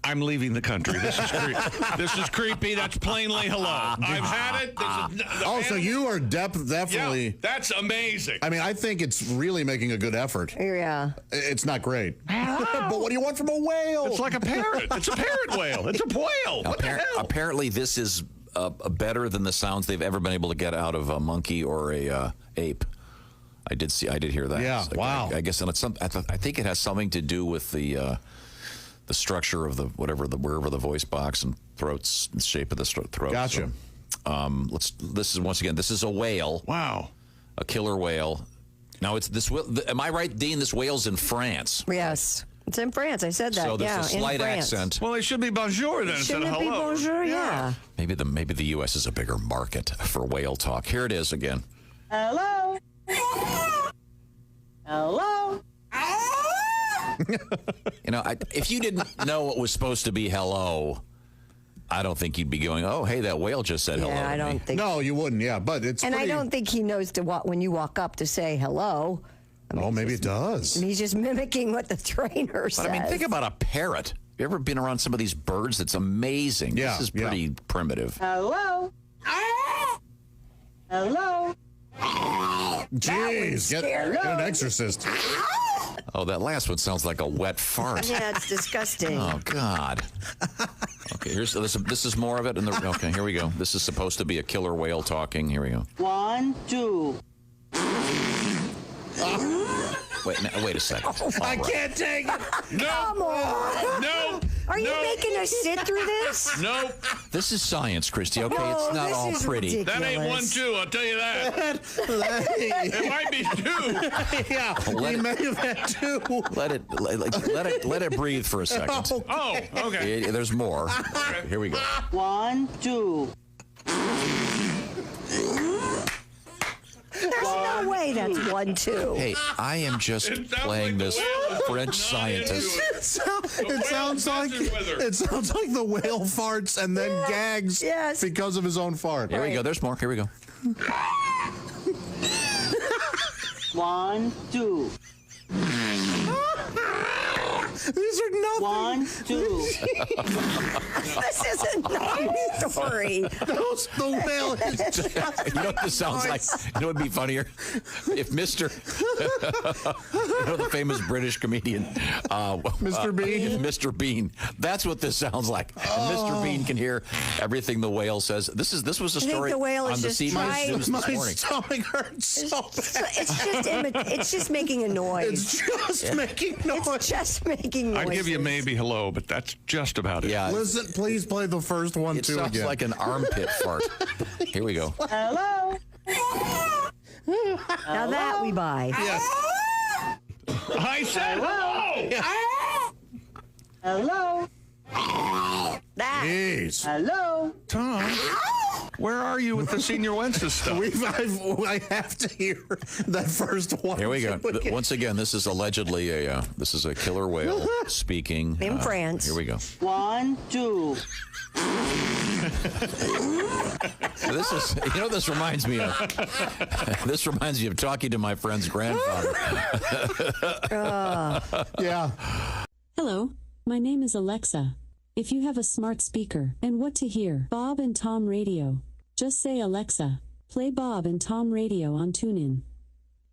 I'm leaving the country. This is creepy. This is creepy. That's plainly hello. I've had it. So you are definitely... Yeah, that's amazing. I mean, I think it's really making a good effort. Yeah. It's not great. But what do you want from a whale? It's like a parrot. It's a parrot whale. It's a whale. What the hell? Apparently, this is better than the sounds they've ever been able to get out of a monkey or a ape. I did hear that. Yeah, wow. I guess, and it's I think it has something to do with the structure of wherever the voice box and throats, the shape of the throat. Gotcha. So, this is a whale. Wow. A killer whale. Now it's this. Am I right, Dean? This whale's in France. Yes. It's in France. I said that. So there's a slight accent. Well, it should be bonjour then instead of hello. Shouldn't it be bonjour? Yeah. Maybe the U.S. is a bigger market for whale talk. Here it is again. Hello? Hello? If you didn't know what was supposed to be hello, I don't think you'd be going, oh, hey, that whale just said hello. Yeah, I don't think. No, you wouldn't. Yeah, but it's. And I don't think he knows when you walk up to say hello. Maybe it does. He's just mimicking what the trainer says. But I mean, think about a parrot. You ever been around some of these birds? It's amazing. Yeah, this is pretty primitive. Hello? Hello? Jeez, get an exorcist. Oh, that last one sounds like a wet fart. Yeah, it's disgusting. Oh, God. Okay, this is more of it. Okay, here we go. This is supposed to be a killer whale talking. Here we go. 1, 2. Wait a second. I can't take it. No. Come on. No. Are you making us sit through this? No. This is science, Christy. Okay, it's not all pretty. That ain't 1, 2. I'll tell you that. It might be 2. Yeah, we may have had 2. Let it breathe for a second. Oh, okay. There's more. Here we go. 1, 2. There's no way that's 1, 2. Hey, I am just playing this French scientist. It sounds like the whale farts and then gags because of his own fart. Here we go. There's more. Here we go. 1, 2. These are nothing. 1, 2. This is a nice story. The whale is just You know what this sounds like? You know what would be funnier? If Mr. you know the famous British comedian? Mr. Bean? Mr. Bean. That's what this sounds like. And Mr. Bean can hear everything the whale says. This was a think story the whale is on the just CBS trying- News My this morning. stomach hurts so bad. It's just making a noise. It's just making noise. It's just making noise. I'd give you maybe hello, but that's just about it. Yeah. Listen, please play the first one, It too, sounds again. like an armpit fart. Here we go. Hello. Now that we buy. Yes. I said hello. Hello. That. Jeez. Hello. Tom, where are you with the Senior Wences stuff? I have to hear that first one. Here we go. Once again, this is allegedly this is a killer whale speaking In France. Here we go. 1, 2. This is, this reminds me of talking to my friend's grandfather. Yeah. Hello, my name is Alexa. If you have a smart speaker and what to hear, Bob and Tom Radio, just say Alexa, play Bob and Tom Radio on TuneIn.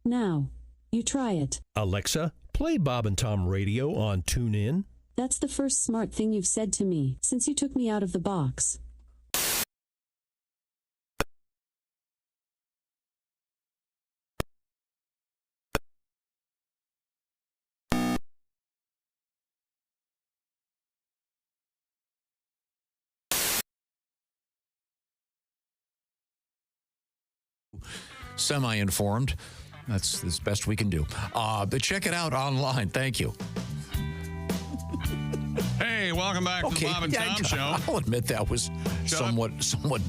Now, you try it. Alexa, play Bob and Tom Radio on TuneIn. That's the first smart thing you've said to me since you took me out of the box. Semi-informed. That's as best we can do. But check it out online. Thank you. Hey, welcome back to the Bob and Tom Show. I'll admit that was somewhat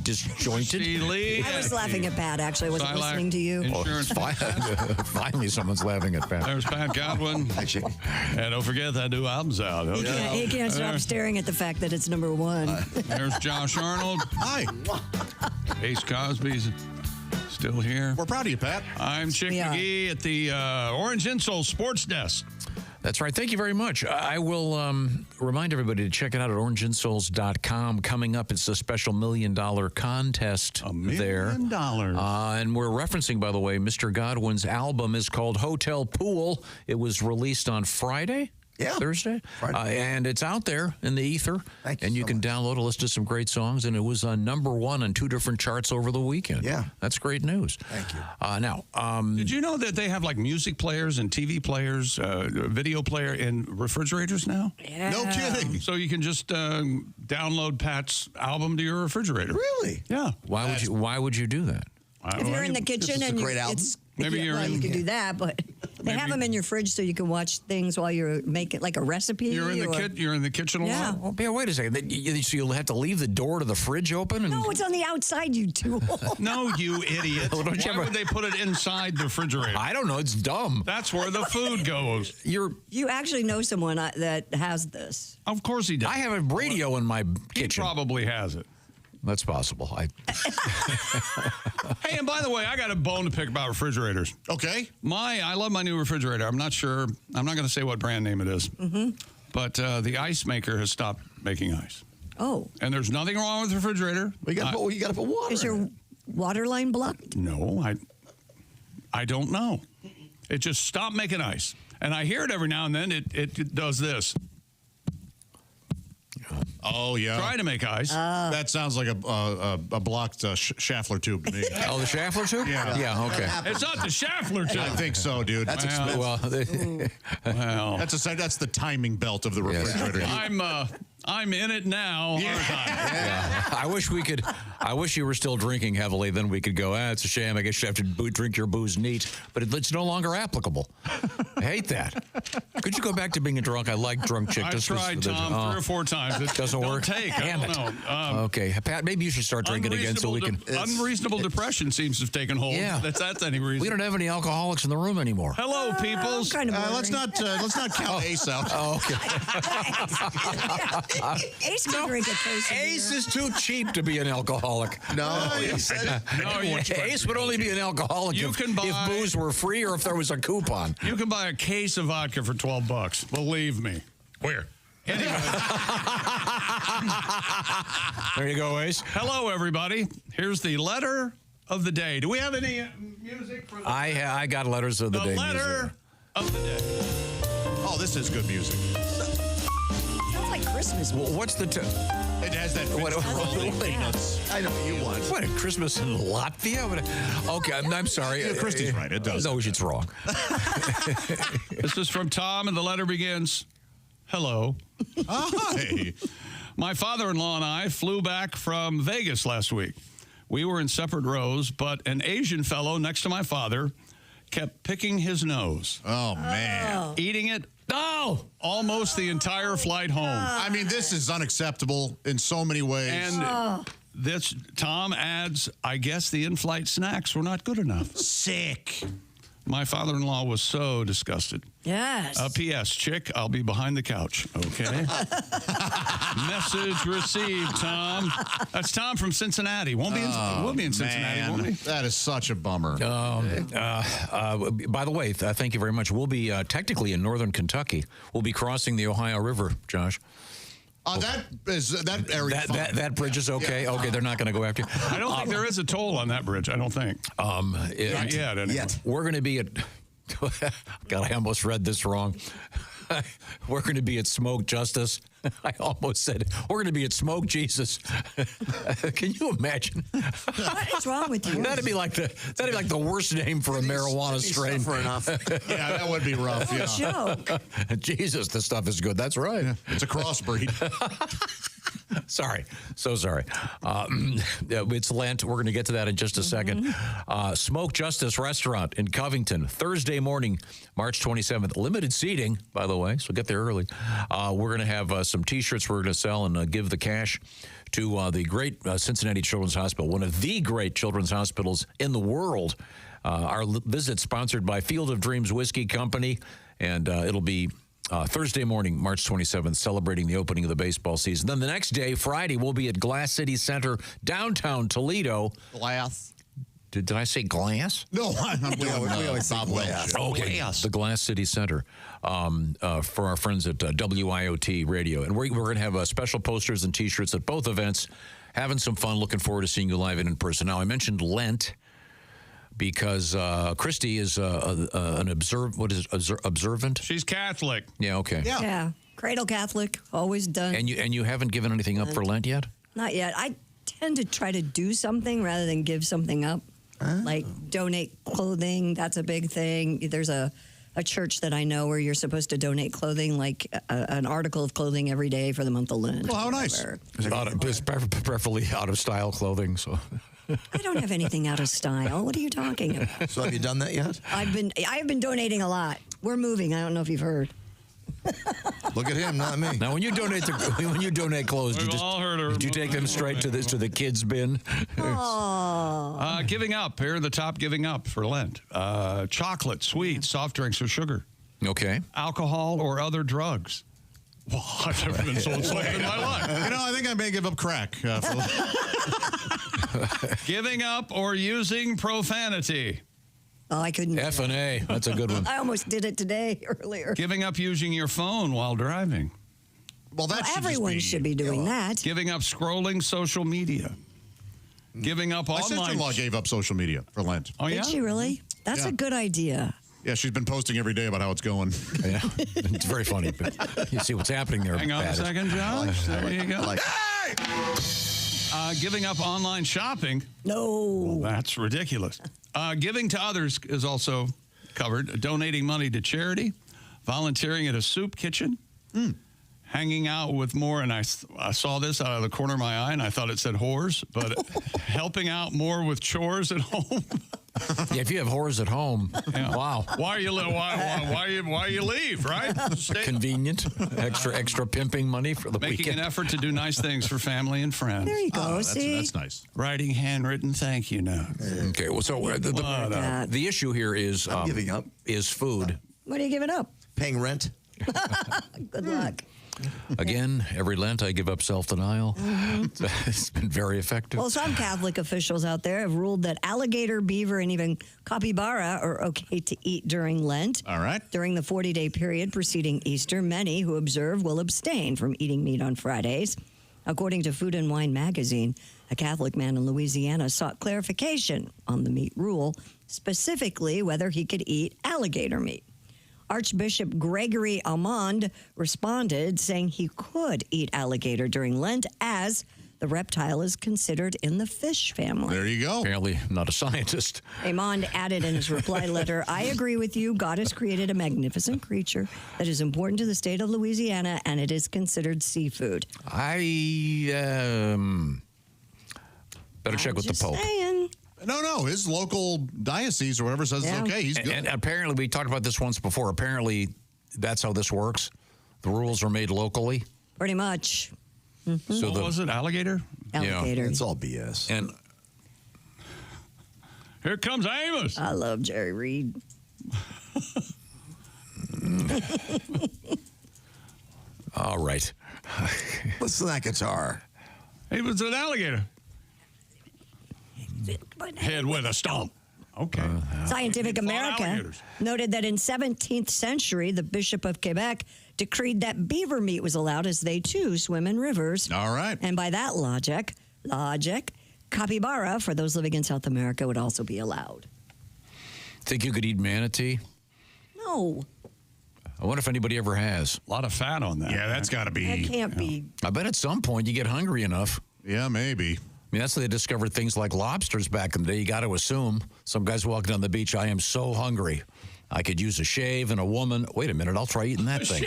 disjointed. I was laughing at Pat, actually. I wasn't listening to you. Finally, someone's laughing at Pat. There's Pat Godwin. And don't forget that new album's out. Yeah, he can't stop staring at the fact that it's number one. There's Josh Arnold. Hi. Ace Cosby's still here. We're proud of you, Pat. I'm Chick McGee at the Orange Insole Sports Desk. That's right. Thank you very much. I will remind everybody to check it out at orangeinsoles.com. Coming up, it's a special $1 million contest there. $1 million. And we're referencing, by the way, Mr. Godwin's album is called Hotel Pool. It was released on Friday. Yeah. Thursday. And it's out there in the ether. And you can download a list of some great songs. And it was number one on 2 different charts over the weekend. Yeah. That's great news. Thank you. Now, did you know that they have like music players and TV players, video player in refrigerators now? Yeah. No kidding. So you can just download Pat's album to your refrigerator. Really? Yeah. Why would you do that? If you're in the kitchen and you can do that, but they have them in your fridge so you can watch things while you're making like a recipe. You're in the kitchen a lot? Well, yeah, wait a second. So you'll have to leave the door to the fridge open? No, it's on the outside, you tool. No, you idiot. Why would they put it inside the refrigerator? I don't know. It's dumb. That's where the food goes. You actually know someone that has this. Of course he does. I have a radio in my kitchen. He probably has it. That's possible. Hey, and by the way, I got a bone to pick about refrigerators. Okay. I love my new refrigerator. I'm not sure. I'm not going to say what brand name it is. Mm-hmm. But the ice maker has stopped making ice. Oh. And there's nothing wrong with the refrigerator. You got to put water. Is your water line blocked? No, I don't know. It just stopped making ice. And I hear it every now and then. It does this. Oh, yeah. Try to make ice. That sounds like a blocked Schaffler tube to me. Oh, the Schaffler tube? Yeah. Okay. It's not the Schaffler tube. I think so, dude. That's expensive. Well, that's the timing belt of the refrigerator. I'm in it now. Aren't I? Yeah. I wish you were still drinking heavily. Then we could go, it's a shame. I guess you have to drink your booze neat. But it's no longer applicable. I hate that. Could you go back to being a drunk? I like drunk chick. I've tried, Tom, 3 or 4 times. It doesn't work. Damn it. Okay. Pat, maybe you should start drinking again so we can. Unreasonable depression seems to have taken hold. Yeah. That's any reason. We don't have any alcoholics in the room anymore. Hello, peoples. Let's not count Ace out. Oh, okay. Ace can drink a case. Ace is too cheap to be an alcoholic. No, Ace would only be an alcoholic if booze were free or if there was a coupon. You can buy a case of vodka for $12. Believe me. Where? Anyway. There you go, Ace. Hello, everybody. Here's the letter of the day. Do we have any music for the I got letters of the day. The letter music. of the day. Oh, this is good music. Sounds like Christmas music. What's the... It has that peanuts. I know what you want. What, Christmas in Latvia? Okay, I'm sorry. Yeah, Christy's right. It does. No, it's wrong. This is from Tom, and the letter begins, hello. Hi. My father-in-law and I flew back from Vegas last week. We were in separate rows, but an Asian fellow next to my father kept picking his nose. Oh, man. Eating it. Oh! Almost the entire flight home. I mean, this is unacceptable in so many ways. And this, Tom adds, I guess the in-flight snacks were not good enough. Sick. My father-in-law was so disgusted. Yes. P.S. Chick, I'll be behind the couch. Okay. Message received, Tom. That's Tom from Cincinnati. We'll be in Cincinnati, won't we? That is such a bummer. By the way, thank you very much. We'll be technically in northern Kentucky. We'll be crossing the Ohio River, Josh. That bridge is okay. Yeah. Okay, they're not going to go after you. I don't think there is a toll on that bridge. I don't think. Not yet. Anyway. We're going to be at. God, I almost read this wrong. We're going to be at Smoke Justice. I almost said we're going to be at Smoke Jesus. Can you imagine? What is wrong with you? That'd be like the worst name for a marijuana strain. Enough. Yeah, that would be rough. Yeah. Joke. Jesus, this stuff is good. That's right. Yeah, it's a crossbreed. Sorry. So sorry. It's Lent. We're going to get to that in just a second. Smoke Justice Restaurant in Covington, Thursday morning, March 27th. Limited seating, by the way, so get there early. We're going to have some T-shirts we're going to sell and give the cash to the great Cincinnati Children's Hospital, one of the great children's hospitals in the world. Our visit sponsored by Field of Dreams Whiskey Company, and it'll be Thursday morning, March 27th, celebrating the opening of the baseball season. Then the next day, Friday, we'll be at Glass City Center, downtown Toledo. Glass. Did I say glass? No, I'm doing we always say glass. Okay, the Glass City Center for our friends at WIOT Radio. And we're going to have special posters and T-shirts at both events. Having some fun. Looking forward to seeing you live and in person. Now, I mentioned Lent because Christy is an observant. She's Catholic. Yeah, okay. Yeah. Cradle Catholic, always done. And you haven't given anything up for Lent yet? Not yet. I tend to try to do something rather than give something up. Like donate clothing. That's a big thing. There's a church that I know where you're supposed to donate clothing, like an article of clothing every day for the month of Lent. Well, how nice. It's preferably out of style clothing, so... I don't have anything out of style. What are you talking about? So have you done that yet? I have been donating a lot. We're moving. I don't know if you've heard. Look at him, not me. Now, when you donate clothes, do you take them straight to the kids bin? Giving up. Here are the top giving up for Lent: chocolate, sweets, soft drinks, or sugar. Okay. Alcohol or other drugs. Well, I've never been so enslaved in my life. I think I may give up crack. Giving up or using profanity. Oh, I couldn't. F and A. That's a good one. I almost did it today earlier. Giving up using your phone while driving. Well, everyone should be doing that. Giving up scrolling social media. Giving up My online. sister-in-law gave up social media for Lent. Oh, yeah? Did she really? That's a good idea. Yeah, she's been posting every day about how it's going. Yeah, it's very funny. But you see what's happening there. Hang on a second, Josh. There you go. Giving up online shopping. No. Well, that's ridiculous. Giving to others is also covered. Donating money to charity. Volunteering at a soup kitchen. Hanging out with more, and I saw this out of the corner of my eye, and I thought it said whores, but helping out more with chores at home. Yeah, if you have whores at home, wow. Why you leave, right? Convenient. Extra pimping money for the Making weekend. an effort to do nice things for family and friends. There you go. See? That's nice. Writing handwritten thank you notes. Okay, well, so the issue here is giving up. Is food. What are you giving up? Paying rent. Good luck. Again, every Lent I give up self-denial. It's been very effective. Well, some Catholic officials out there have ruled that alligator, beaver, and even capybara are okay to eat during Lent. All right. During the 40-day period preceding Easter, many who observe will abstain from eating meat on Fridays. According to Food and Wine magazine, a Catholic man in Louisiana sought clarification on the meat rule, specifically whether he could eat alligator meat. Archbishop Gregory Almond responded, saying he could eat alligator during Lent as the reptile is considered in the fish family. There you go. Apparently not a scientist. Amond added in his reply letter, I agree with you. God has created a magnificent creature that is important to the state of Louisiana, and it is considered seafood. Better check with the Pope. Saying. No, his local diocese or whatever says it's okay. He's good. And apparently, we talked about this once before. Apparently, that's how this works. The rules are made locally. Pretty much. Mm-hmm. So what was it, alligator? Alligator. It's all BS. And here comes Amos. I love Jerry Reed. All right. Listen to that guitar. He was an alligator. Head with a stump. Okay. Scientific America noted that in 17th century, the Bishop of Quebec decreed that beaver meat was allowed as they, too, swim in rivers. All right. And by that logic, capybara, for those living in South America, would also be allowed. Think you could eat manatee? No. I wonder if anybody ever has. A lot of fat on that. Yeah, that's got to be. That can't be. I bet at some point you get hungry enough. Yeah, maybe. I mean, that's how they discovered things like lobsters back in the day. You got to assume some guy's walking on the beach. I am so hungry. I could use a shave and a woman. Wait a minute, I'll try eating that thing.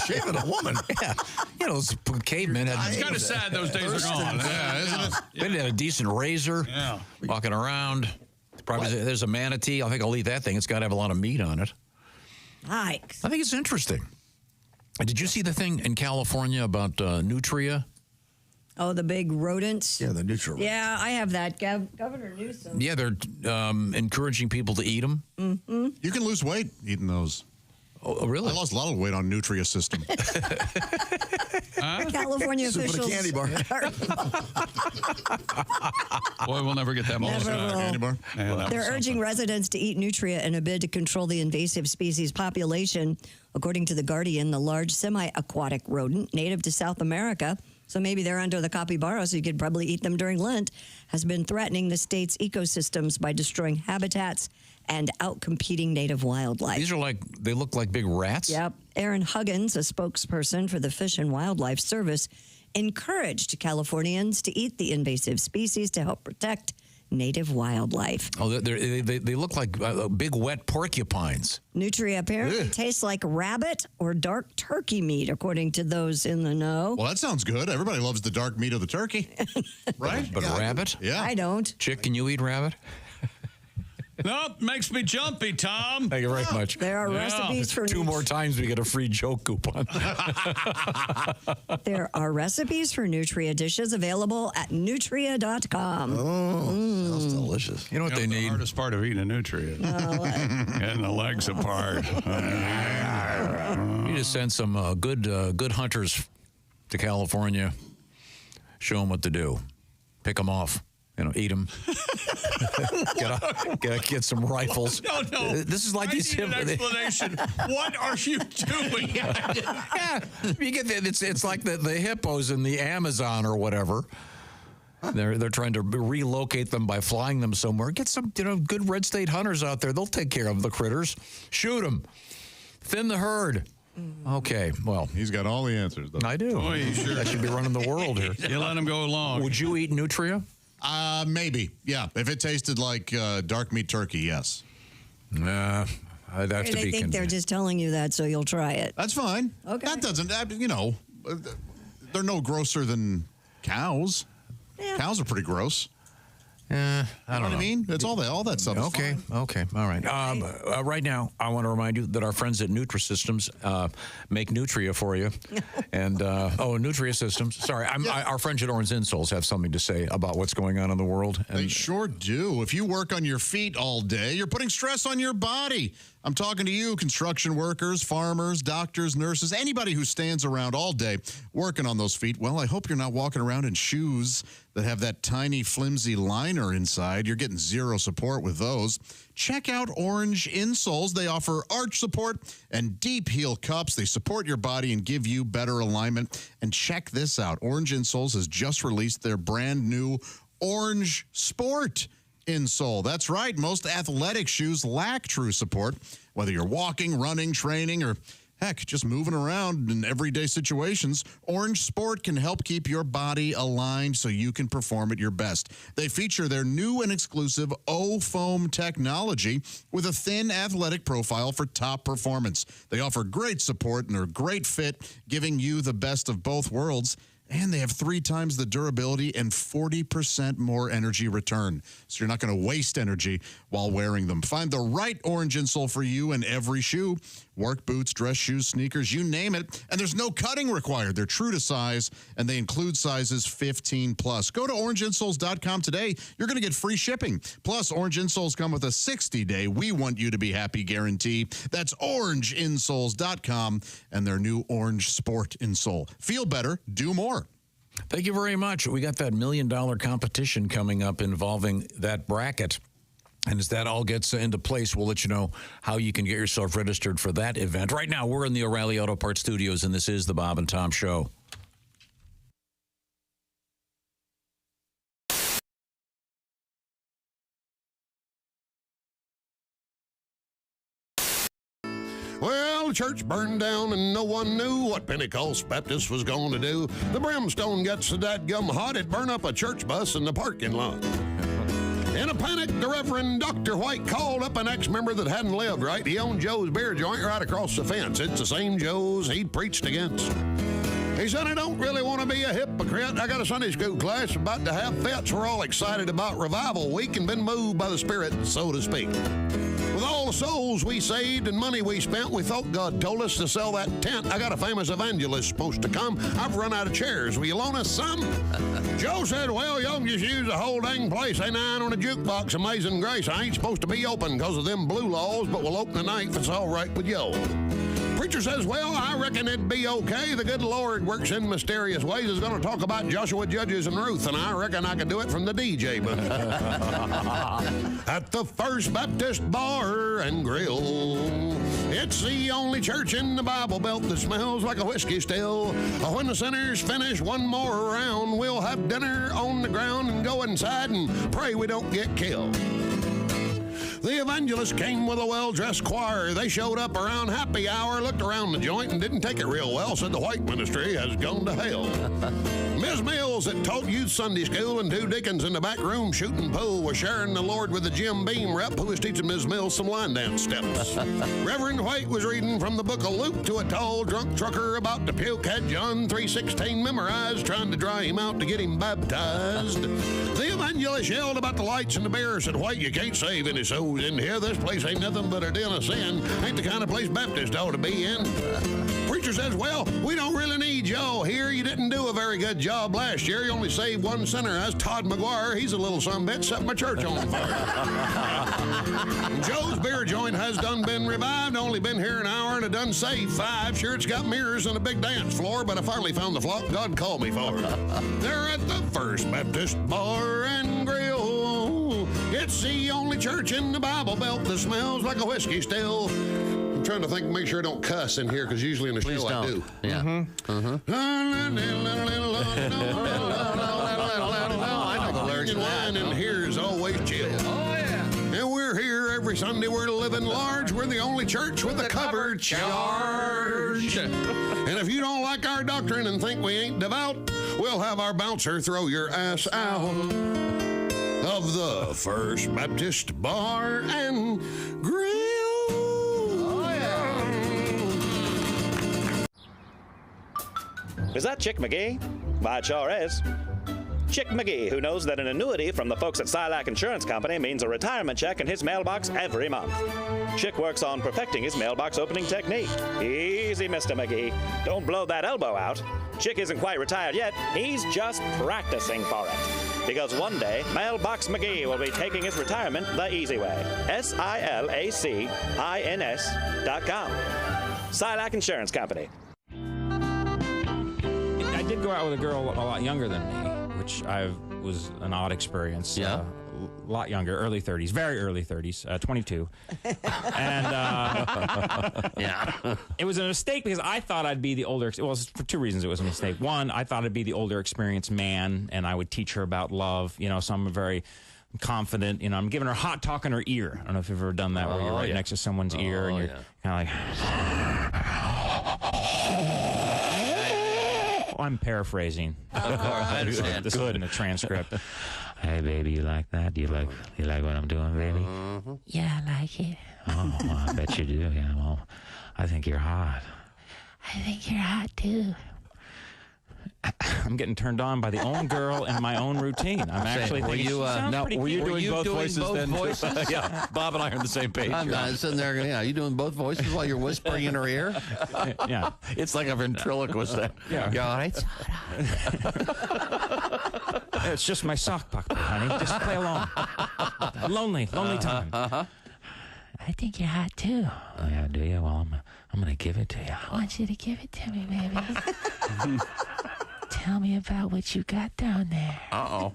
Shave and a woman? Yeah. You know, those cavemen had. It's kind of sad those days are gone. Yeah, isn't it? They didn't have a decent razor. Yeah. Walking around. Probably there's a manatee. I think I'll eat that thing. It's got to have a lot of meat on it. Yikes. I think it's interesting. Did you see the thing in California about nutria? Oh, the big rodents? Yeah, the neutral. Yeah, I have that. Governor Newsom. Yeah, they're encouraging people to eat them. Mm-hmm. You can lose weight eating those. Oh, really? I lost a lot of weight on Nutria system. California Soup officials. and a candy bar. Boy, we'll never get that most Never will. Candy bar. Yeah, that They're was urging something. residents to eat nutria in a bid to control the invasive species population. According to The Guardian, the large semi-aquatic rodent, native to South America, so maybe they're under the capybara, so you could probably eat them during Lent, has been threatening the state's ecosystems by destroying habitats and outcompeting native wildlife. These are they look like big rats? Yep. Aaron Huggins, a spokesperson for the Fish and Wildlife Service, encouraged Californians to eat the invasive species to help protect native wildlife. Oh, they look like big wet porcupines. Nutria apparently tastes like rabbit or dark turkey meat, according to those in the know. Well, that sounds good. Everybody loves the dark meat of the turkey. Right? But rabbit? Yeah. I don't. Chick, can you eat rabbit? Nope, makes me jumpy, Tom. Thank you very much. There are recipes for Two more times we get a free joke coupon. There are recipes for nutria dishes available at nutria.com. Sounds delicious. You know what they The need? hardest part of eating a nutria. Getting the legs apart. You just send some good hunters to California. Show them what to do. Pick them off. Eat them. get some rifles. No. This is like I these. need an explanation. What are you doing? Yeah, you get it's like the hippos in the Amazon or whatever. They're trying to relocate them by flying them somewhere. Get some good red state hunters out there. They'll take care of the critters. Shoot them. Thin the herd. Okay, well. He's got all the answers, though. I do. Boy, you sure I should be running the world here. You let him go along. Would you eat nutria? Maybe. Yeah. If it tasted like dark meat turkey, yes. Nah, I'd have to They be think they're just telling you that, so you'll try it. That's fine. Okay. That doesn't, they're no grosser than cows. Yeah. Cows are pretty gross. I don't know. What I mean? It's all that stuff. Okay. All right. Right now, I want to remind you that our friends at Nutrisystems make Nutria for you. And, Nutria Systems. Sorry, our friends at Orange Insoles have something to say about what's going on in the world. And They sure do. If you work on your feet all day, you're putting stress on your body. I'm talking to you, construction workers, farmers, doctors, nurses, anybody who stands around all day working on those feet. Well, I hope you're not walking around in shoes that have that tiny, flimsy liner inside. You're getting zero support with those. Check out Orange insoles. They offer arch support and deep heel cups. They support your body and give you better alignment. And check this out. Orange insoles has just released their brand new Orange Sport insole. That's right. Most athletic shoes lack true support. Whether you're walking, running, training, or heck, just moving around in everyday situations, Orange Sport can help keep your body aligned so you can perform at your best. They feature their new and exclusive O-foam technology with a thin athletic profile for top performance. They offer great support and are a great fit, giving you the best of both worlds. And they have 3 times the durability and 40% more energy return. So you're not going to waste energy while wearing them. Find the right Orange insole for you in every shoe. Work boots, dress shoes, sneakers, you name it. And there's no cutting required. They're true to size, and they include sizes 15 plus. Go to orangeinsoles.com today. You're going to get free shipping. Plus, Orange insoles come with a 60-day We Want You to Be Happy guarantee. That's orangeinsoles.com and their new Orange Sport insole. Feel better, do more. Thank you very much. We got that $1 million competition coming up involving that bracket. And as that all gets into place, we'll let you know how you can get yourself registered for that event. Right now, we're in the O'Reilly Auto Parts Studios, and this is the Bob and Tom Show. Well, the church burned down and no one knew what Pentecost Baptist was going to do. The brimstone got so dadgum hot it burned up a church bus in the parking lot. In a panic, the Reverend Dr. White called up an ex-member that hadn't lived right. He owned Joe's beer joint right across the fence. It's the same Joe's he'd preached against. He said, I don't really want to be a hypocrite. I got a Sunday school class about to have fits. We're all excited about Revival Week and been moved by the Spirit, so to speak. With all the souls we saved and money we spent, we thought God told us to sell that tent. I got a famous evangelist supposed to come. I've run out of chairs. Will you loan us some? Joe said, well, y'all can just use the whole dang place. Ain't nine on a jukebox, Amazing Grace. I ain't supposed to be open because of them blue laws, but we'll open tonight if it's all right with you. Preacher says, well, I reckon it'd be okay. The good Lord works in mysterious ways. Is going to talk about Joshua, Judges, and Ruth, and I reckon I could do it from the DJ booth. At the First Baptist Bar and Grill, it's the only church in the Bible Belt that smells like a whiskey still. When the sinners finish one more round, we'll have dinner on the ground and go inside and pray we don't get killed. The evangelist came with a well-dressed choir. They showed up around happy hour, looked around the joint, and didn't take it real well, said the white ministry has gone to hell. Ms. Mills that taught youth Sunday school and 2 deacons in the back room shooting pool were sharing the Lord with the Jim Beam rep who was teaching Ms. Mills some line dance steps. Reverend White was reading from the book of Luke to a tall drunk trucker about to puke, had John 3:16 memorized, trying to dry him out to get him baptized. The evangelist yelled about the lights and the beer, said, White, you can't save any souls in here. This place ain't nothing but a den of sin. Ain't the kind of place Baptists ought to be in. Preacher says, well, we don't really need y'all here. You didn't do a very good job last year. You only saved one sinner. That's Todd McGuire. He's a little sumbitch, set my church on fire. Joe's beer joint has done been revived. Only been here an hour and I done saved 5. Sure, it's got mirrors and a big dance floor, but I finally found the flock God called me for. They're at the First Baptist Bar and Grill. It's the only church in the Bible Belt that smells like a whiskey still. I'm trying to think, make sure I don't cuss in here, because usually in the show I do. Yeah. I know the lyrics. Wine and here's always chill. Oh, yeah. And we're here every Sunday. We're living large. We're the only church with a covered charge. And if you don't like our doctrine and think we ain't devout, we'll have our bouncer throw your ass out of the First Baptist Bar and Grill. Oh, yeah. Is that Chick McGee? Why, it sure is. Chick McGee, who knows that an annuity from the folks at Silac Insurance Company means a retirement check in his mailbox every month. Chick works on perfecting his mailbox opening technique. Easy, Mr. McGee. Don't blow that elbow out. Chick isn't quite retired yet. He's just practicing for it. Because one day, Mailbox McGee will be taking his retirement the easy way. SILACINS.com. Silac Insurance Company. I did go out with a girl a lot younger than me, which was an odd experience. Yeah. A lot younger, early 30s, very early 30s, 22. And Yeah. it was a mistake because I thought I'd be the older, well, for two reasons it was a mistake. One, I thought I'd be the older experienced man and I would teach her about love, so I'm very confident, I'm giving her hot talk in her ear. I don't know if you've ever done that where you're right next to someone's ear and you're kind of like, I'm paraphrasing. I understand. This is in the transcript. Hey, baby, you like that? You like what I'm doing, baby? Yeah, I like it. Oh, well, I bet you do. Yeah, well, I think you're hot. I think you're hot too. I'm getting turned on by the own girl in my own routine. I'm actually thinking, she sounds pretty were you cute. doing both voices then? Yeah, Bob and I are on the same page. I'm not sitting there. Yeah, you doing both voices while you're whispering in her ear? Yeah, it's like a ventriloquist. Yeah, you all right? It's just my sock puppet, honey. Just play along. Lonely time. I think you're hot too. Oh yeah, do you? Well, I'm gonna give it to you. I want you to give it to me, baby. Tell me about what you got down there. Uh-oh.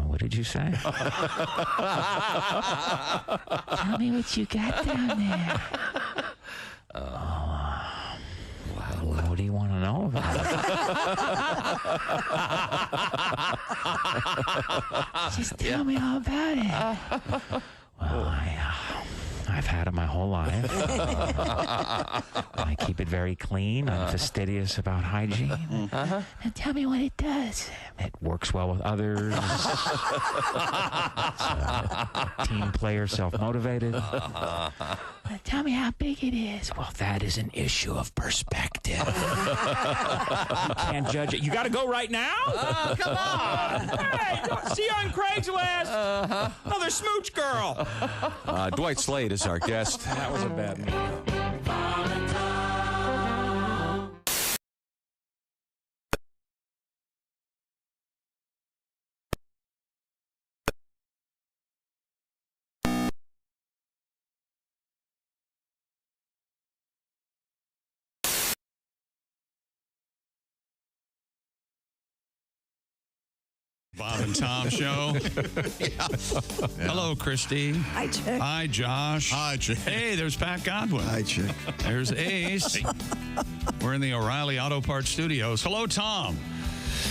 What did you say? Tell me what you got down there. What do you want to know about it? Just tell me all about it. Well, I've had it my whole life. I keep it very clean. I'm fastidious about hygiene. Now tell me what it does. It works well with others. Team player, self-motivated. Now tell me how big it is. Well, that is an issue of perspective. You can't judge it. You got to go right now? Oh, come on. Hey, see you on Craigslist. Another smooch girl. Dwight Slade is our guest. That was a bad move. Bob and Tom Show. Hello, Christy. Hi, Chick. Hi, Josh. Hi, Chick. Hey, there's Pat Godwin. Hi, Chick. There's Ace. We're in the O'Reilly Auto Parts Studios. Hello, Tom.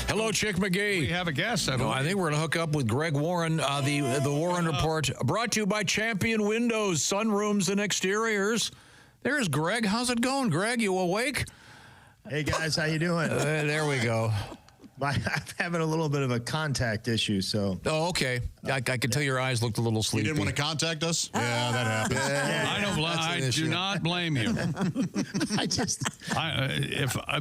Hello, Chick McGee. We have a guest. I think we're going to hook up with Greg Warren. The Warren Report, brought to you by Champion Windows, sunrooms, and exteriors. There's Greg. How's it going, Greg? You awake? Hey, guys. How you doing? There we go. I'm having a little bit of a contact issue, so. Oh, okay. I can tell your eyes looked a little sleepy. You didn't want to contact us? Yeah, that happens. I do not blame you.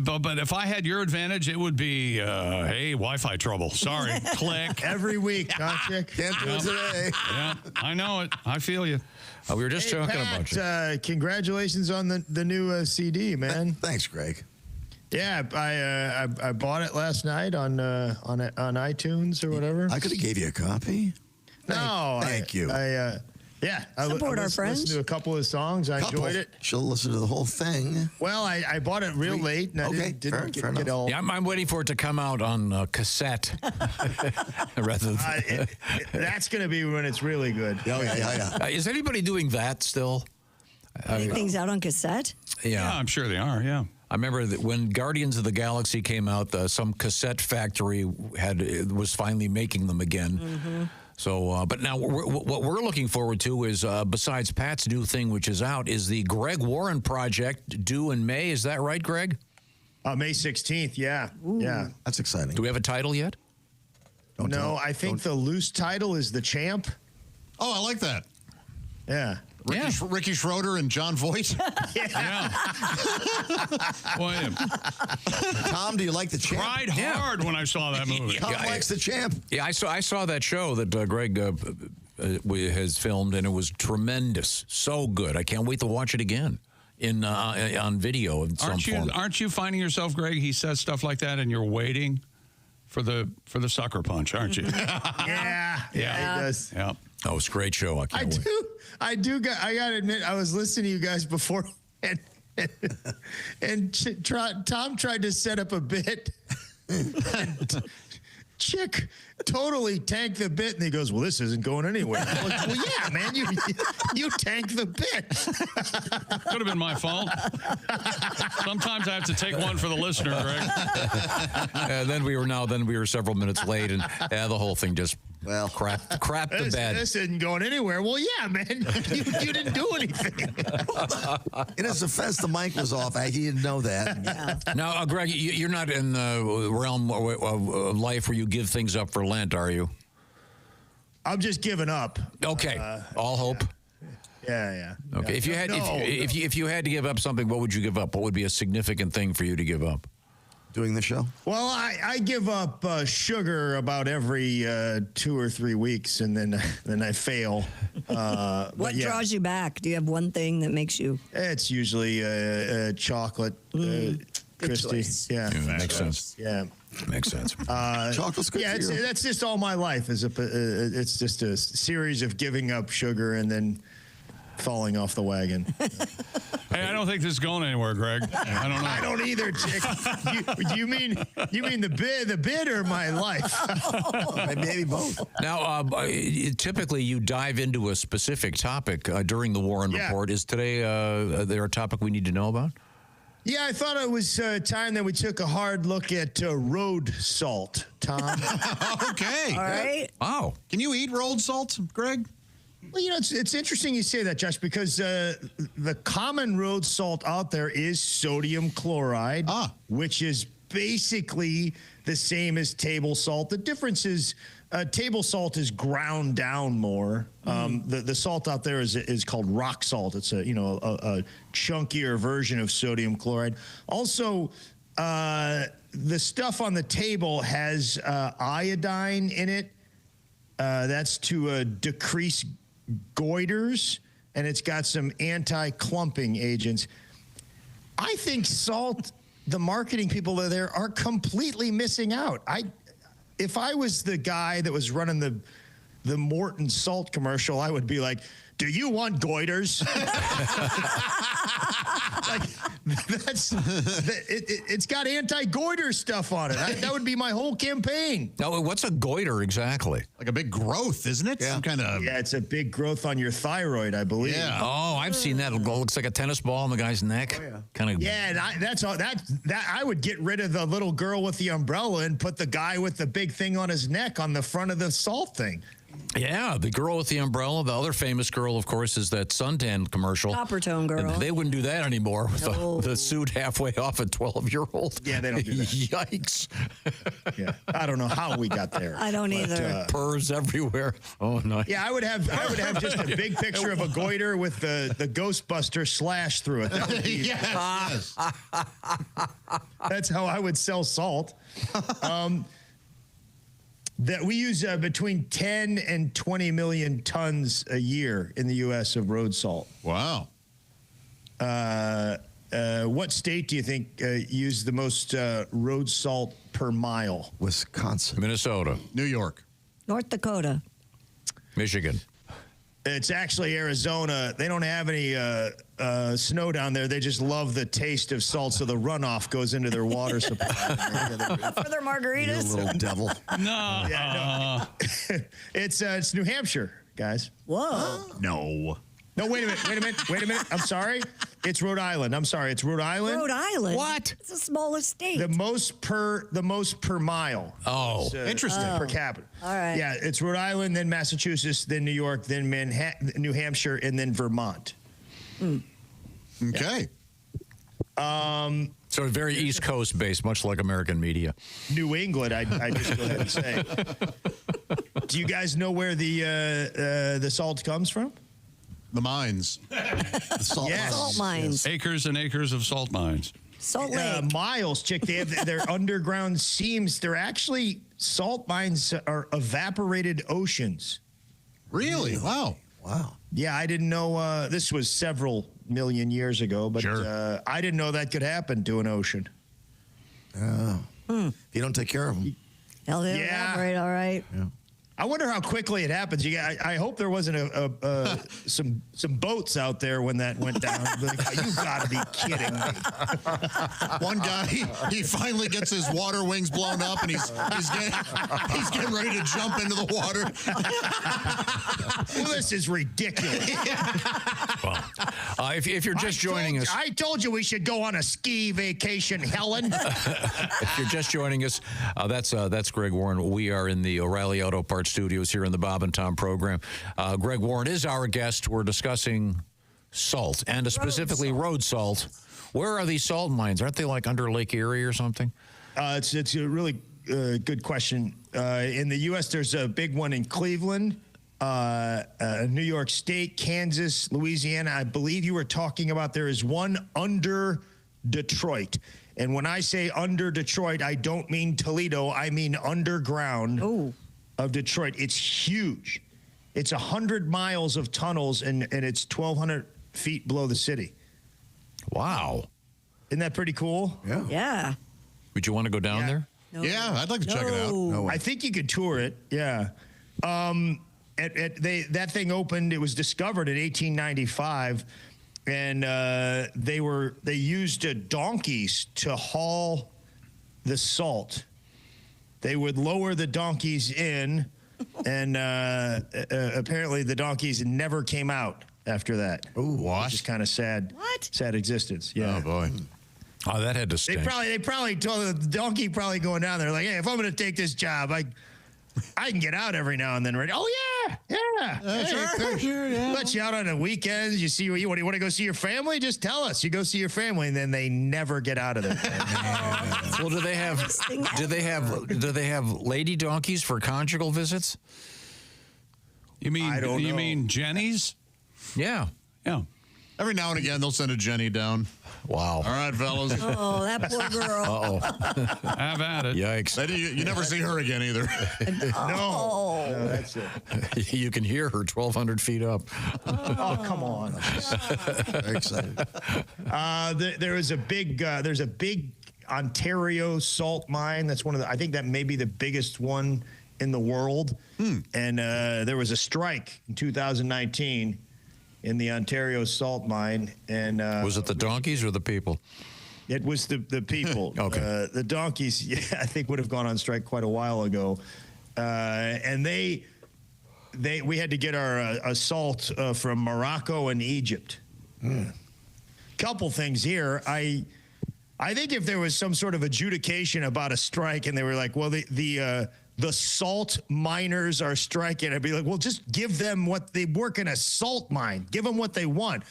But if I had your advantage, it would be, hey, Wi-Fi trouble. Sorry. Click. Every week, huh, Chick? Can't do it today. Yeah, I know it. I feel you. We were just talking Pat, about you. Congratulations on the new CD, man. Thanks, Greg. Yeah, I bought it last night on iTunes or whatever. I could have gave you a copy. Thank you. I Support our friends. Listened to a couple of songs. I enjoyed it. She'll listen to the whole thing. Well, I bought it real late, and I didn't get all. Yeah, I'm waiting for it to come out on cassette. Rather than that's going to be when it's really good. Oh, yeah. Is anybody doing that still? Putting things out on cassette? Yeah, I'm sure they are, yeah. I remember that when Guardians of the Galaxy came out, some cassette factory was finally making them again. Mm-hmm. So, but now what we're looking forward to is, besides Pat's new thing, which is out, is the Greg Warren project due in May. Is that right, Greg? May 16th, yeah. Ooh. Yeah. That's exciting. Do we have a title yet? I think the loose title is The Champ. Oh, I like that. Yeah. Ricky Schroeder and John Voight. Yeah. Boy, Tom, do you like The Champ? Cried hard when I saw that movie. Tom likes The Champ. Yeah, I saw that show that Greg has filmed, and it was tremendous. So good. I can't wait to watch it again on video in some form. Aren't you finding yourself, Greg, he says stuff like that, and you're waiting for the sucker punch, aren't you? Yeah, he does. Yeah. Oh, it's a great show. I can't wait. I gotta admit, I was listening to you guys before, and Tom tried to set up a bit. And Chick totally tanked the bit, and he goes, "Well, this isn't going anywhere." I'm like, well, yeah, man, you tanked the bit. Could have been my fault. Sometimes I have to take one for the listener, Greg. Then we were several minutes late, and the whole thing just crap the bed. This isn't going anywhere. Well, yeah, man, you didn't do anything. In his defense, the mic was off. He didn't know that. Yeah. Now, Greg, you're not in the realm of life where you give things up for Lent, are you? I'm just giving up. Okay, all hope. Yeah. Okay, if you had to give up something, what would you give up? What would be a significant thing for you to give up? Doing the show? Well, I give up sugar about every 2 or 3 weeks, and then I fail. What draws you back? Do you have one thing that makes you? It's usually chocolate. Christy. choice. Yeah, makes sense. Yeah. Makes sense. Chocolate's good for you. That's just all my life. It's just a series of giving up sugar and then falling off the wagon. Hey, I don't think this is going anywhere, Greg. I don't know. I don't either, Chick. You mean the bid or my life? Maybe both. Now, typically you dive into a specific topic during the Warren Report. Is today there a topic we need to know about? Yeah, I thought it was time that we took a hard look at road salt, Tom. Okay. All right. Wow. Can you eat rolled salt, Greg? Well, it's interesting you say that, Josh, because the common road salt out there is sodium chloride, which is basically the same as table salt. The difference is table salt is ground down more. The salt out there is called rock salt. It's a chunkier version of sodium chloride. Also, the stuff on the table has iodine in it. That's to decrease goiters, and it's got some anti-clumping agents. I think salt, the marketing people there are completely missing out. If I was the guy that was running the Morton salt commercial, I would be like, do you want goiters? It's got anti-goiter stuff on it. That would be my whole campaign. Now, what's a goiter exactly? Like a big growth, isn't it? Yeah. Some kind of. Yeah, it's a big growth on your thyroid, I believe. Yeah. Oh, I've seen that. It looks like a tennis ball on the guy's neck. Oh, yeah. Kind of. Yeah, and that's all. That I would get rid of the little girl with the umbrella and put the guy with the big thing on his neck on the front of the salt thing. Yeah, the girl with the umbrella. The other famous girl, of course, is that suntan commercial. Copper tone girl. They wouldn't do that anymore with the suit halfway off a 12-year-old. Yeah, they don't do that. Yikes. Yeah, I don't know how we got there. I don't either. Purrs everywhere. Oh, no. Yeah, I would have just a big picture of a goiter with the Ghostbuster slash through it. That would be, Yes. That's how I would sell salt. That we use between 10 and 20 million tons a year in the U.S. of road salt. Wow. What state do you think used the most road salt per mile? Wisconsin. Minnesota. New York. North Dakota. Michigan. It's actually Arizona. They don't have any snow down there. They just love the taste of salt, so the runoff goes into their water supply. For their margaritas. You little devil. No. Yeah, no. It's New Hampshire, guys. Whoa. No. No, wait a minute. I'm sorry. It's Rhode Island. I'm sorry. It's Rhode Island. Rhode Island? What? It's the smallest state. The most per mile. Oh, interesting. Per capita. All right. Yeah, it's Rhode Island, then Massachusetts, then New York, then New Hampshire, and then Vermont. Okay. So very East Coast based, much like American media. New England, I just go ahead and say. Do you guys know where the salt comes from? The mines. Salt mines. Acres and acres of salt mines. Salt Lake. Miles, Chick. They have their underground seams. They're actually salt mines are evaporated oceans. Really? Wow. Wow. Yeah, I didn't know this was several million years ago, but I didn't know that could happen to an ocean. Oh. If you don't take care of them. Hell, they elaborate, all right. Yeah. I wonder how quickly it happens. I hope there wasn't some boats out there when that went down. Like, you got to be kidding me. One guy, he finally gets his water wings blown up, and he's getting ready to jump into the water. Well, this is ridiculous. Well, if you're just joining us, I told you we should go on a ski vacation, Helen. if you're just joining us, that's Greg Warren. We are in the O'Reilly Auto Parts studios here in the Bob and Tom program. Greg Warren is our guest. We're discussing salt, and specifically road salt. Where are these salt mines? Aren't they like under Lake Erie or something? It's a really good question. In the U.S., there's a big one in Cleveland, New York State, Kansas, Louisiana. I believe you were talking about there is one under Detroit. And when I say under Detroit, I don't mean Toledo. I mean underground of Detroit. It's huge. It's 100 miles of tunnels, and it's 1,200 feet below the city. Wow. Isn't that pretty cool? Yeah. Yeah. Would you want to go down there? No. Yeah, I'd like to check it out. No way. I think you could tour it. Yeah. That thing opened. It was discovered in 1895, and they used donkeys to haul the salt. They would lower the donkeys in, and apparently the donkeys never came out after that. Ooh, what? Which is kind of sad. What? Sad existence. Yeah. Oh boy. Oh, that had to stink. They probably told the donkey going down there like, hey, if I'm going to take this job, I can get out every now and then. Right? Oh yeah. Sure, yeah. Let you out on the weekends. You see, you want to go see your family? Just tell us. You go see your family, and then they never get out of there. Well, do they have lady donkeys for conjugal visits? You mean Jenny's? Yeah. Yeah. Every now and again, they'll send a Jenny down. Wow. All right, fellas. Oh, that poor girl. Uh-oh. Have at it. Yikes. You never see her again either. No, that's it. You can hear her 1,200 feet up. Oh, come on. Very excited. There's a big Ontario salt mine. That's one of I think that may be the biggest one in the world. And there was a strike in 2019 in the Ontario salt mine. And was it the donkeys or the people? It was the people. Okay. The donkeys, I think, would have gone on strike quite a while ago. And we had to get our salt from Morocco and Egypt. Couple things here. I think if there was some sort of adjudication about a strike and they were like, well, the salt miners are striking, I'd be like, well, just give them what they work in a salt mine. Give them what they want.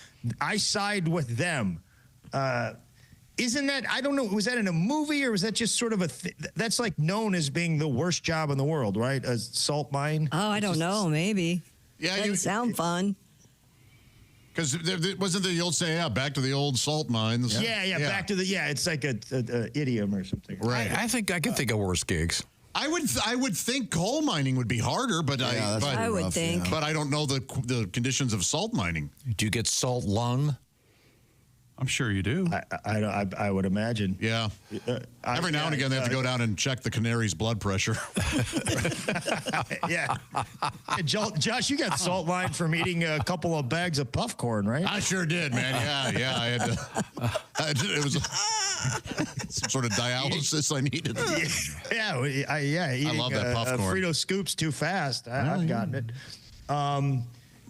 I side with them. Isn't that, I don't know, was that in a movie or was that just sort of that's like known as being the worst job in the world, right? A salt mine? Oh, I don't know. Maybe. Yeah, Doesn't sound fun. Because wasn't the old saying, back to the old salt mines? Yeah, back to it's like a idiom or something. Right. I think I can think of worse gigs. I would think coal mining would be harder, but I would think. But I don't know the conditions of salt mining. Do you get salt lung? I'm sure you do. I would imagine. Yeah. Every now and again, they have to go down and check the canary's blood pressure. Yeah. Hey, Josh, you got salt line from eating a couple of bags of puff corn, right? I sure did, man. Yeah. I had to. It was some sort of dialysis I needed. Eating, I love that puff corn. Frito Scoops too fast. I've gotten it.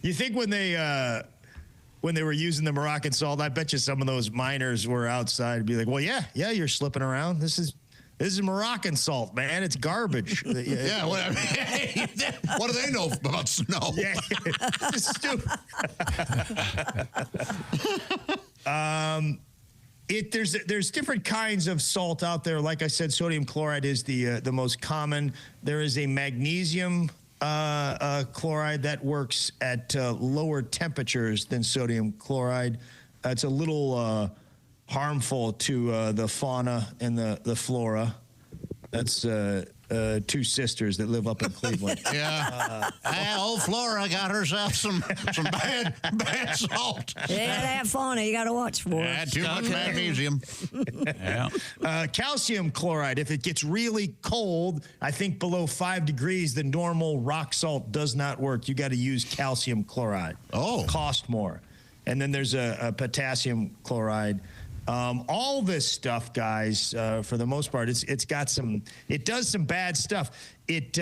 You think when they were using the Moroccan salt, I bet you some of those miners were outside be like, well, yeah, you're slipping around. This is Moroccan salt, man. It's garbage. Yeah, whatever. What do they know about snow? Yeah, it's stupid. There's different kinds of salt out there. Like I said, sodium chloride is the most common. There is a magnesium chloride that works at lower temperatures than sodium chloride. It's a little harmful to the fauna and the flora. That's two sisters that live up in Cleveland. Yeah. Old Flora got herself some bad salt. Yeah, that funny. You got to watch for Yeah, it. too much magnesium. Yeah. Calcium chloride. If it gets really cold, I think below 5 degrees, the normal rock salt does not work. You got to use calcium chloride. Oh. Cost more. And then there's a potassium chloride. All this stuff, guys, for the most part, it does some bad stuff. It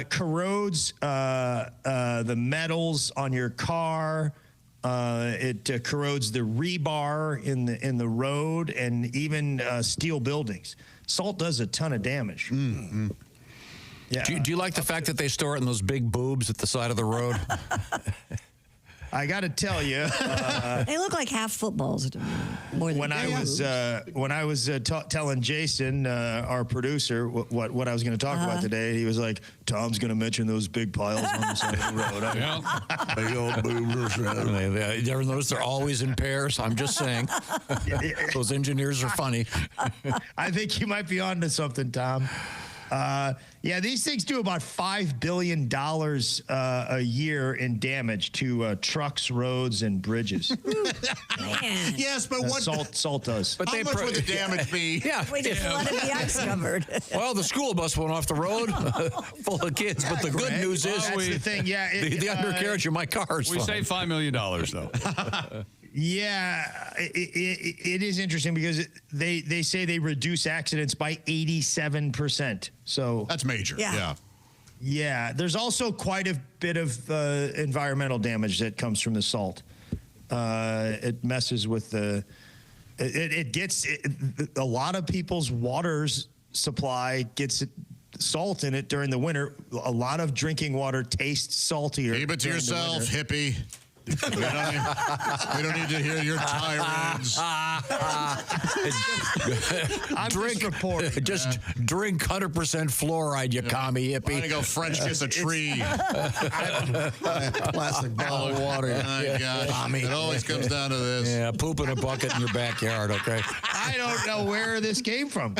corrodes the metals on your car. It corrodes the rebar in the road and even steel buildings. Salt does a ton of damage. Mm-hmm. Yeah. Do you like the fact that they store it in those big boobs at the side of the road? I got to tell you, they look like half footballs to me. More than when I was telling Jason, our producer, what I was going to talk about today, he was like, "Tom's going to mention those big piles on the side of the road." Big old boobers. You ever notice they're always in pairs? I'm just saying. Those engineers are funny. I think you might be onto something, Tom. Yeah, these things do about $5 billion a year in damage to trucks, roads, and bridges. Man. Yes, but what salt does? But how much would the damage be? Yeah, We just flooded the ice covered. Well, the school bus went off the road full of kids, but the good news is That's the thing. Yeah, the undercarriage of my car is We fine. saved $5 million, though. Yeah, it is interesting because they say they reduce accidents by 87%. So that's major. Yeah. There's also quite a bit of environmental damage that comes from the salt. It messes with the. It gets a lot of people's water's supply gets salt in it during the winter. A lot of drinking water tastes saltier. Keep it to yourself, hippie. We don't need to hear your tirades. Just drink 100% fluoride, you commie hippie. I'm gonna go French kiss a tree. Plastic bottle of water. My God. It always comes down to this. Yeah, poop in a bucket in your backyard, okay? I don't know where this came from.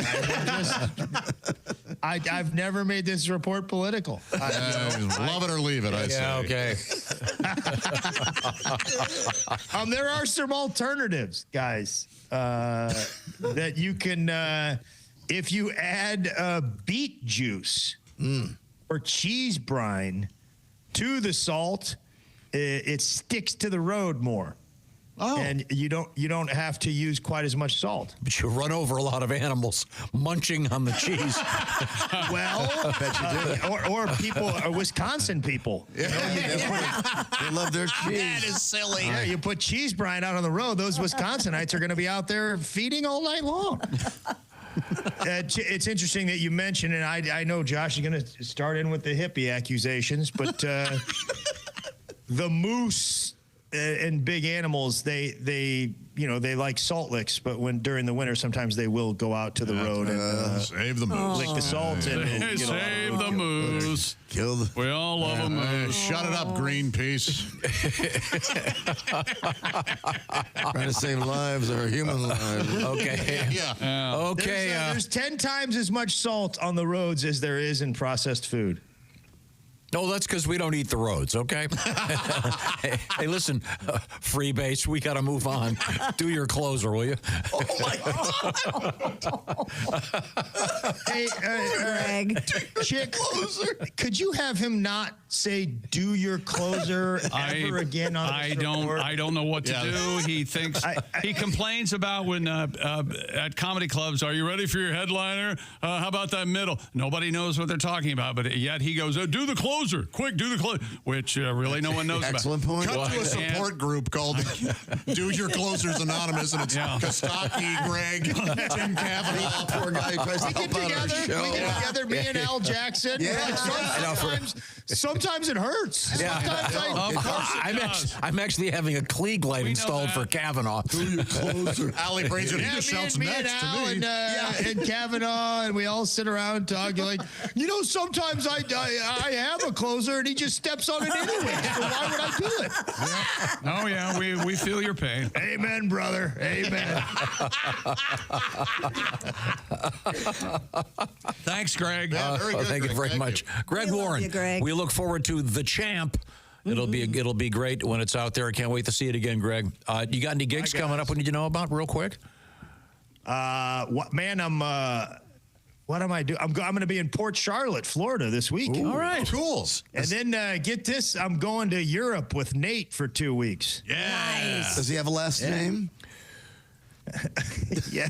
I've never made this report political. Love it or leave it, I say. Yeah, okay. There are some alternatives, guys, that you can, if you add beet juice or cheese brine to the salt, it sticks to the road more. Oh. And you don't have to use quite as much salt. But you run over a lot of animals munching on the cheese. Well, I bet you do. Or people, Wisconsin people. They love their cheese. That is silly. Yeah, you put cheese brine out on the road, those Wisconsinites are going to be out there feeding all night long. It's interesting that you mentioned, and I know Josh is going to start in with the hippie accusations, but the moose and big animals, they like salt licks, but during the winter, sometimes they will go out to the road and save the moose. Lick the salt and Save the moose. Kill the. We all love a moose. Shut it up, Greenpeace. Trying to save lives or human lives. Okay. Yeah. Okay. There's 10 times as much salt on the roads as there is in processed food. No, that's because we don't eat the roads, okay? Hey, listen, freebase, we got to move on. Do your closer, will you? Oh, my God. Hey, Greg. Chick, could you have him not say "do your closer" ever again on this report? I don't know what to do. He thinks he complains about when at comedy clubs. Are you ready for your headliner? How about that middle? Nobody knows what they're talking about, but yet he goes, "Do the closer, quick, do the closer," which really no one knows Excellent about. point. Cut to a support group called Do Your Closers Anonymous, and it's Kostaki, Greg, Tim Kavanaugh. Poor guy who tries to We help out our show. get together, me and Al Jackson. Sometimes it hurts. Yeah. Sometimes I'm actually having a Klieg light installed for Kavanaugh. Do your closer. Allie Brain's going to shout me next to and me. Al and Kavanaugh, and we all sit around talking like, sometimes I have a closer, and he just steps on it anyway. So why would I do it? Oh, yeah, we feel your pain. Amen, brother. Amen. Thanks, Greg. Yeah, very good, Thank you Greg. very Thank much. you. Greg We love Warren, you, Greg. we look forward to The Champ. It'll be great when it's out there. I can't wait to see it again, Greg. You got any gigs coming up we need to know about real quick? What am I doing? I'm going to be in Port Charlotte, Florida this week. All right. Cool. And then get this, I'm going to Europe with Nate for 2 weeks. Yeah. Nice. Does he have a last name? Yeah.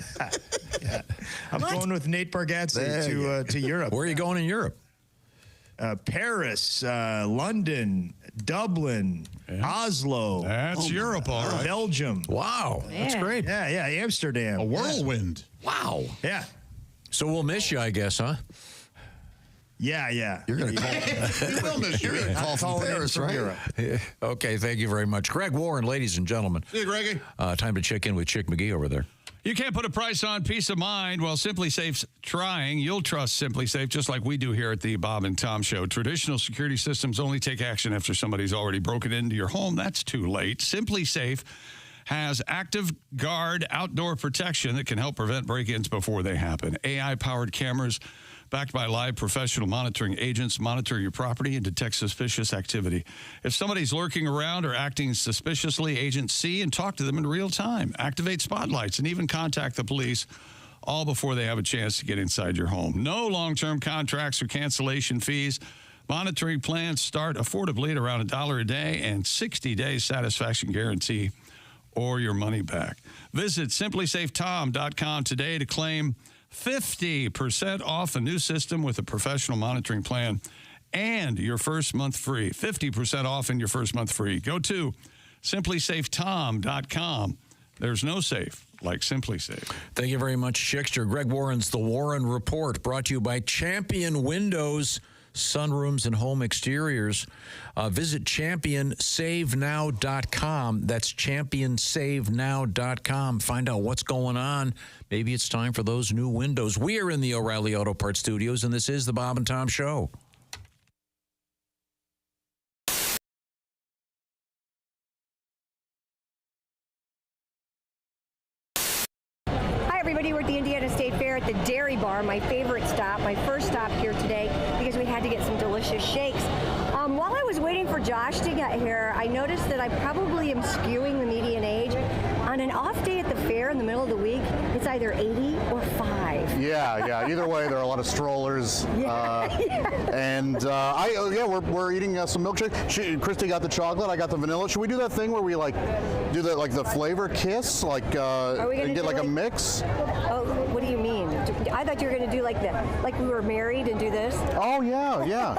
I'm going with Nate Bargatze to Europe. Where are you going in Europe? Paris, London, Dublin, Oslo. That's Europe, all right. Belgium. Wow. That's great. Yeah, Amsterdam. A whirlwind. Wow. Yeah. So we'll miss you, I guess, huh? Yeah. You're going to call. We will miss you. You're going to call from Paris, right? Europe. Okay, thank you very much. Greg Warren, ladies and gentlemen. See you, Greggy. Time to check in with Chick McGee over there. You can't put a price on peace of mind. Well, Simply Safe's trying. You'll trust Simply Safe just like we do here at the Bob and Tom Show. Traditional security systems only take action after somebody's already broken into your home. That's too late. Simply Safe has active guard outdoor protection that can help prevent break-ins before they happen. AI-powered cameras backed by live professional monitoring agents monitor your property and detect suspicious activity. If somebody's lurking around or acting suspiciously, agents see and talk to them in real time, activate spotlights, and even contact the police, all before they have a chance to get inside your home. No long-term contracts or cancellation fees. Monitoring plans start affordably at around $1 a day and 60 days satisfaction guarantee or your money back. Visit simplysafetom.com today to claim 50% off a new system with a professional monitoring plan and your first month free. 50% off and your first month free. Go to simplysafetom.com. There's no safe like Simply Safe. Thank you very much, Chickster. Greg Warren's The Warren Report, brought to you by Champion Windows, sunrooms, and home exteriors. Visit championsavenow.com. That's championsavenow.com. Find out what's going on. Maybe it's time for those new windows. We are in the O'Reilly Auto Parts Studios, and this is the Bob and Tom Show. Hi, everybody. We're at the Indiana State Fair at the Dairy Bar, my favorite stop, my first stop here today, because we had to get some delicious shakes. While I was waiting for Josh to get here, I noticed that I probably am skewing the median age. On an off day at the fair in the middle of the week, it's either 80 or 5. Yeah. Either way, there are a lot of strollers. And we're eating some milkshake. Christy got the chocolate. I got the vanilla. Should we do that thing where we do the flavor kiss, and get a mix? Oh, what do you mean? I thought you were going to do like we were married and do this. Oh yeah.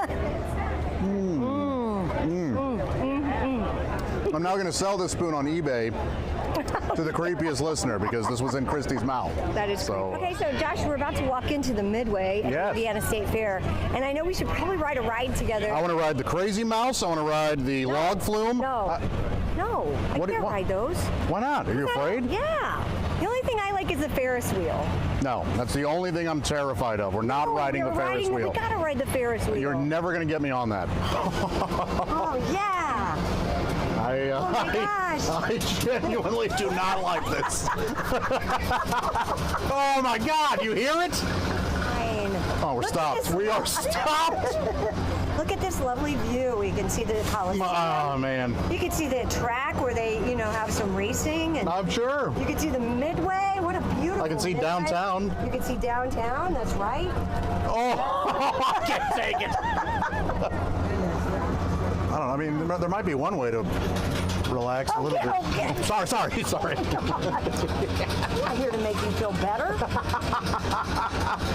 I'm now going to sell this spoon on eBay to the creepiest listener because this was in Christy's mouth. That is so. Okay, so Josh, we're about to walk into the Midway at the Indiana State Fair, and I know we should probably ride a ride together. I want to ride the Crazy Mouse. I want to ride the log flume. No, I can't ride those. Why not? Are you afraid? Yeah. The only thing I like is the Ferris wheel. No, that's the only thing I'm terrified of. We're not riding the Ferris wheel. We gotta ride the Ferris wheel. You're never going to get me on that. Oh, yeah. Oh my gosh. I genuinely do not like this. Oh my God, you hear it? Fine. Oh, we're stopped. We are stopped. Look at this lovely view. You can see the Coliseum. Oh man. You can see the track where they, have some racing. And I'm sure. You can see the Midway. What a beautiful. I can see downtown. You can see downtown. That's right. Oh, I can't take it. I don't know. I mean, there might be one way to relax a little bit. Okay. Sorry. I'm not here to make you feel better.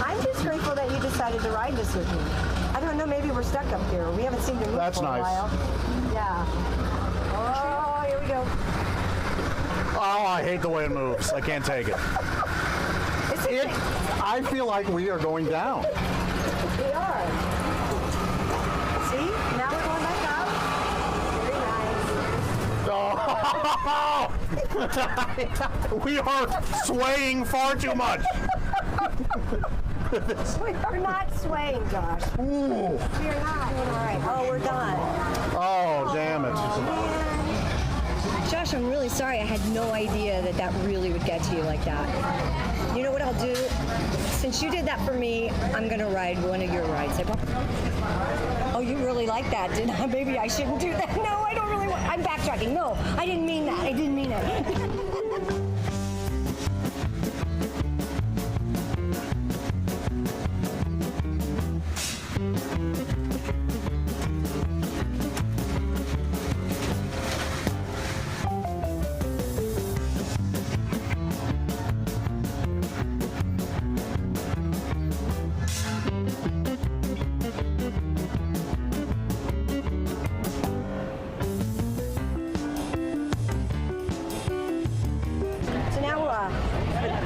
I'm just grateful that you decided to ride this with me. I don't know, maybe we're stuck up here. We haven't seen you move That's for nice. a while. Yeah. Oh, here we go. Oh, I hate the way it moves. I can't take it. I feel like we are going down. We are. See? Now we're going back up. Very nice. Oh. We are swaying far too much. We are not swaying, Josh. Ooh. We are not. All right. Oh, we're done. Oh, damn it. Josh, I'm really sorry. I had no idea that really would get to you like that. You know what I'll do? Since you did that for me, I'm going to ride one of your rides. Oh, you really like that, didn't I? Maybe I shouldn't do that. No, I don't really want... I'm backtracking. No, I didn't mean that. I didn't mean it.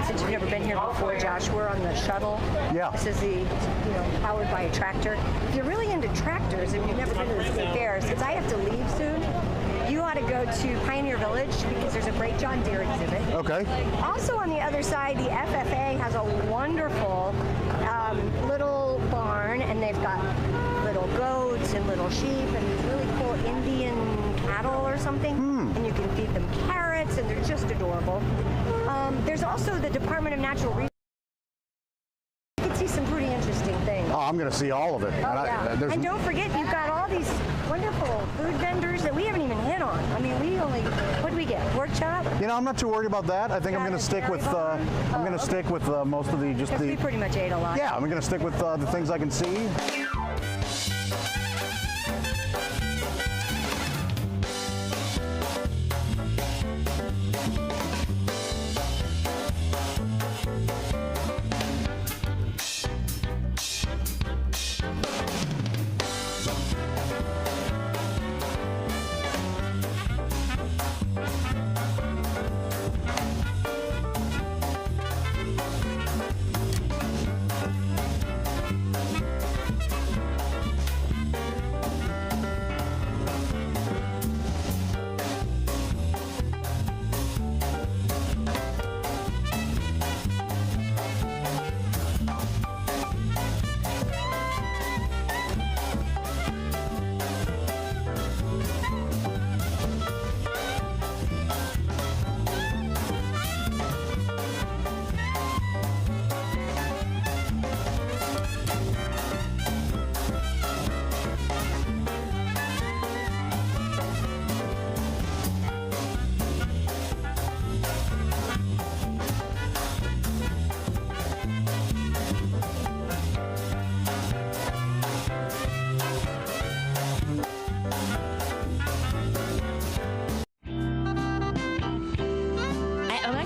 Since you've never been here before, Josh, we're on the shuttle. Yeah. This is the, powered by a tractor. If you're really into tractors and you've never been to the state fair, since I have to leave soon, you ought to go to Pioneer Village because there's a great John Deere exhibit. Okay. Also on the other side, the FFA has a wonderful little barn, and they've got little goats and little sheep and these really cool Indian cattle or something. And you can feed them carrots, and they're just adorable. There's also the Department of Natural Resources. You can see some pretty interesting things. Oh, I'm going to see all of it. And don't forget, you've got all these wonderful food vendors that we haven't even hit on. I mean, what do we get? Pork chop? I'm not too worried about that. I think I'm going to stick with most of the We pretty much ate a lot. Yeah, I'm going to stick with the things I can see.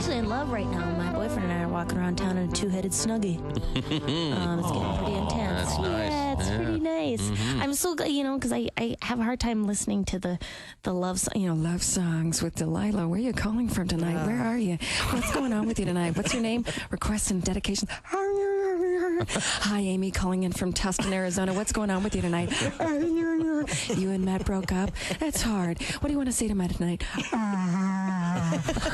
In love right now. My boyfriend and I are walking around town in a two-headed snuggie. It's getting pretty intense. That's nice. Yeah, it's pretty nice. Mm-hmm. I'm so good, because I have a hard time listening to the love songs with Delilah. Where are you calling from tonight? Where are you? What's going on with you tonight? What's your name? Requests and dedications. Hi, Amy, calling in from Tustin, Arizona. What's going on with you tonight? You and Matt broke up? That's hard. What do you want to say to Matt tonight?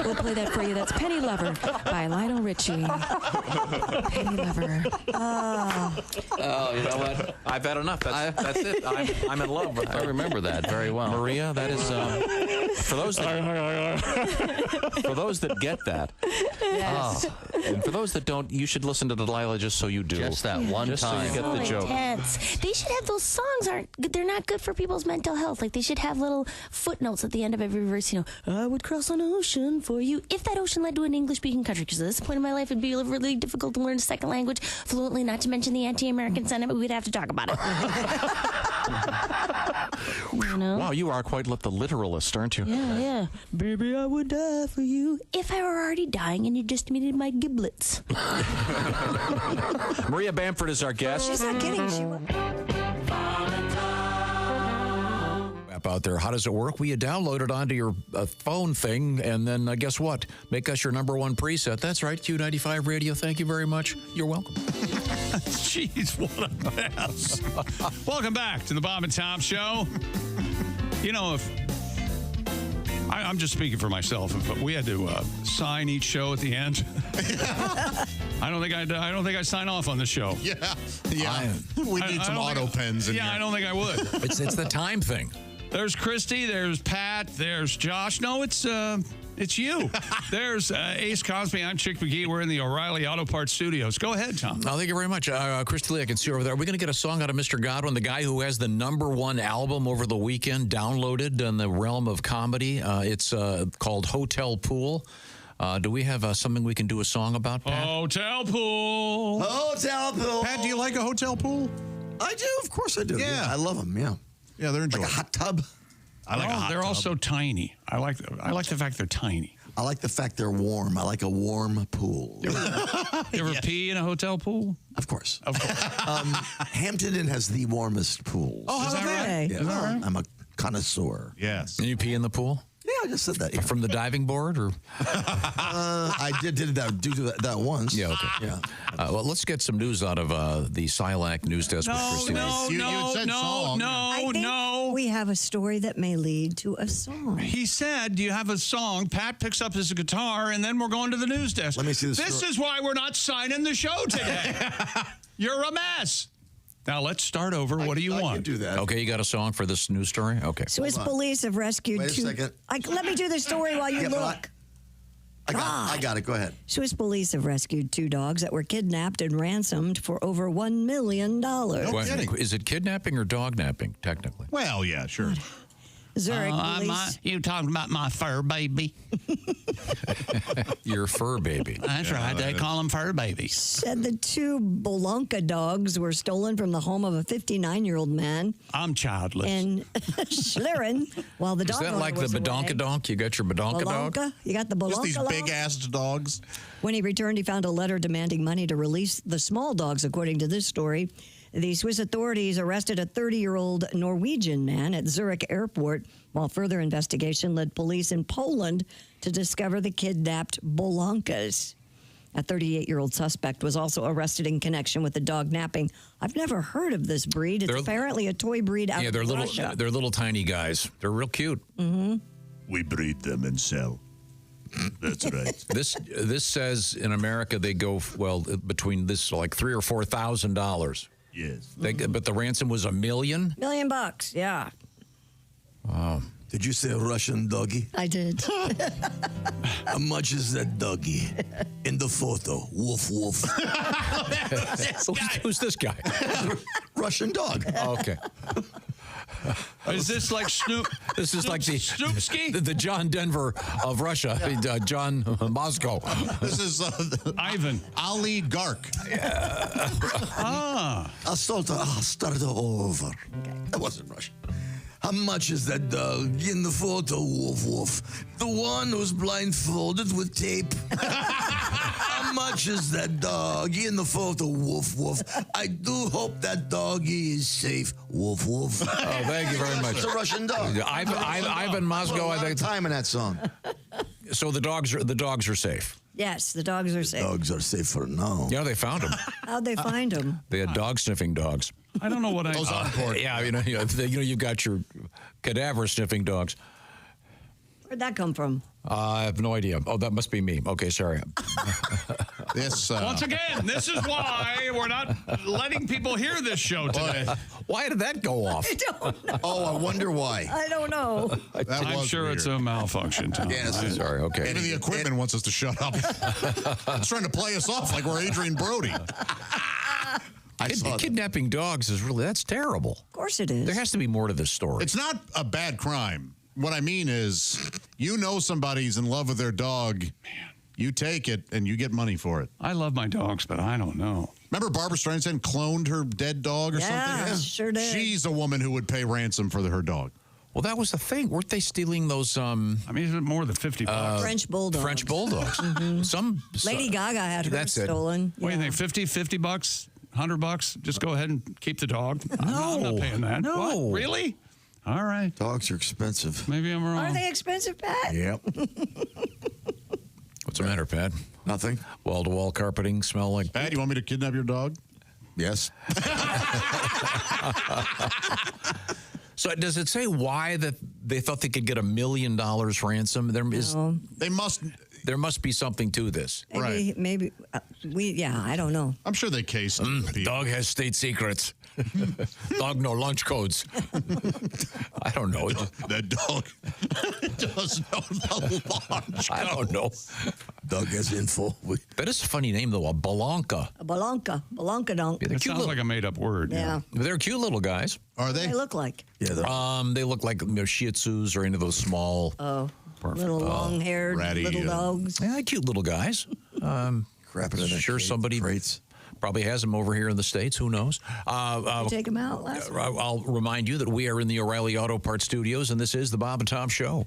We'll play that for you. That's Penny Lover by Lionel Richie. Penny Lover. Oh, you know what? I've had enough. That's it. I'm in love with her. I remember that very well. Maria, that is for those that get that. Yes. And for those that don't, you should listen to Delilah just so you do. Just that one just time. So you get the joke. Intense. They should have those songs. They're not good for people's mental health. Like, they should have little footnotes at the end of every verse. I would cross an ocean for you if that ocean led to an English-speaking country. Because at this point in my life, it'd be really difficult to learn a second language fluently. Not to mention the anti-American sentiment. We'd have to talk about it. Wow, you are quite the literalist, aren't you? Yeah. Baby, I would die for you if I were already dying and you just needed my giblets. Maria Bamford is our guest. She's not kidding. App out there. How does it work? Well, you download it onto your phone thing, and then guess what? Make us your number one preset. That's right, Q95 Radio. Thank you very much. You're welcome. Jeez, what a mess. Welcome back to the Bob and Tom Show. If I'm just speaking for myself, if we had to sign each show at the end, I don't think I'd sign off on the show. Yeah. We need some auto pens in here. I don't think I would. It's the time thing. There's Christy, there's Pat, there's Josh. No, it's you. There's Ace Cosby. I'm Chick McGee. We're in the O'Reilly Auto Parts Studios. Go ahead, Tom. Oh, thank you very much. Christy Lee, I can see you over there. Are we going to get a song out of Mr. Godwin, the guy who has the #1 album over the weekend downloaded in the realm of comedy? It's called Hotel Pool. Do we have something we can do a song about, Pat? Hotel Pool. Hotel Pool. Pat, do you like a hotel pool? I do. Of course I do. Yeah, I love them. Yeah. Yeah, they're enjoyable. Like a hot tub. I like a hot They're tub. also tiny. I like the fact they're tiny. I like the fact they're warm. I like a warm pool. You ever pee in a hotel pool? Of course. Of course. Hampton Inn has the warmest pools. Oh, Is that right? Yeah, Is that right? I'm a connoisseur. Yes. Can you pee in the pool? Yeah, I just said that. Yeah. From the diving board, or? I did that once. Yeah, okay. Yeah. Well, let's get some news out of the SILAC news desk with Christy. I think we have a story that may lead to a song. He said, do you have a song? Pat picks up his guitar, and then we're going to the news desk. Let me see This is why we're not signing the show today. You're a mess. Now, let's start over. What do you want? I can do that. Okay, you got a song for this news story? Okay. Swiss police have rescued Wait a second. Let me do the story while you look. I got it. Go ahead. Swiss police have rescued 2 dogs that were kidnapped and ransomed for over $1 million. Is it kidnapping or dog napping, technically? Well, yeah, sure. Zurich police. You talking about my fur baby? Your fur baby. That's right. They call them fur babies. Said the 2 Bolonka dogs were stolen from the home of a 59-year-old man I'm childless. in Schlieren while the dog Is that owner like the was away. badonkadonk? You got your badonka dog? You got the Just these Bolonka big-assed dogs. When he returned, he found a letter demanding money to release the small dogs, according to this story. The Swiss authorities arrested a 30-year-old Norwegian man at Zurich airport, while further investigation led police in Poland to discover the kidnapped Bolonkas. A 38-year-old suspect was also arrested in connection with the dog napping. I've never heard of this breed. It's apparently a toy breed out of Russia. They're little tiny guys. They're real cute. Mm-hmm. We breed them and sell. That's right. This says in America they go between this like $3,000 or $4,000. Yes. But the ransom was $1 million? $1 million, yeah. Wow. Did you say a Russian doggy? I did. How much is that doggy in the photo? Woof, woof. Who's this guy? Russian dog. Oh, okay. Is this like Snoop? This is like the John Denver of Russia, John Moscow. This is Ivan. Ali Gark. I'll start over. That wasn't Russian. How much is that dog in the photo? Woof, woof. The one who's blindfolded with tape. How much is that dog in the photo? Woof, woof. I do hope that doggy is safe. Woof, woof. Oh, thank you very much. It's a Russian dog. Ivan Moscow. I think time in that song. So the dogs are safe. Yes, the dogs are safe. Dogs are safe for now. Yeah, they found them. How'd they find them? They had dog sniffing dogs. I don't know what Those on board. Yeah, you've got your cadaver sniffing dogs. Where'd that come from? I have no idea. Oh, that must be me. Okay, sorry. Once again, this is why we're not letting people hear this show today. Why did that go off? I don't know. Oh, I wonder why. I don't know. I'm sure it's a malfunction, Tom. Yes. Sorry, okay. Even the equipment wants us to shut up. It's trying to play us off like we're Adrian Brody. Kidnapping dogs that's terrible. Of course it is. There has to be more to this story. It's not a bad crime. What I mean is, somebody's in love with their dog. You take it and you get money for it. I love my dogs, but I don't know. Remember Barbara Streisand cloned her dead dog or something? Yeah, sure did. She's a woman who would pay ransom for her dog. Well, that was the thing. Weren't they stealing those? I mean, is it more than $50? French bulldogs. French bulldogs. Mm-hmm. Lady Gaga had hers stolen. What do you think? $50 bucks, $100? Just go ahead and keep the dog. I'm not paying that. No, what? Really? All right. Dogs are expensive. Maybe I'm wrong. Are they expensive, Pat? Yep. What's the matter, Pat? Nothing. Wall-to-wall carpeting smell like Pat, you want me to kidnap your dog? Yes. So does it say why that they thought they could get $1 million ransom? They must. there must be something to this. Maybe I don't know. I'm sure they cased dog has state secrets. Dog no lunch codes. I don't know. That dog does know the lunch I don't know. Dog has info. That is a funny name, though. A Balanca. A Balanca donk. It sounds like a made-up word. Yeah. They're cute little guys. Are they? They look like. Yeah. They look like Shih Tzus or any of those small. Little long-haired little dogs. Yeah, cute little guys. Crapping in sure somebody probably has them over here in the States. Who knows? You take them out last week. I'll remind you that we are in the O'Reilly Auto Parts Studios, and this is the Bob and Tom Show.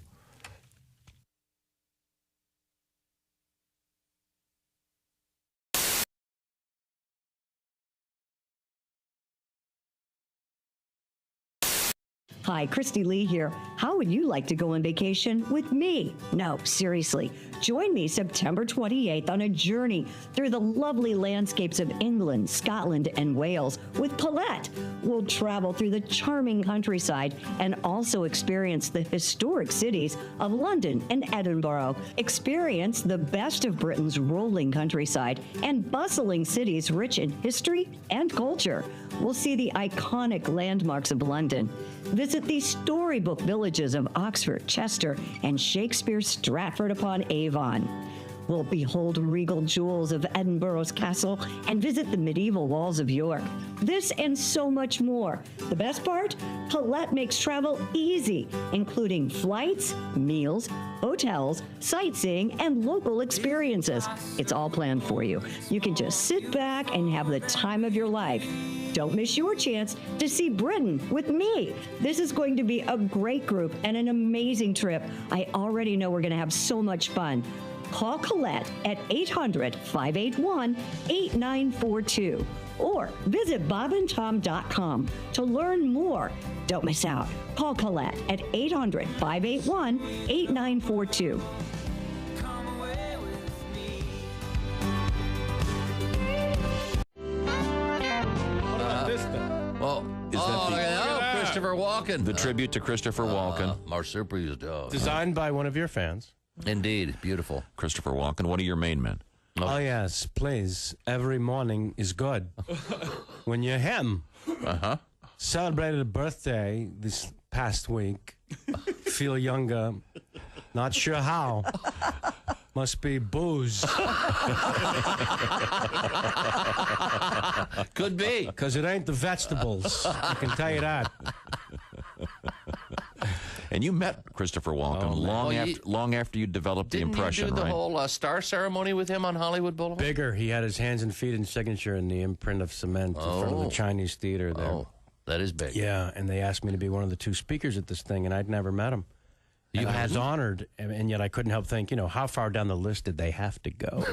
Hi, Christy Lee here. How would you like to go on vacation with me? No, seriously. Join me September 28th on a journey through the lovely landscapes of England, Scotland, and Wales with Paulette. We'll travel through the charming countryside and also experience the historic cities of London and Edinburgh. Experience the best of Britain's rolling countryside and bustling cities rich in history and culture. We'll see the iconic landmarks of London. Visit the storybook villages of Oxford, Chester, and Shakespeare's Stratford-upon-Avon. We'll behold regal jewels of Edinburgh's castle and visit the medieval walls of York. This and so much more. The best part? Paulette makes travel easy, including flights, meals, hotels, sightseeing, and local experiences. It's all planned for you. You can just sit back and have the time of your life. Don't miss your chance to see Britain with me. This is going to be a great group and an amazing trip. I already know we're going to have so much fun. Call Colette at 800-581-8942 or visit bobandtom.com to learn more. Don't miss out. Call Colette at 800-581-8942. Christopher Walken. The tribute to Christopher Walken. Marsupial's dog. Designed by one of your fans. Indeed. Beautiful. Christopher Walken, one of your main men. Oh, yes, please. Every morning is good. When you're him. Celebrated a birthday this past week. Feel younger. Not sure how. Must be booze. Could be. Because it ain't the vegetables. I can tell you that. And you met Christopher Walken long after you developed the impression, Didn't you do the right? whole star ceremony with him on Hollywood Boulevard? Bigger. He had his hands and feet and signature in the imprint of cement in front of the Chinese theater there. Oh, that is big. Yeah, and they asked me to be one of the two speakers at this thing, and I'd never met him. And I was honored, and yet I couldn't help think, how far down the list did they have to go?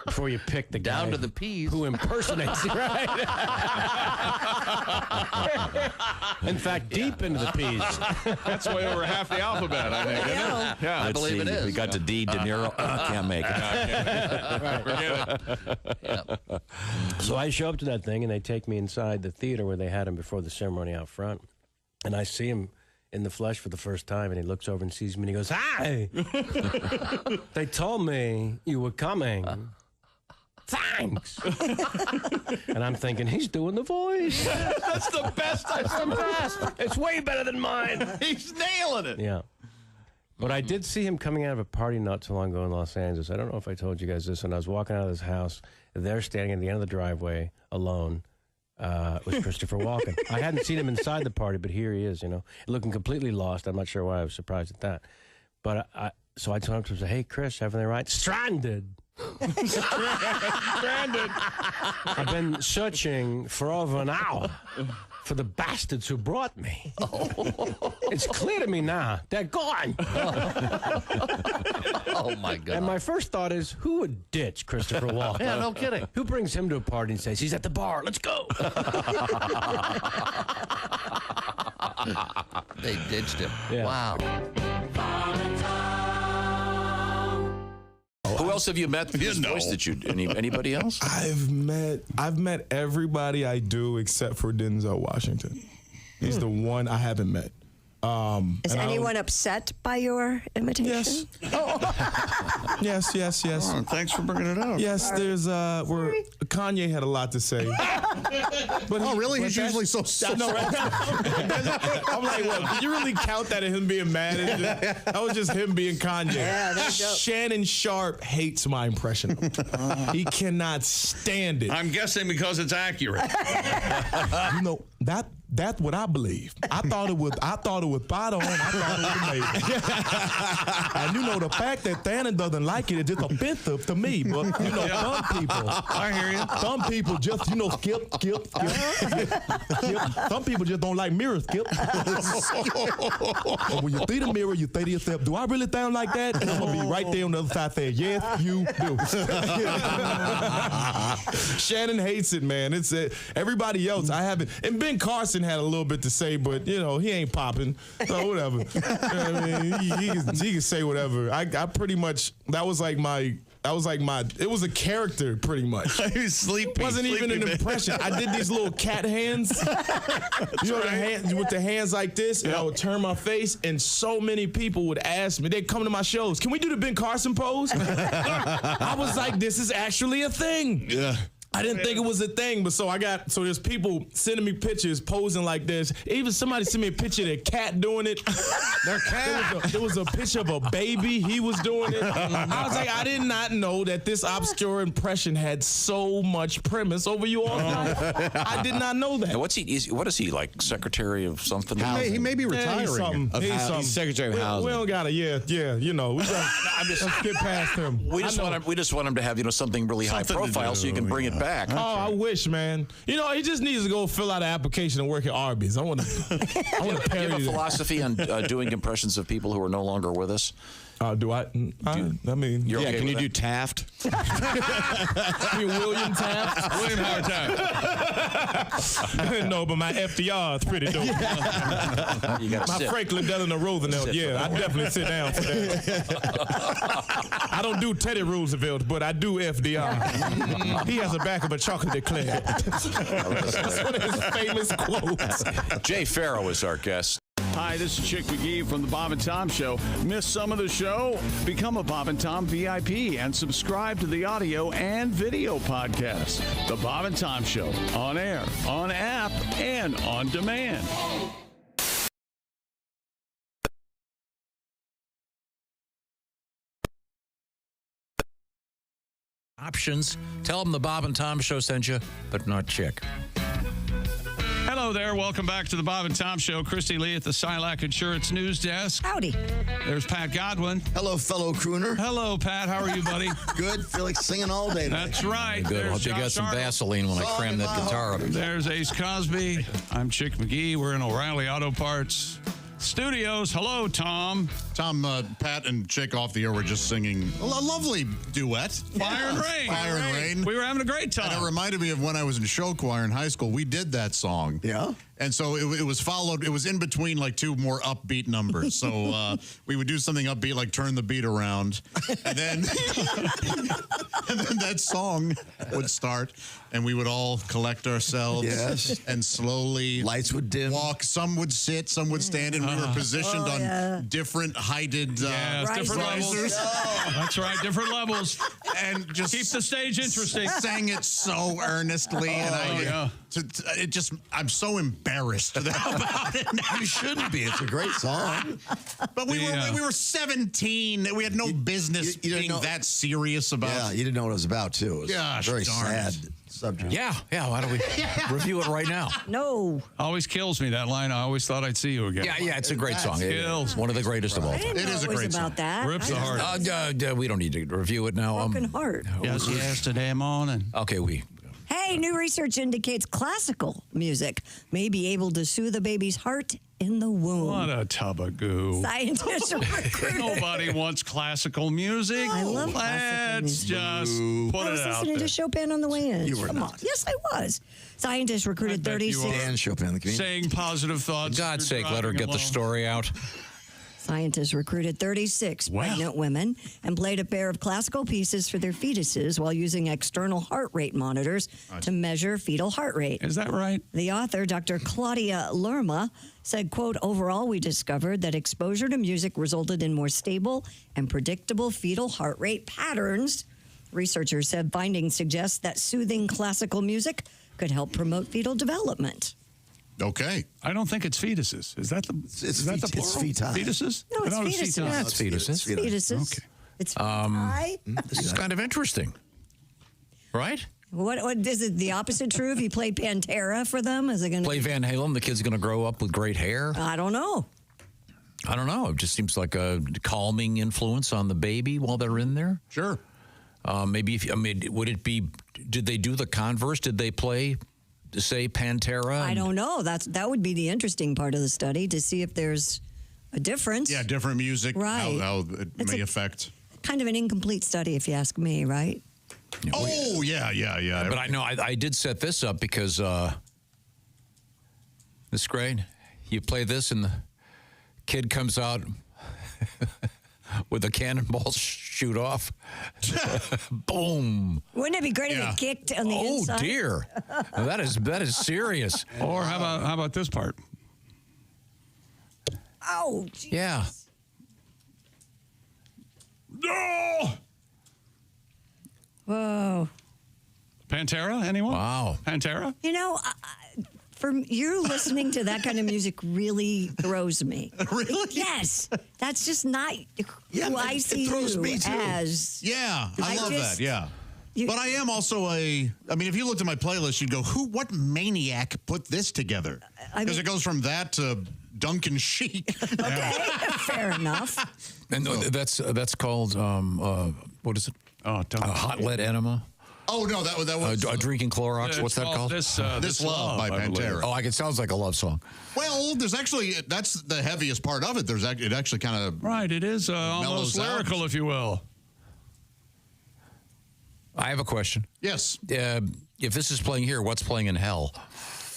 Before you pick the guy down to the peas who impersonates, right? In fact, deep into the peas. That's way over half the alphabet, I think. Yeah, I believe it is. We got to D. De Niro. Can't make it. So I show up to that thing, and they take me inside the theater where they had him before the ceremony out front, and I see him in the flesh for the first time, and he looks over and sees me, and he goes, "Hi! They told me you were coming. Thanks." And I'm thinking, he's doing the voice. That's the best I've ever heard. It's way better than mine. He's nailing it. Yeah. But I did see him coming out of a party not too long ago in Los Angeles. I don't know if I told you guys this. When I was walking out of this house, they're standing at the end of the driveway alone. Was Christopher Walken. I hadn't seen him inside the party, but here he is, looking completely lost. I'm not sure why I was surprised at that. But so I told him to say, "Hey, Chris, everything right?" Stranded. Stranded. I've been searching for over an hour for the bastards who brought me. It's clear to me now. They're gone. Oh, my God. And my first thought is, who would ditch Christopher Walken? Yeah, no kidding. Who brings him to a party and says, he's at the bar, let's go? They ditched him. Yeah. Wow. Who else have you met? Anybody else? I've met everybody I do except for Denzel Washington. He's the one I haven't met. Is anyone upset by your imitation? Yes. Oh. Yes. Oh, thanks for bringing it up. Yes, there's Kanye had a lot to say. But really? He's usually so no, right? I'm like, what? Did you really count that as him being mad? That was just him being Kanye. Yeah, there you go. Shannon Sharp hates my impression. He cannot stand it. I'm guessing because it's accurate. You know, that's what I believe. I thought it was spot on. I thought it was amazing. And you know, the fact that Thanon doesn't like it is just offensive to me. But you know, some people, I hear you. Some people just, skip. Some people just don't like mirrors, Skip. But when you see the mirror, you say to yourself, do I really sound like that? And I'm gonna be right there on the other side saying, yes, you do. Shannon hates it, man. It's everybody else. I haven't. And Ben Carson had a little bit to say, but he ain't popping. So whatever. I mean, he can say whatever. I pretty much it was a character pretty much. He was sleepy. It wasn't even an impression. I did these little cat hands. The hands with the hands like this, and I would turn my face, and so many people would ask me, they'd come to my shows, can we do the Ben Carson pose? I was like, this is actually a thing. Yeah. I didn't think it was a thing, but so there's people sending me pictures posing like this. Even somebody sent me a picture of their cat doing it. Their cat. There was a picture of a baby. He was doing it. I was like, I did not know that this obscure impression had so much premise over you all. I did not know that. And what is he, like secretary of something? He may be retiring. He's secretary of housing. We don't got to, let's get past him. We just want him to have, something really high profile so you can bring it back. Oh, I wish, man. He just needs to go fill out an application and work at Arby's. I want to parody Do you have a philosophy on doing impressions of people who are no longer with us? Do I? I mean, okay can you do Taft? You mean William Taft? William Howard Taft. No, but my FDR is pretty dope. My sit. Franklin Delano Roosevelt, I definitely sit down for that. I don't do Teddy Roosevelt, but I do FDR. He has the back of a chocolate eclair. That's one of his famous quotes. Jay Farrow is our guest. Hi, this is Chick McGee from the Bob and Tom Show. Miss some of the show? Become a Bob and Tom VIP and subscribe to the audio and video podcast. The Bob and Tom Show, on air, on app, and on demand. Options. Tell them the Bob and Tom Show sent you, but not Chick. Hello there. Welcome back to the Bob and Tom Show. Christy Lee at the Silac Insurance News Desk. Howdy. There's Pat Godwin. Hello, fellow crooner. Hello, Pat. How are you, buddy? Good. Feel like singing all day today. That's right. Good. There's Hope you got Josh some Arnold. Vaseline when I cram that guitar up. There's Ace Cosby. I'm Chick McGee. We're in O'Reilly Auto Parts Studios. Hello, Tom. Tom, Pat, and Chick off the air were just singing a lovely duet. Fire and Rain. Fire and Rain. We were having a great time. And it reminded me of when I was in show choir in high school. We did that song. Yeah. And so it was followed, it was in between like two more upbeat numbers. So we would do something upbeat, like Turn the Beat Around. And then, that song would start, and we would all collect ourselves. Yes. And slowly. Lights would dim. Walk. Some would sit, some would stand, and we were positioned on different heighted different levels. That's right, different levels. And just keep the stage interesting. Sang it so earnestly, and I'm so embarrassed about it. You shouldn't be. It's a great song. But we were 17. We had no business being that serious about. Yeah, you didn't know what it was about too. It was Gosh, very darn sad it. subject. Yeah. Why don't we review it right now? No. Always kills me, that line. I always thought I'd see you again. Yeah, it's a great song. It's one of the greatest of all time. It is a great song. That. Rips the heart. We don't need to review it now. Broken heart. Yes, yesterday morning. Okay, Hey, new research indicates classical music may be able to soothe a baby's heart in the womb. What a tub of goo. Scientists recruited. Nobody wants classical music. I love classical music. Just put I was it out listening there. to Chopin on the way in. You were Come not. on. Yes, I was. Scientists recruited 36. Dan Chopin, the comedian. Saying positive thoughts. For God's sake, let her get the story out. Scientists recruited 36 pregnant women and played a pair of classical pieces for their fetuses while using external heart rate monitors to measure fetal heart rate. Is that right? The author, Dr. Claudia Lerma, said, quote, overall, we discovered that exposure to music resulted in more stable and predictable fetal heart rate patterns. Researchers said findings suggest that soothing classical music could help promote fetal development. Okay. I don't think it's fetuses. Is that the plural? It's fetal. Fetuses? No, it's fetuses. Yeah, it's fetuses. Fetuses. Okay. It's This is kind of interesting, right? What is it? The opposite true? If you play Pantera for them, is it going to Play Van Halen, the kid's going to grow up with great hair? I don't know. I don't know. It just seems like a calming influence on the baby while they're in there. Sure. Maybe would it be? Did they do the converse? Did they play, say, Pantera? I don't know. That would be the interesting part of the study to see if there's a difference. Yeah, different music. Right. How it may affect. Kind of an incomplete study, if you ask me. Right. Oh yeah. But I know I did set this up because this grade, you play this and the kid comes out with a cannonball shoot off. Boom. Wouldn't it be great if it kicked on the inside? Oh dear. Now, that is serious. Or how about this part? Oh, geez. Yeah. No. Whoa. Pantera? Anyone? Wow. Pantera? You know, you listening to that kind of music really throws me. Really? Yes. That's just not who I see throws you me too. as. Yeah, I love that. Yeah. But I am also if you looked at my playlist, you'd go, what maniac put this together? Because it goes from that to Duncan Sheik. Okay, fair enough. And that's called, what is it? Oh, hot lead enema. Oh, no, that was... drinking Clorox. What's that called? This Love by Pantera. Oh, it sounds like a love song. Well, there's actually, that's the heaviest part of it. It actually kind of... Right, it is almost lyrical, if you will. I have a question. Yes. If this is playing here, what's playing in hell?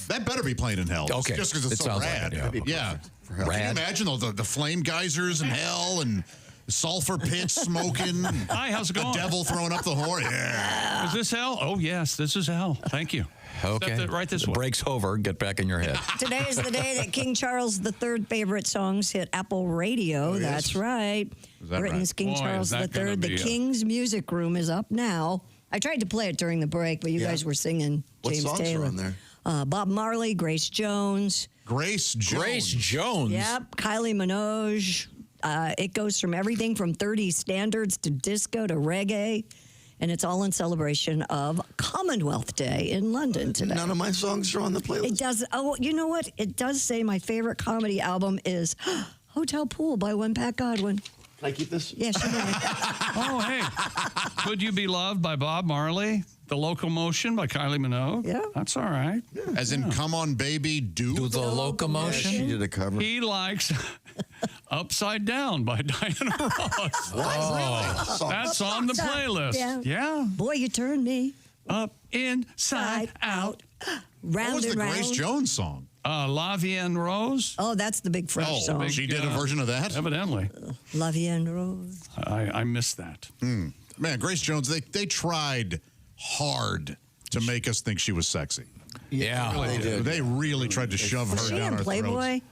That better be playing in hell. Okay. Just because it's so rad. Like it, yeah. Rad. Can you imagine the flame geysers in hell and sulfur pits smoking? Hi, how's it going? The devil throwing up the horn. Yeah. Is this hell? Oh, yes, this is hell. Thank you. Okay. Step right this the way. break's over. Get back in your head. Today is the day that King Charles III favorite songs hit Apple Radio. Oh, yes. That's right. Is that Britain's right? King Boy, Charles is that III. gonna The be King's Music Room is up now. I tried to play it during the break, but you guys were singing What James songs Taylor. are on there? Bob Marley, Grace Jones. Grace Jones. Yep, Kylie Minogue. It goes from everything from 30s standards to disco to reggae. And it's all in celebration of Commonwealth Day in London today. None of my songs are on the playlist. It does. Oh, you know what? It does say my favorite comedy album is Hotel Pool by One Pat Godwin. Can I keep this? Yes, you may. Oh, hey. Could You Be Loved by Bob Marley? The Locomotion by Kylie Minogue? Yeah. That's all right. As in, Come On Baby, Do the Locomotion? Yeah, she did a cover. He likes Upside Down by Diana Ross. Oh. That's on the playlist. Yeah. Boy, you turn me Up, inside, out. round What was and the round. Grace Jones song? La Vie en Rose. Oh, that's the big French song. She did a version of that? Evidently. La Vie en Rose. I missed that. Man, Grace Jones, they tried hard to make us think she was sexy. Yeah. They did. They really tried to shove her Was she down in our Playboy? throats.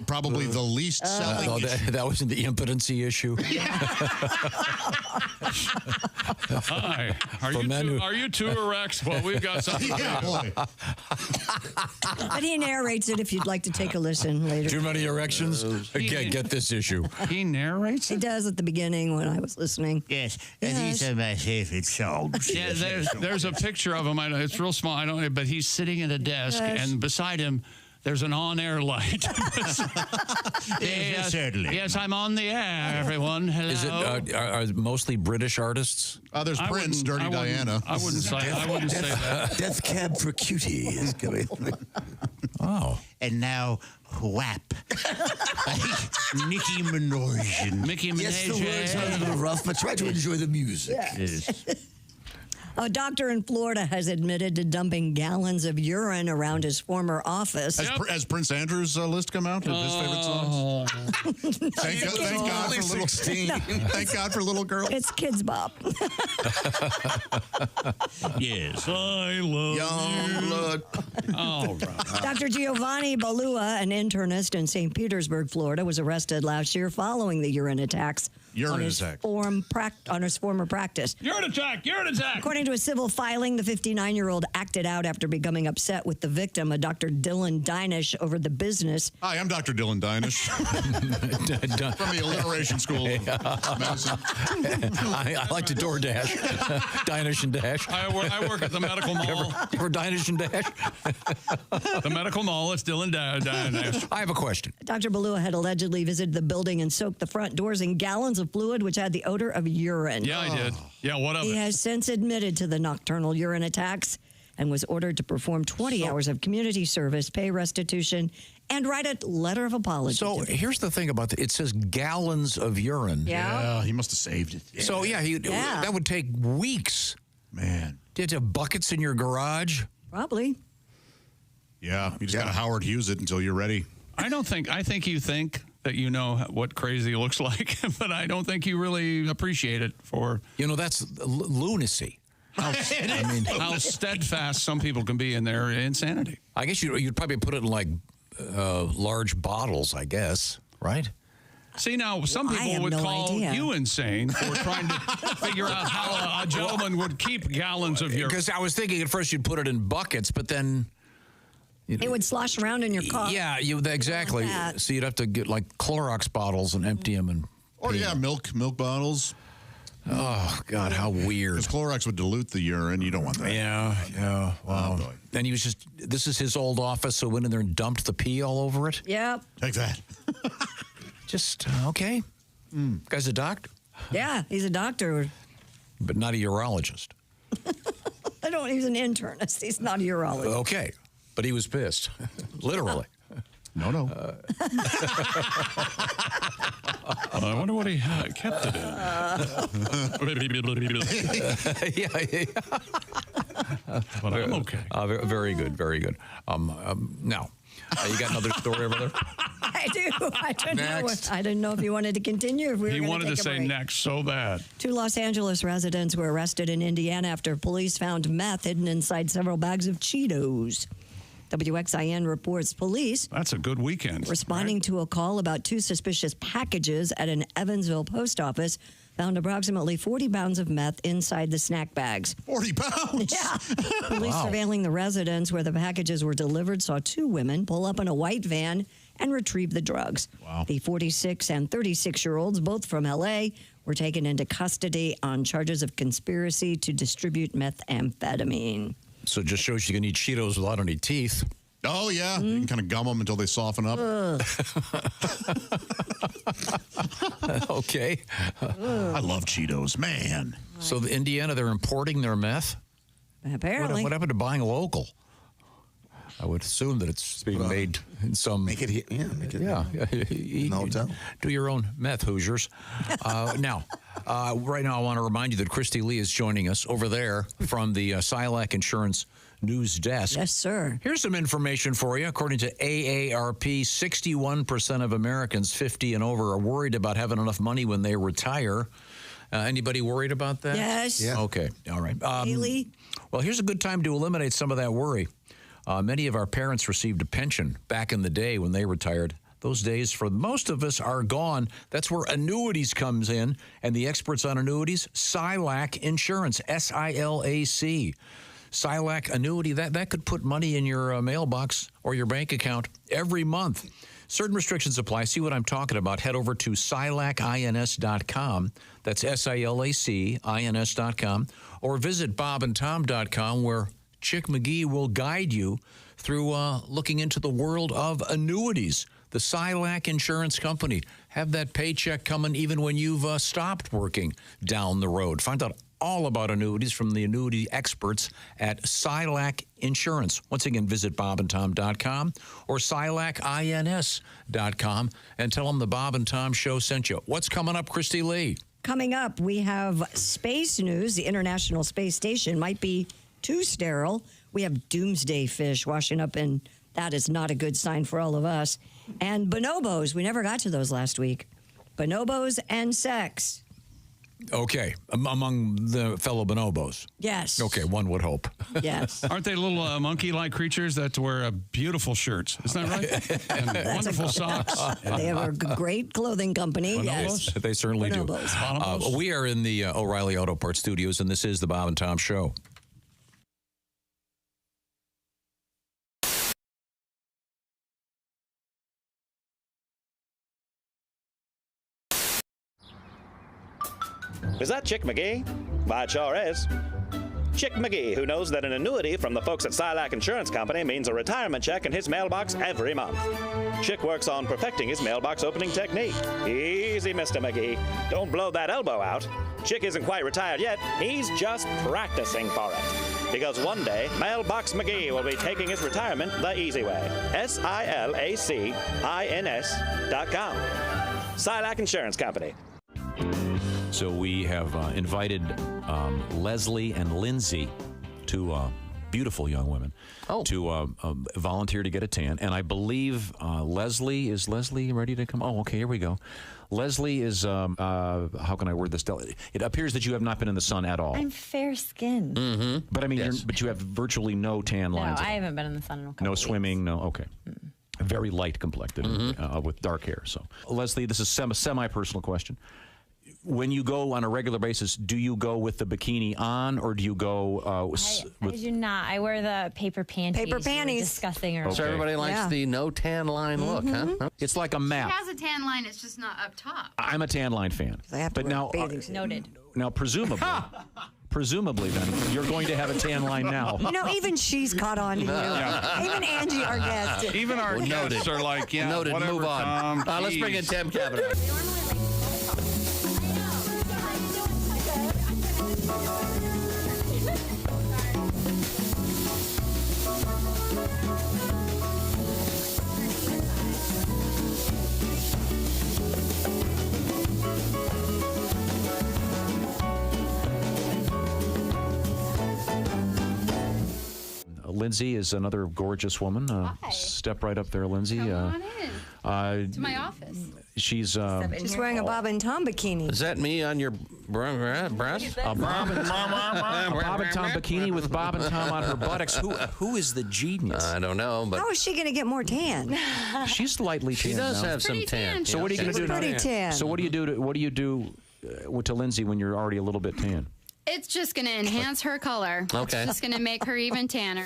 Probably the least selling. No, that wasn't the impotency issue. Hi. Are you too erect? Well, we've got something. Yeah, boy. But he narrates it if you'd like to take a listen later. Too many erections? Get this issue. He narrates He it? does at the beginning when I was listening. Yes, and these are my favorite songs. Yeah, there's a picture of him. It's real small. I don't. But he's sitting at a desk, and beside him, there's an on-air light. Yes, certainly. Yes, I'm on the air, everyone. Hello. Is it are mostly British artists? There's Prince, Dirty Diana. I wouldn't say that. Death Cab for Cutie is coming. Oh. And now, WAP. Nicki Minaj. Mickey Minaj. Yes, the words are a little rough, but try to enjoy the music. Yes. A doctor in Florida has admitted to dumping gallons of urine around his former office. Has Prince Andrew's list come out of his favorite songs? Thank God for little 16. Thank God for little girls. It's Kids Bop. Yes, I love Young blood. All right. Dr. Giovanni Balua, an internist in St. Petersburg, Florida, was arrested last year following the urine attacks. On his former practice. Urine attack! Urine attack! According to a civil filing, the 59-year-old acted out after becoming upset with the victim, a Dr. Dylan Dinish, over the business. Hi, I'm Dr. Dylan Dinish from the alliteration school of medicine. I like to DoorDash. Dinish and Dash. I work at the medical mall. You ever Dinish and Dash? The medical mall, it's Dylan Dash. I have a question. Dr. Balua had allegedly visited the building and soaked the front doors in gallons of fluid which had the odor of urine. Yeah, I did. Yeah, what of He it? has since admitted to the nocturnal urine attacks and was ordered to perform 20 hours of community service, pay restitution, and write a letter of apology. So here's the thing about it says gallons of urine. Yeah. He must have saved it. Yeah. So, that would take weeks. Man. Did you have buckets in your garage? Probably. Yeah, you just got to Howard Hughes it until you're ready. I think you think that you know what crazy looks like, but I don't think you really appreciate it for... that's lunacy. How steadfast some people can be in their insanity. I guess you'd probably put it in like large bottles, I guess, right? See, now, some people would call you insane for trying to figure out how a gentleman would keep gallons of urine. Because I was thinking at first you'd put it in buckets, but then... It would slosh around in your car. Yeah, exactly. So you'd have to get like Clorox bottles and empty them. Milk bottles. Oh, God, how weird. Because Clorox would dilute the urine. You don't want that. Yeah. Wow. And he was this is his old office, so went in there and dumped the pee all over it? Yep. Take that. Okay. Guy's a doctor? Yeah, he's a doctor. But not a urologist. He's an internist. He's not a urologist. Okay. But he was pissed. Literally. No. I wonder what he kept it in. But I'm okay. Very good. Now, you got another story over there? I do. I don't Next. know. I didn't know if you wanted to continue. If we He were wanted to say next so bad. 2 Los Angeles residents were arrested in Indiana after police found meth hidden inside several bags of Cheetos. WXIN reports police. That's a good weekend. Responding to a call about 2 suspicious packages at an Evansville post office, found approximately 40 pounds of meth inside the snack bags. 40 pounds? Yeah. Police surveilling the residence where the packages were delivered saw 2 women pull up in a white van and retrieve the drugs. Wow. The 46 and 36-year-olds, both from L.A., were taken into custody on charges of conspiracy to distribute methamphetamine. So it just shows you can eat Cheetos without any teeth. Oh, yeah. You can kind of gum them until they soften up. Okay. I love Cheetos, man. So the Indiana, they're importing their meth? Apparently. What happened to buying local? I would assume that it's being made in some... Make it here. Yeah, make it in the hotel. Do your own meth, Hoosiers. Right now, I want to remind you that Christy Lee is joining us over there from the Silac Insurance News Desk. Yes, sir. Here's some information for you. According to AARP, 61% of Americans 50 and over are worried about having enough money when they retire. Anybody worried about that? Yes. Yeah. Okay. All right. Haley? Well, here's a good time to eliminate some of that worry. Many of our parents received a pension back in the day when they retired. Those days, for most of us, are gone. That's where annuities comes in. And the experts on annuities, Silac Insurance, SILAC. Silac Annuity, that could put money in your mailbox or your bank account every month. Certain restrictions apply. See what I'm talking about. Head over to silacins.com. That's SILACINS.com. Or visit bobandtom.com, where Chick McGee will guide you through looking into the world of annuities. The Silac Insurance Company. Have that paycheck coming even when you've stopped working down the road. Find out all about annuities from the annuity experts at Silac Insurance. Once again, visit bobandtom.com or silacins.com and tell them the Bob and Tom Show sent you. What's coming up, Christy Lee? Coming up, we have space news. The International Space Station might be too sterile. We have doomsday fish washing up, and that is not a good sign for all of us. And bonobos. We never got to those last week. Bonobos and sex. Okay, among the fellow bonobos. Yes. Okay, one would hope. Yes. Aren't they little monkey-like creatures that wear beautiful shirts? Isn't that right? And wonderful socks. They have a great clothing company. Bonobos? Yes. They certainly Bonobos. do. We are in the O'Reilly Auto Parts Studios, and this is the Bob and Tom Show. Is that Chick McGee? Why, it sure is. Chick McGee, who knows that an annuity from the folks at Silac Insurance Company means a retirement check in his mailbox every month. Chick works on perfecting his mailbox opening technique. Easy, Mr. McGee. Don't blow that elbow out. Chick isn't quite retired yet. He's just practicing for it. Because one day, Mailbox McGee will be taking his retirement the easy way. SILACINS.com. Silac Insurance Company. So we have invited Leslie and Lindsay, two beautiful young women, to volunteer to get a tan. And I believe Leslie, is Leslie ready to come? Oh, okay, here we go. Leslie is, how can I word this? It appears that you have not been in the sun at all. I'm fair-skinned. Mm-hmm. But I mean, but you have virtually no tan lines. No, I haven't been in the sun in a couple No weeks. swimming, no, okay. Very light complected with dark hair. So, Leslie, this is semi-personal question. When you go on a regular basis, do you go with the bikini on, or do you go I do not. I wear the paper panties. Paper panties. Disgusting. So everybody likes the no tan line look, huh? It's like a map. She has a tan line, it's just not up top. I'm a tan line fan. But now, Noted. now presumably, then you're going to have a tan line now. You know, even she's caught on to you. Yeah. Even Angie, our guest. Even our guests are like, yeah, noted. whatever, Move on. Tom, Let's bring in Tim Kavanaugh. Lindsay is another gorgeous woman. Step right up there, Lindsay. Come on in. To my office. She's wearing a Bob and Tom bikini. Is that me on your breast? A Bob and Tom bikini with Bob and Tom on her buttocks. Who is the genius? I don't know, but How is she going to get more tan? she's slightly tan. she does now. have some tan. So what are you going to do? Pretty tan. So what do you do to Lindsay when you're already a little bit tan? It's just going to enhance her color. Okay. It's just going to make her even tanner.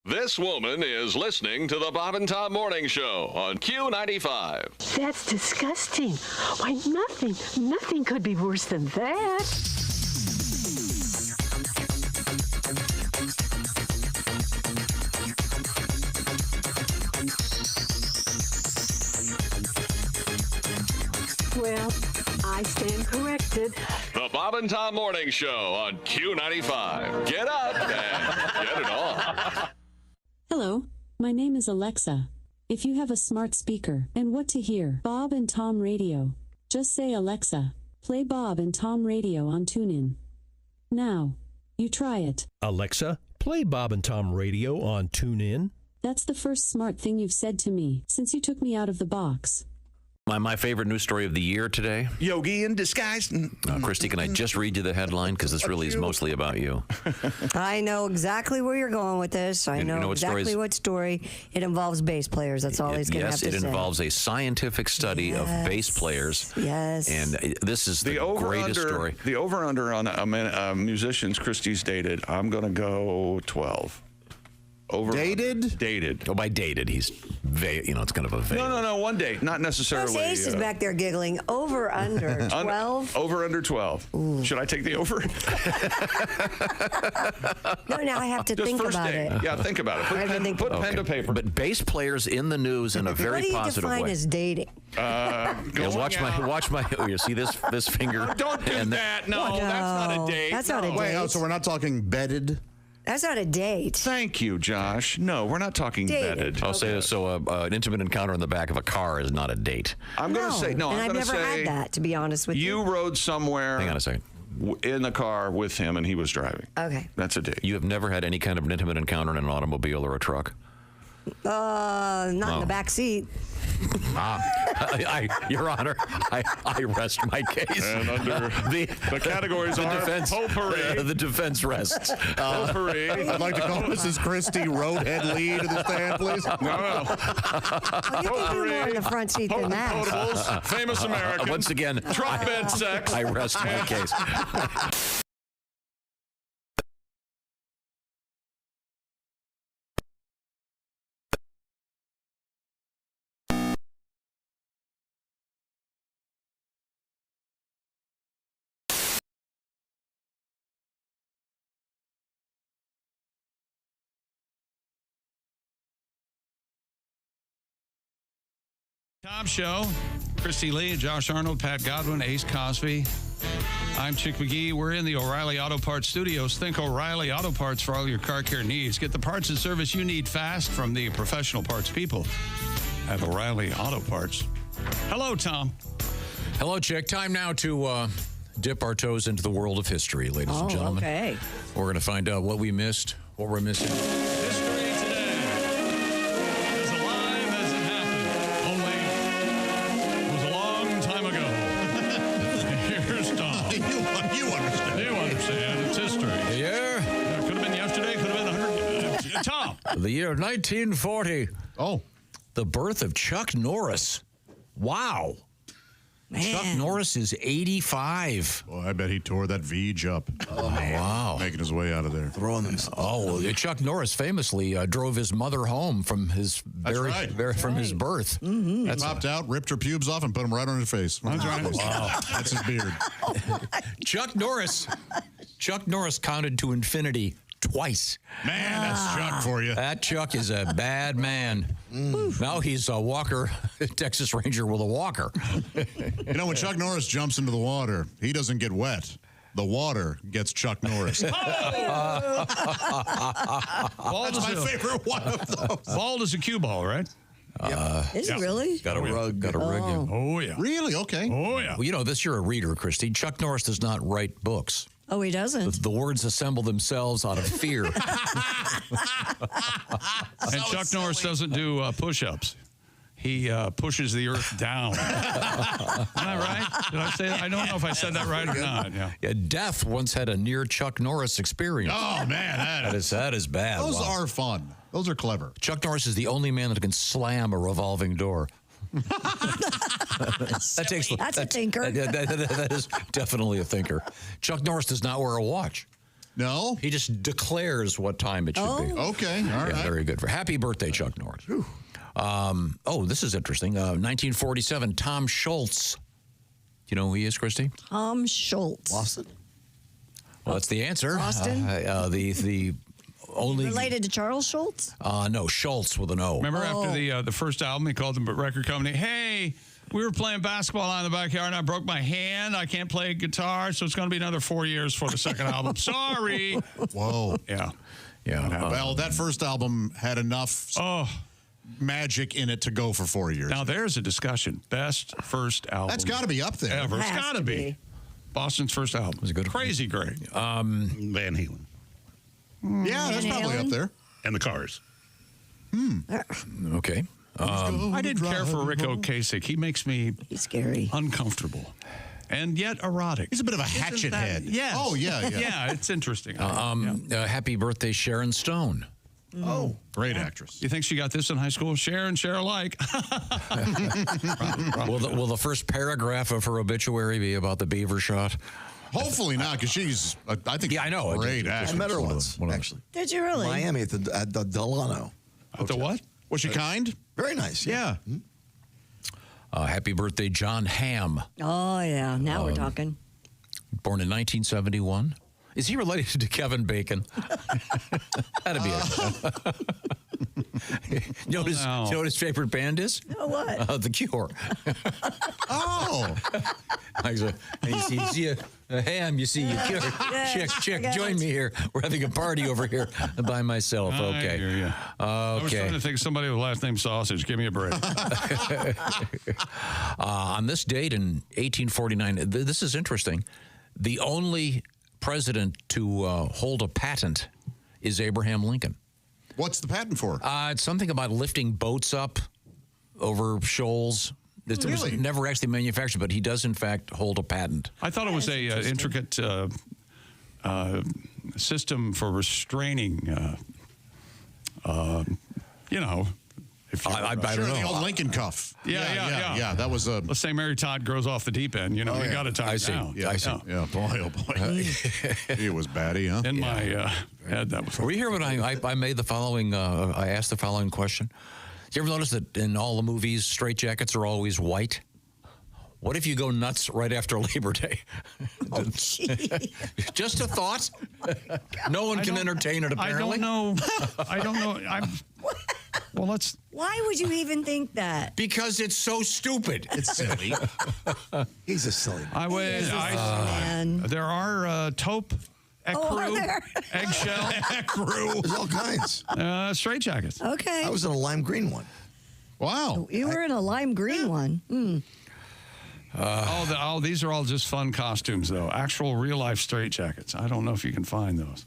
This woman is listening to the Bob and Tom Morning Show on Q95. That's disgusting. Why, nothing could be worse than that. Well, I stand corrected. The Bob and Tom Morning Show on Q95. Get up and get it on. Hello, my name is Alexa. If you have a smart speaker and what to hear, Bob and Tom Radio, just say Alexa, play Bob and Tom Radio on TuneIn. Now, you try it. Alexa, play Bob and Tom Radio on TuneIn. That's the first smart thing you've said to me since you took me out of the box. My favorite news story of the year today. Yogi in disguise. Christy, can I just read you the headline? Because this really is mostly about you. I know exactly where you're going with this. I know exactly what story. It involves bass players. That's all he's going to have to say. Yes, it involves a scientific study of bass players. Yes. And this is the greatest story. The over-under on musicians Christy's dated, I'm going to go 12. Dated. Oh, by dated, he's, it's kind of a vague. No, one date, not necessarily. Ace is back there giggling. Over, under, 12? Over, under 12. Ooh. Should I take the over? No, now I have to think about it. Yeah, think about it. Put pen to paper. But bass players in the news in a very positive way. What do you define as dating? Watch my. You see this finger? Don't do that. No, that's not a date. That's not a date. Wait, so we're not talking bedded? That's not a date. Thank you, Josh. No, we're not talking bedded. I'll say so. An intimate encounter in the back of a car is not a date. I'm going to say no. And I'm I've going to never say had that, to be honest with you. You rode somewhere. Hang on a second. In the car with him, and he was driving. Okay. That's a date. You have never had any kind of an intimate encounter in an automobile or a truck? Not in the back seat. Your Honor, I rest my case. And under the categories are defense, potpourri. The defense rests. Potpourri. I'd like to call Mrs. Christy Roadhead Lee to the stand, please. No. You can do more in the front seat than that. Potables, famous American. Once again, truck bed sex. I rest my case. Tom Show. Christy Lee, Josh Arnold, Pat Godwin, Ace Cosby. I'm Chick McGee. We're in the O'Reilly Auto Parts studios. Think O'Reilly Auto Parts for all your car care needs. Get the parts and service you need fast from the professional parts people at O'Reilly Auto Parts. Hello, Tom. Hello, Chick. Time now to dip our toes into the world of history, ladies and gentlemen. Okay. We're going to find out what we missed, what we're missing. History today is alive as it happened. Only it was a long time ago. Here's Tom. You understand. You understand. It's history. Yeah. Could have been yesterday. Could have been 100. Tom. The year 1940. Oh. The birth of Chuck Norris. Wow. Man. Chuck Norris is 85. Boy, I bet he tore that Veege up. Oh, wow. Making his way out of there. Throwing himself. Oh, Chuck Norris famously drove his mother home from his his birth. Mm-hmm. He popped out, ripped her pubes off, and put them right on his face. That's right. Wow. That's his beard. Chuck Norris counted to infinity twice. Man, that's Chuck for you. That Chuck is a bad man. Now he's a walker, Texas Ranger with a walker. You know, when Chuck Norris jumps into the water, he doesn't get wet. The water gets Chuck Norris. Bald That's my favorite one of those. Bald as a cue ball, right? Is it really? Got a rug. Got a rug. Yeah. Oh, yeah. Really? Okay. Oh, yeah. Well, you know, you're a reader, Christy. Chuck Norris does not write books. Oh, he doesn't. The words assemble themselves out of fear. And Chuck Norris doesn't do push-ups. He pushes the earth down. Isn't that right? Did I say that? I don't know if I said that right or not. Yeah. Death once had a near Chuck Norris experience. Oh, man. That is bad. Those are fun. Those are clever. Chuck Norris is the only man that can slam a revolving door. That's a thinker. That is definitely a thinker. Chuck Norris does not wear a watch. No? He just declares what time it should be. Okay. All right. Very good. Happy birthday, Chuck Norris. This is interesting. 1947, Tom Schultz. Do you know who he is, Christy? Tom Schultz. Boston? Well, that's the answer. Boston? The only related to Charles Schultz? No, Schultz with an O. Remember after the first album, he called the record company, hey, we were playing basketball out in the backyard and I broke my hand. I can't play guitar, so it's going to be another 4 years for the second album. Sorry. Whoa. Yeah. Well, that first album had enough magic in it to go for 4 years. Now, there's a discussion. Best first album. That's got to be up there. Ever. It's got to be. Boston's first album. Was it good? Crazy great. Van Halen. Yeah, that's probably up there. And the Cars. Okay. I didn't care for Rick Ocasek. He makes me scary, uncomfortable, and yet erotic. He's a bit of a hatchet head. Yes. Oh, yeah. Yeah, it's interesting. Happy birthday, Sharon Stone. Oh, great actress. You think she got this in high school? Share and share alike. Will the first paragraph of her obituary be about the beaver shot? Hopefully not, because she's, I think, I know. Great actress. I met her once, actually. Did you really? Miami at the Delano. At the what? Was she kind? Very nice. Yeah. Happy birthday, John Hamm. Oh, yeah. Now we're talking. Born in 1971. Is he related to Kevin Bacon? That'd be it. You know what his favorite band is? Oh, what? The Cure. Oh. You see a ham, you see a Cure. Chick, join me here. We're having a party over here by myself. Okay. I hear you. I was trying to think of somebody with the last name Sausage. Give me a break. On this date in 1849, this is interesting. The only president to hold a patent is Abraham Lincoln. What's the patent for? It's something about lifting boats up over shoals. It was never actually manufactured, but he does, in fact, hold a patent. I thought it was a intricate system for restraining, if you I don't know. The old Lincoln cuff. Yeah. That was a. Let's say Mary Todd grows off the deep end. You got to tie it down. I see. Yeah, boy, oh boy. He was batty, huh? In my head, that was. Were you here when I made the following? I asked the following question. You ever notice that in all the movies, straitjackets are always white? What if you go nuts right after Labor Day? Oh, gee. Just a thought. No one can entertain it, apparently. I don't know. Well, let's. Why would you even think that? Because it's so stupid. It's silly. He's a silly. There are taupe, ecru, eggshell, ecru. There's all kinds. Straitjackets. Okay. I was in a lime green one. Wow. You were in a lime green one. These are all just fun costumes, though. Actual real-life straitjackets. I don't know if you can find those.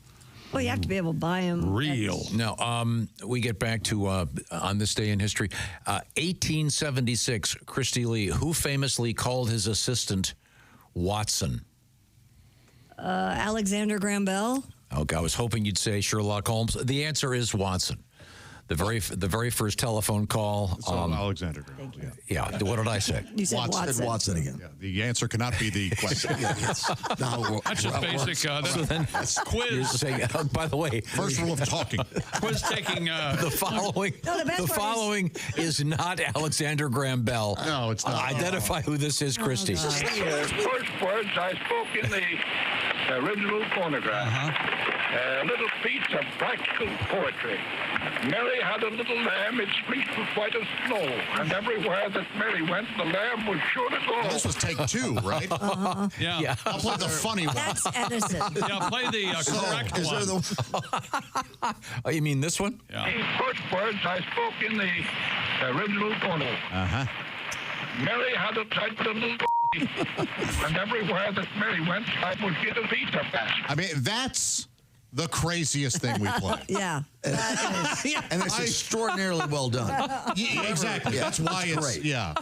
Well, you have to be able to buy them. Real. Now, we get back to, on this day in history, 1876, Christy Lee, who famously called his assistant Watson? Alexander Graham Bell. Okay, I was hoping you'd say Sherlock Holmes. The answer is Watson. The very first telephone call. Alexander. Thank you. Yeah. What did I say? You said Watson. Watson again. Yeah, the answer cannot be the question. That's just basic. That's quiz. You're saying, by the way, First rule of talking. Quiz taking. The following. The following is not Alexander Graham Bell. No, it's not. Identify who this is, Christy. The first words I spoke in the original phonograph. A little piece of practical poetry. Mary had a little lamb, its fleece was white as snow, and everywhere that Mary went, the lamb was sure to go. This was take two, right? Yeah. I'll play the funny one. That's Edison. Yeah, play the correct one. Oh, you mean this one? Yeah. The first words I spoke in the original phonograph. Mary had a tight little and everywhere that Mary went, I would get a feet up that. I mean, that's the craziest thing we play. Yeah. That is. And it's extraordinarily well done. Yeah, exactly. Yeah, That's why it's great. Yeah.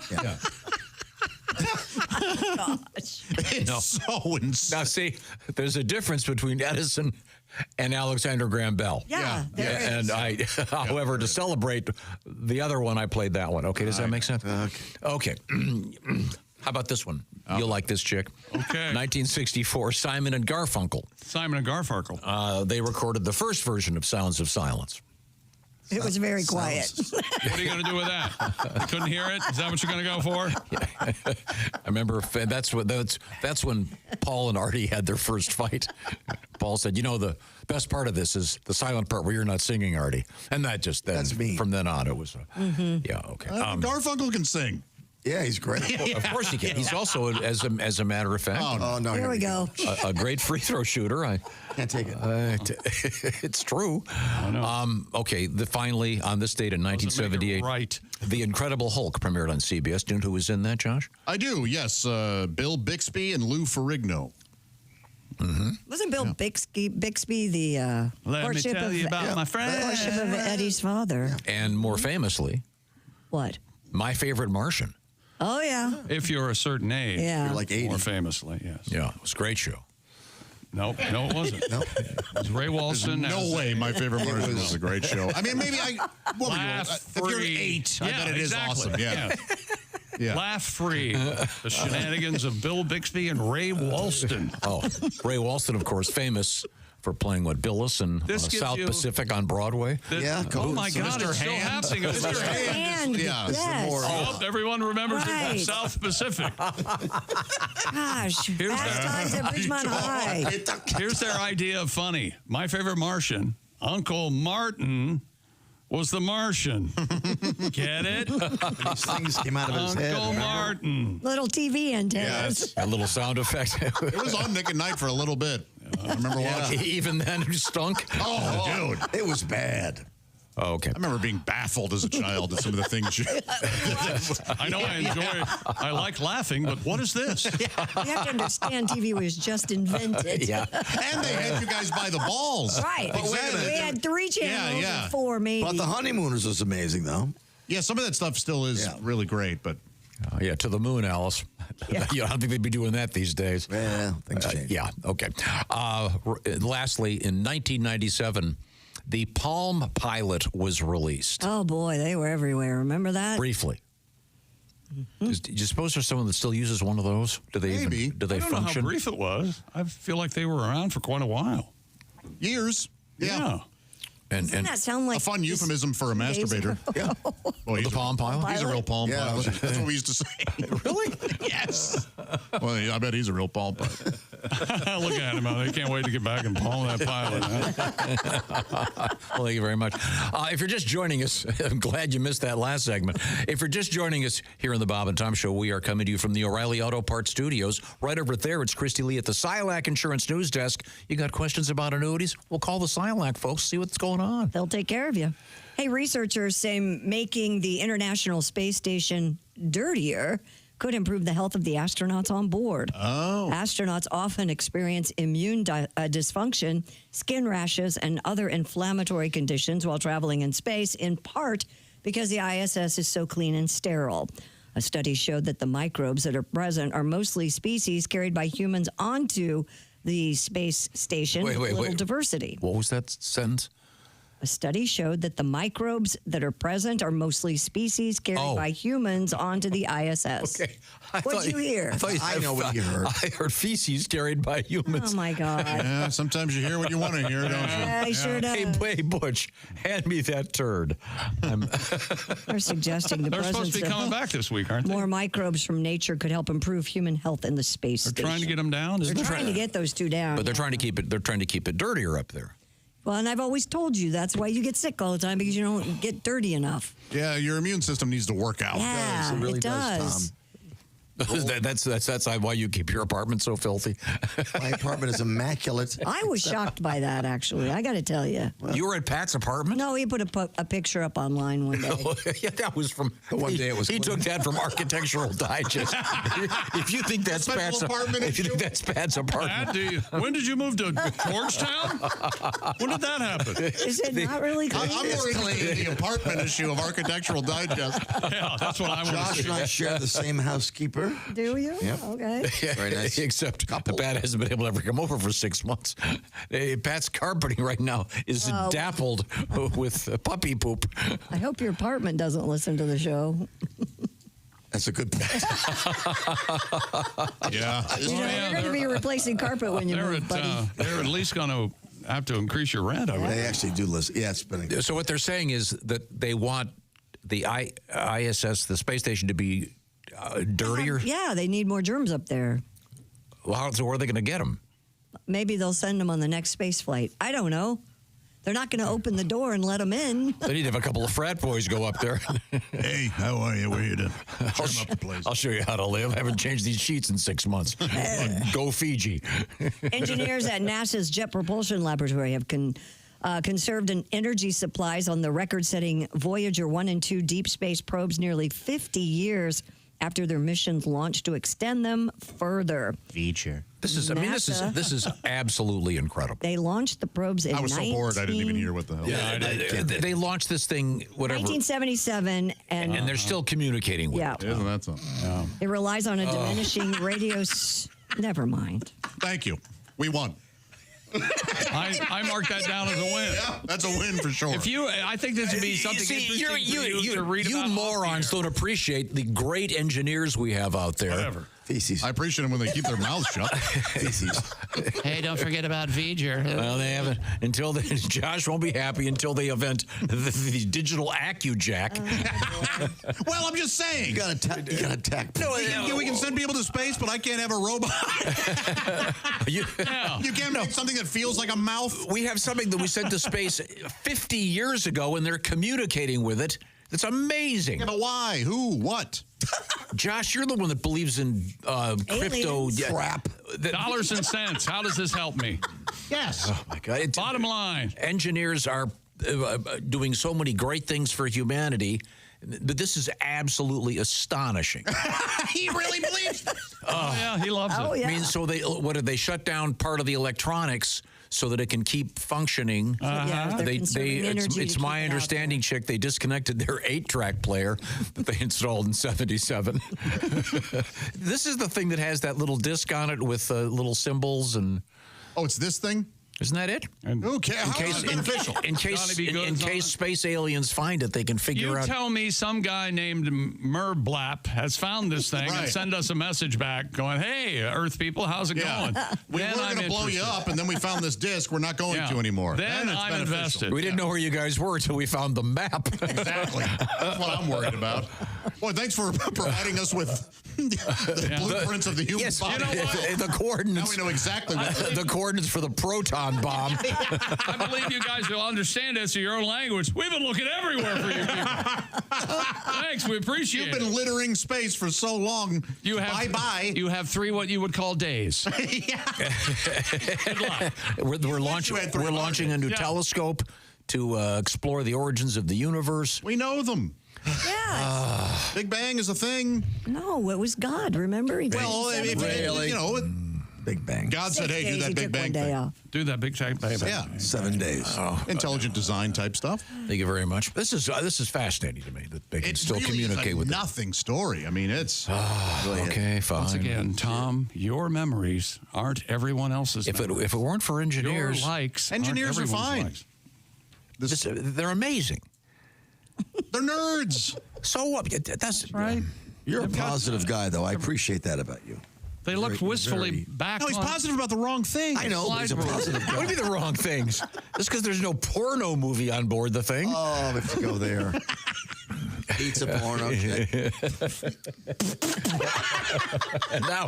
It's so insane. Now, see, there's a difference between Edison and Alexander Graham Bell. Yeah, there is. And however, to celebrate the other one, I played that one. Okay, does that make sense? Okay. How about this one? You'll like this chick. Okay. 1964, Simon and Garfunkel. Simon and Garfunkel. They recorded the first version of Sounds of Silence. It was very quiet. What are you going to do with that? You couldn't hear it? Is that what you're going to go for? I remember that's when Paul and Artie had their first fight. Paul said, the best part of this is the silent part where you're not singing, Artie. And that's me. From then on, it was, yeah, okay. Garfunkel can sing. Yeah, he's great. Of course he can. He's also, as a matter of fact, no, Here we go. a great free throw shooter. I can't take it. It's true. Okay, finally, on this date in 1978, right. The Incredible Hulk premiered on CBS. Do you know who was in that, Josh? I do, yes. Bill Bixby and Lou Ferrigno. Wasn't Bill Bixby the Let me tell you about my friend. Worship of Eddie's father? And more famously, What? My Favorite Martian. Oh, yeah. If you're a certain age. Yeah. You're like 80. More famously, yes. Yeah, it was a great show. No, it wasn't. No. It was Ray Walston. No way My Favorite Martian was a great show. I mean, maybe what were you, Laugh if you're free. 8, I Yeah, bet it is exactly. awesome. Yeah. Yeah. Laugh free. The shenanigans of Bill Bixby and Ray Walston. Oh, Ray Walston, of course, famous for playing Billis and This gives South you- Pacific on Broadway. Yeah, Oh my God, Mr. it's still Hand. happening. Mr. Hand. Yeah. Yes. Oh, everyone remembers Right. the South Pacific. Gosh, Here's fast times at Ridgemont High. Here's their idea of funny. My Favorite Martian, Uncle Martin was the Martian. Get it? These things came out of his head. Uncle remember? Martin. Little TV antennas. Yes. A little sound effect. It was on Nick at Night for a little bit. I remember watching. Even then, it stunk. Oh, dude. It was bad. Oh, okay. I remember being baffled as a child at some of the things you... I know I like laughing, but what is this? You have to understand, TV was just invented. Yeah. And they had you guys by the balls. Right. But wait a minute. We had 3 channels Yeah. or 4, maybe. But the Honeymooners was amazing, though. Yeah, some of that stuff still is really great, but... Yeah, to the moon, Alice. Yeah. I don't think they'd be doing that these days. Yeah, things change. Yeah, okay. Lastly, in 1997, the Palm Pilot was released. Oh, boy, they were everywhere. Remember that? Briefly. Do you suppose there's someone that still uses one of those? Do they Maybe. do they I don't know how function? brief it was. I feel like they were around for quite a while. Years. Yeah. Doesn't that sound like a fun euphemism for a masturbator. Yeah. Well, The Palm Pilot? He's a real Palm Yeah. Pilot. That's what we used to say. Really? Yes. Well, yeah, I bet he's a real Palm Pilot. Look at him. They can't wait to get back and palm that pilot. Huh? Well, thank you very much. If you're just joining us, I'm glad you missed that last segment. If you're just joining us here in the Bob and Tom Show, we are coming to you from the O'Reilly Auto Parts Studios. Right over there, it's Christy Lee at the Silac Insurance News Desk. You got questions about annuities? We'll call the Silac folks, see what's going on. They'll take care of you. Hey, researchers say making the International Space Station dirtier could improve the health of the astronauts on board. Oh. Astronauts often experience immune dysfunction, skin rashes, and other inflammatory conditions while traveling in space, in part because the ISS is so clean and sterile. A study showed that the microbes that are present are mostly species carried by humans onto the space station with little diversity. What was that sentence? A study showed that the microbes that are present are mostly species carried by humans onto the ISS. Okay. What'd you hear? I know what you heard. I heard feces carried by humans. Oh, my God. Yeah, sometimes you hear what you want to hear, don't you? Yeah, he sure does. Hey, Butch, hand me that turd. They're suggesting the They're supposed to be presence coming of back this week, aren't they? more microbes from nature could help improve human health in the space They're station. trying to get them down. They're trying to get those 2 down. But they're trying to keep it. They're trying to keep it dirtier up there. Well, and I've always told you that's why you get sick all the time, because you don't get dirty enough. Yeah, your immune system needs to work out. Yeah, It really does. Tom. That's why you keep your apartment so filthy. My apartment is immaculate. I was shocked by that, actually. I got to tell you. You were at Pat's apartment? No, he put a picture up online one day. Yeah, that was from one day. It was. He took that from Architectural Digest. If you think that's Pat's apartment, when did you move to Georgetown? When did that happen? Is it not really clean? I'm more interested in the apartment issue of Architectural Digest. Yeah, that's what I want to Josh see. and I share the same housekeeper. Do you? Yep. Okay. Very nice. Except Pat hasn't been able to ever come over for 6 months. Pat's carpeting right now is dappled with puppy poop. I hope your apartment doesn't listen to the show. That's a good point. Yeah. You're going to be replacing carpet when you move, buddy. They're at least going to have to increase your rent. They actually do listen. Yeah, it's been. So what they're saying is that they want the ISS, the space station, to be dirtier. Yeah, they need more germs up there. Well, so where are they going to get them? Maybe they'll send them on the next space flight. I don't know. They're not going to open the door and let them in. They need to have a couple of frat boys go up there. Hey, how are you? We're here to trim up the place. I'll show you how to live. I haven't changed these sheets in 6 months. Go Fiji. Engineers at NASA's Jet Propulsion Laboratory have conserved energy supplies on the record-setting Voyager 1 and 2 deep space probes nearly 50 years after their missions launched to extend them further. Feature. This is absolutely incredible. They launched the probes in I was so bored I didn't even hear what the hell. Yeah, they launched this thing, whatever. 1977, and they're still communicating with it. Isn't that something? Yeah. It relies on a diminishing radio. Never mind. Thank you. We won. I marked that down as a win. Yeah, that's a win for sure. I think this would be something interesting for you to read about. You morons don't appreciate the great engineers we have out there. Whatever. Feces. I appreciate them when they keep their mouths shut. Feces. Hey, don't forget about V'ger. Well, they haven't until Josh won't be happy until they invent the digital AccuJack. Well, I'm just saying. You got to attack. No, we can send people to space, but I can't have a robot. You can't make something that feels like a mouth. We have something that we sent to space 50 years ago, and they're communicating with it. It's amazing. Yeah, but why? Who? What? Josh, you're the one that believes in crypto crap. Dollars and cents. How does this help me? Yes. Oh, my God. Bottom line. Engineers are doing so many great things for humanity, but this is absolutely astonishing. He really believes. Oh, yeah, he loves it. Yeah. I mean, so they shut down part of the electronics so that it can keep functioning. It's my understanding, Chick, they disconnected their 8-track player that they installed in 77. This is the thing that has that little disc on it with little symbols and... Oh, it's this thing? Isn't that it? Okay. In case space aliens find it, they can figure out. You tell me some guy named Merblap has found this thing and send us a message back going, hey, Earth people, how's it going? We were going to blow you up, and then we found this disc we're not going to anymore. Then I'm invested. We didn't know where you guys were until we found the map. Exactly. That's what I'm worried about. Boy, thanks for providing us with the blueprints of the human body. You know what? The coordinates. Now we know exactly what the coordinates for the proton bomb. I believe you guys will understand this in your own language. We've been looking everywhere for you people. Thanks, we appreciate it. You've been littering space for so long. Bye-bye. You have 3 what you would call days. Good luck. We're launching a new telescope to explore the origins of the universe. We know them. Yeah. Big Bang is a thing. No, it was God. Remember? He Big Bang. God said, hey, do that Big Bang thing. Do that Big Bang thing. Yeah. 7 days. Intelligent design type stuff. Thank you very much. This is fascinating to me that they can still communicate with nothing story. I mean, it's... okay, fine. Once again, Tom, your memories aren't everyone else's If it weren't for engineers... Your likes engineers are fine. They're amazing. They're nerds. So what? That's right. You're a positive guy, though. I appreciate that about you. They looked wistfully back. No, he's positive about the wrong thing. I know, but he's a positive guy. What do you mean the wrong things? Just because there's no porno movie on board the thing? Oh, we have to go there. Pizza porno. Now,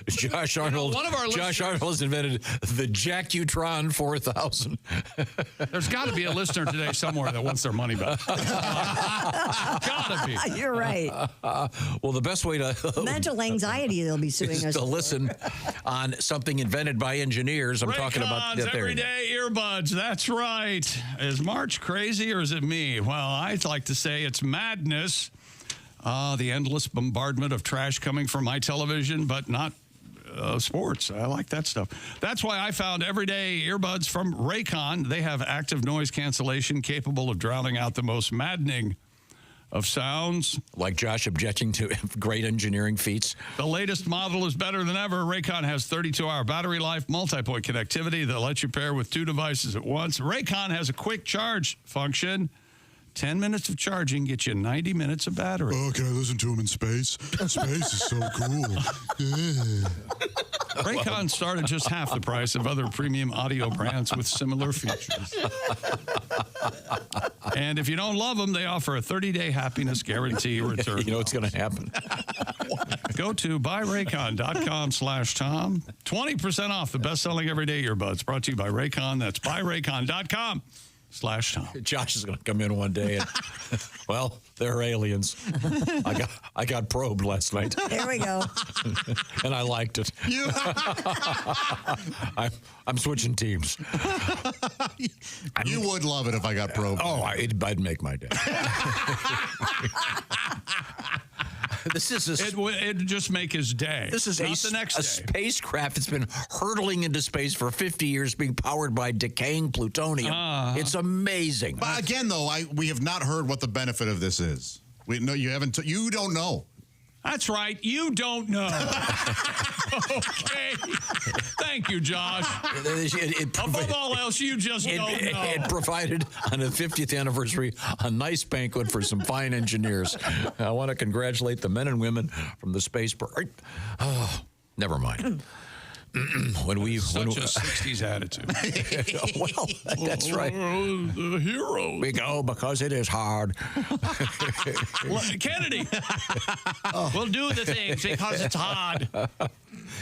Josh Arnold. Josh Arnold has invented the Jackutron 4000. There's got to be a listener today somewhere that wants their money back. Gotta be. You're right. Well, the best way to mental anxiety they'll be suing us to listen on something invented by engineers. I'm talking about everyday earbuds. That's right. Is March crazy or is it me? Well, I'd like to say it's madness. The endless bombardment of trash coming from my television, but not sports. I like that stuff. That's why I found everyday earbuds from Raycon. They have active noise cancellation capable of drowning out the most maddening of sounds. Like Josh objecting to great engineering feats. The latest model is better than ever. Raycon has 32-hour battery life, multi-point connectivity that lets you pair with 2 devices at once. Raycon has a quick charge function. 10 minutes of charging gets you 90 minutes of battery. Oh, can I listen to him in space? Space is so cool. Yeah. Raycon start at just half the price of other premium audio brands with similar features. And if you don't love them, they offer a 30-day happiness guarantee return. You know what's going to happen. Go to buyraycon.com/Tom. 20% off the best-selling everyday earbuds. Brought to you by Raycon. That's buyraycon.com/Tom. Josh is going to come in one day and, well, they're aliens. I got probed last night. There we go. And I liked it. I'm switching teams. You would love it if I got probed. Oh, I'd make my day. This is it'd just make his day. This is not the next a day. spacecraft that's been hurtling into space for 50 years, being powered by decaying plutonium. It's amazing. But again, though, we have not heard what the benefit of this is. You haven't. You don't know. That's right. You don't know. Okay. Thank you, Josh. Above all else, you just don't know. It provided on the 50th anniversary a nice banquet for some fine engineers. I want to congratulate the men and women from the space. Oh, never mind. When we Such a 60s attitude. Well, that's right. The hero. We go because it is hard. Kennedy. We'll do the things because it's hard.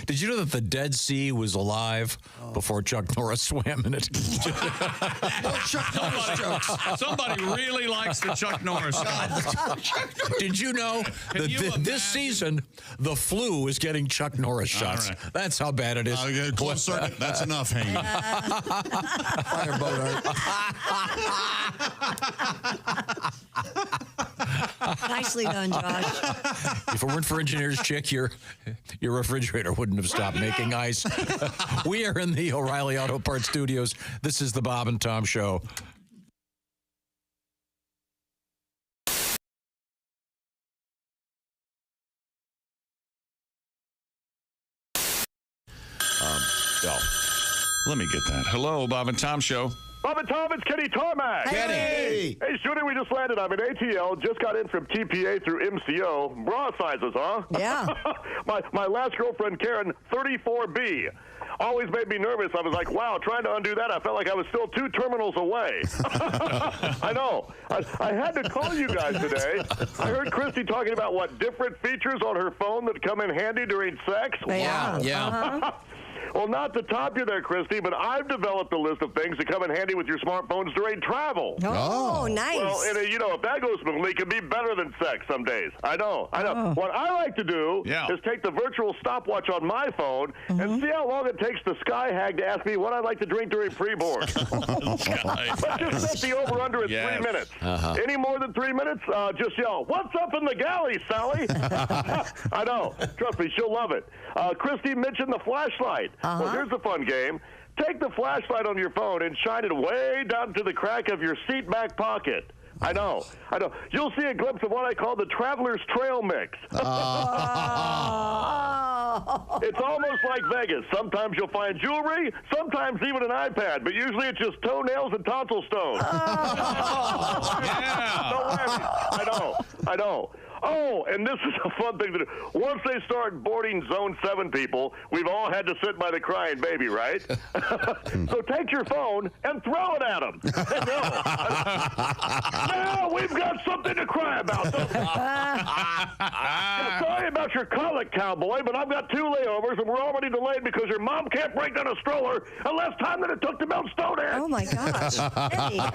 Did you know that the Dead Sea was alive before Chuck Norris swam in it? Somebody really likes the Chuck Norris guy. Did you know that this season the flu is getting Chuck Norris shots? Right. That's how bad it is. Close circuit. That's enough, Hank. Fireboat. Nicely done, Josh. If it weren't for Engineer's Chick, your refrigerator wouldn't have stopped making ice. We are in the O'Reilly Auto Parts Studios. This is the Bob and Tom Show. Let me get that. Hello, Bob and Tom Show. Bob and Tom, it's Kenny Tarmac. Kenny. Hey, shooting, we just landed. I'm in ATL. Just got in from TPA through MCO. Bra sizes, huh? Yeah. my last girlfriend, Karen, 34B. Always made me nervous. I was like, wow, trying to undo that, I felt like I was still 2 terminals away. I know. I had to call you guys today. I heard Christy talking about, different features on her phone that come in handy during sex? Yeah. Wow. Yeah. Uh-huh. Well, not to top you there, Christy, but I've developed a list of things that come in handy with your smartphones during travel. Oh, nice. Well, and if that goes smoothly, it can be better than sex some days. I know. What I like to do is take the virtual stopwatch on my phone and see how long it takes the sky hag to ask me what I'd like to drink during pre-board. Let's just set the over-under at 3 minutes. Any more than 3 minutes, just yell, "What's up in the galley, Sally?" I know. Trust me, she'll love it. Christy mentioned the flashlight. Well, here's a fun game. Take the flashlight on your phone and shine it way down to the crack of your seat back pocket. I know. You'll see a glimpse of what I call the Traveler's Trail Mix. It's almost like Vegas. Sometimes you'll find jewelry, sometimes even an iPad, but usually it's just toenails and tonsil stones. I know. Oh, and this is a fun thing to do. Once they start boarding Zone 7 people, we've all had to sit by the crying baby, right? So take your phone and throw it at them. Now we've got something to cry about. Sorry about your colic, cowboy, but I've got 2 layovers, and we're already delayed because your mom can't break down a stroller in less time than it took to build Stonehenge. Oh, my gosh. Hey, are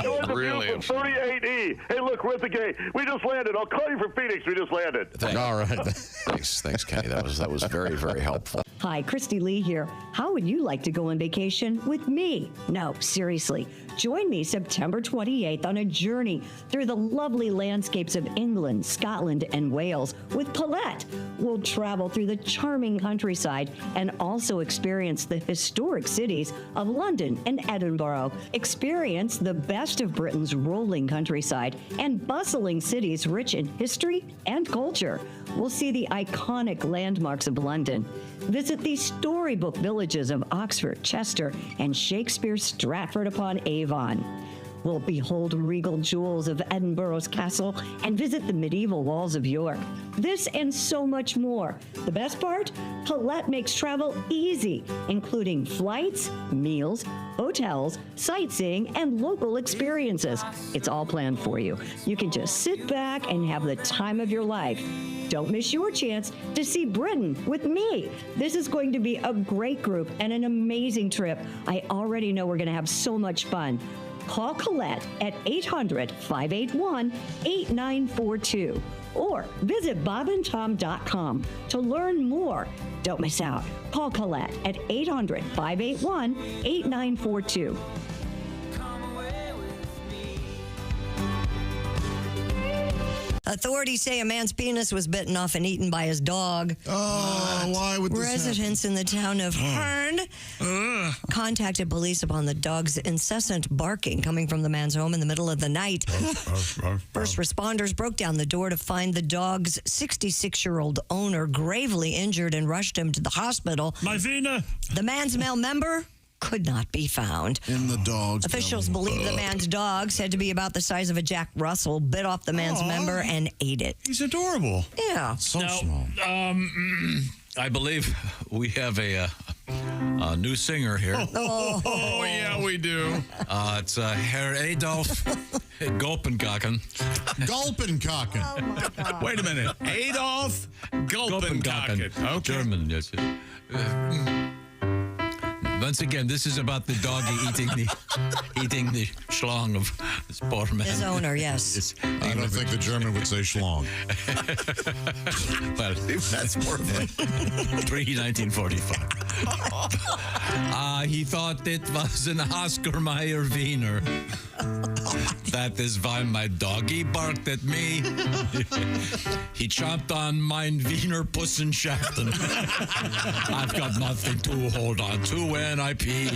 you okay? Really? 38E. Hey, look, we're at the gate. We just landed. I'll call you for Phoenix. We just landed. All right. Thanks, Kenny. That was very, very helpful. Hi, Christy Lee here. How would you like to go on vacation with me? No, seriously. Join me September 28th on a journey through the lovely landscapes of England, Scotland, and Wales with Paulette. We'll travel through the charming countryside and also experience the historic cities of London and Edinburgh. Experience the best of Britain's rolling countryside and bustling cities rich in history and culture. We'll see the iconic landmarks of London. Visit the storybook villages of Oxford, Chester, and Shakespeare's Stratford-upon-Avon. We'll behold regal jewels of Edinburgh's castle and visit the medieval walls of York. This and so much more. The best part? Paulette makes travel easy, including flights, meals, hotels, sightseeing, and local experiences. It's all planned for you. You can just sit back and have the time of your life. Don't miss your chance to see Britain with me. This is going to be a great group and an amazing trip. I already know we're going to have so much fun. Call Colette at 800-581-8942 or visit bobandtom.com to learn more. Don't miss out. Call Colette at 800-581-8942. Authorities say a man's penis was bitten off and eaten by his dog. Oh, why would this Residents in the town of Hearn contacted police upon the dog's incessant barking coming from the man's home in the middle of the night. First responders broke down the door to find the dog's 66-year-old owner gravely injured and rushed him to the hospital. My Vina. The man's male member could not be found. In the dog's Officials belly. believe the man's dog, said to be about the size of a Jack Russell, bit off the man's member and ate it. He's adorable. Yeah. So small. I believe we have a new singer here. Oh, yeah, we do. It's Herr Adolf Gulpenkaken. Gulpenkaken. Oh, my God. Wait a minute. Adolf Gulpenkaken. Okay. German, yes. Once again, this is about the doggy eating the schlong of this poor man. His owner, yes. I don't think the German would say schlong. Well, that's more pre-1945. He thought it was an Oscar Mayer Wiener. That is why my doggy barked at me. He chomped on mein Wiener Pussenschachten. I've got nothing to hold on to when I pee.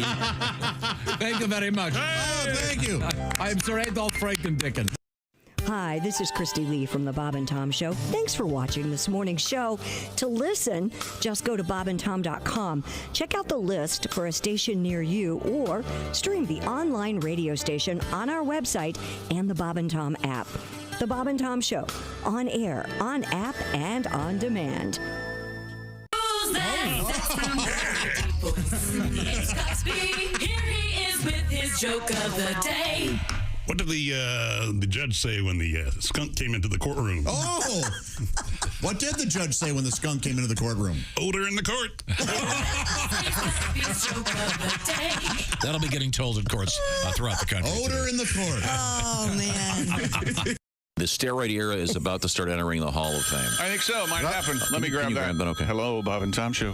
Thank you very much. Oh, thank you. I'm Sir Adolf Frankendicken. Hi, this is Christy Lee from The Bob and Tom Show. Thanks for watching this morning's show. To listen, just go to bobandtom.com. Check out the list for a station near you or stream the online radio station on our website and the Bob and Tom app. The Bob and Tom Show, on air, on app, and on demand. It's Cosby. Here he is with his joke of the day. What did the judge say when the skunk came into the courtroom? Oh! What did the judge say when the skunk came into the courtroom? Odor in the court. That'll be getting told in courts throughout the country. Odor in the court. Oh, man. The steroid era is about to start entering the Hall of Fame. I think so. Might happen. Let me grab you that. grab that? Okay. Hello, Bob and Tom Show.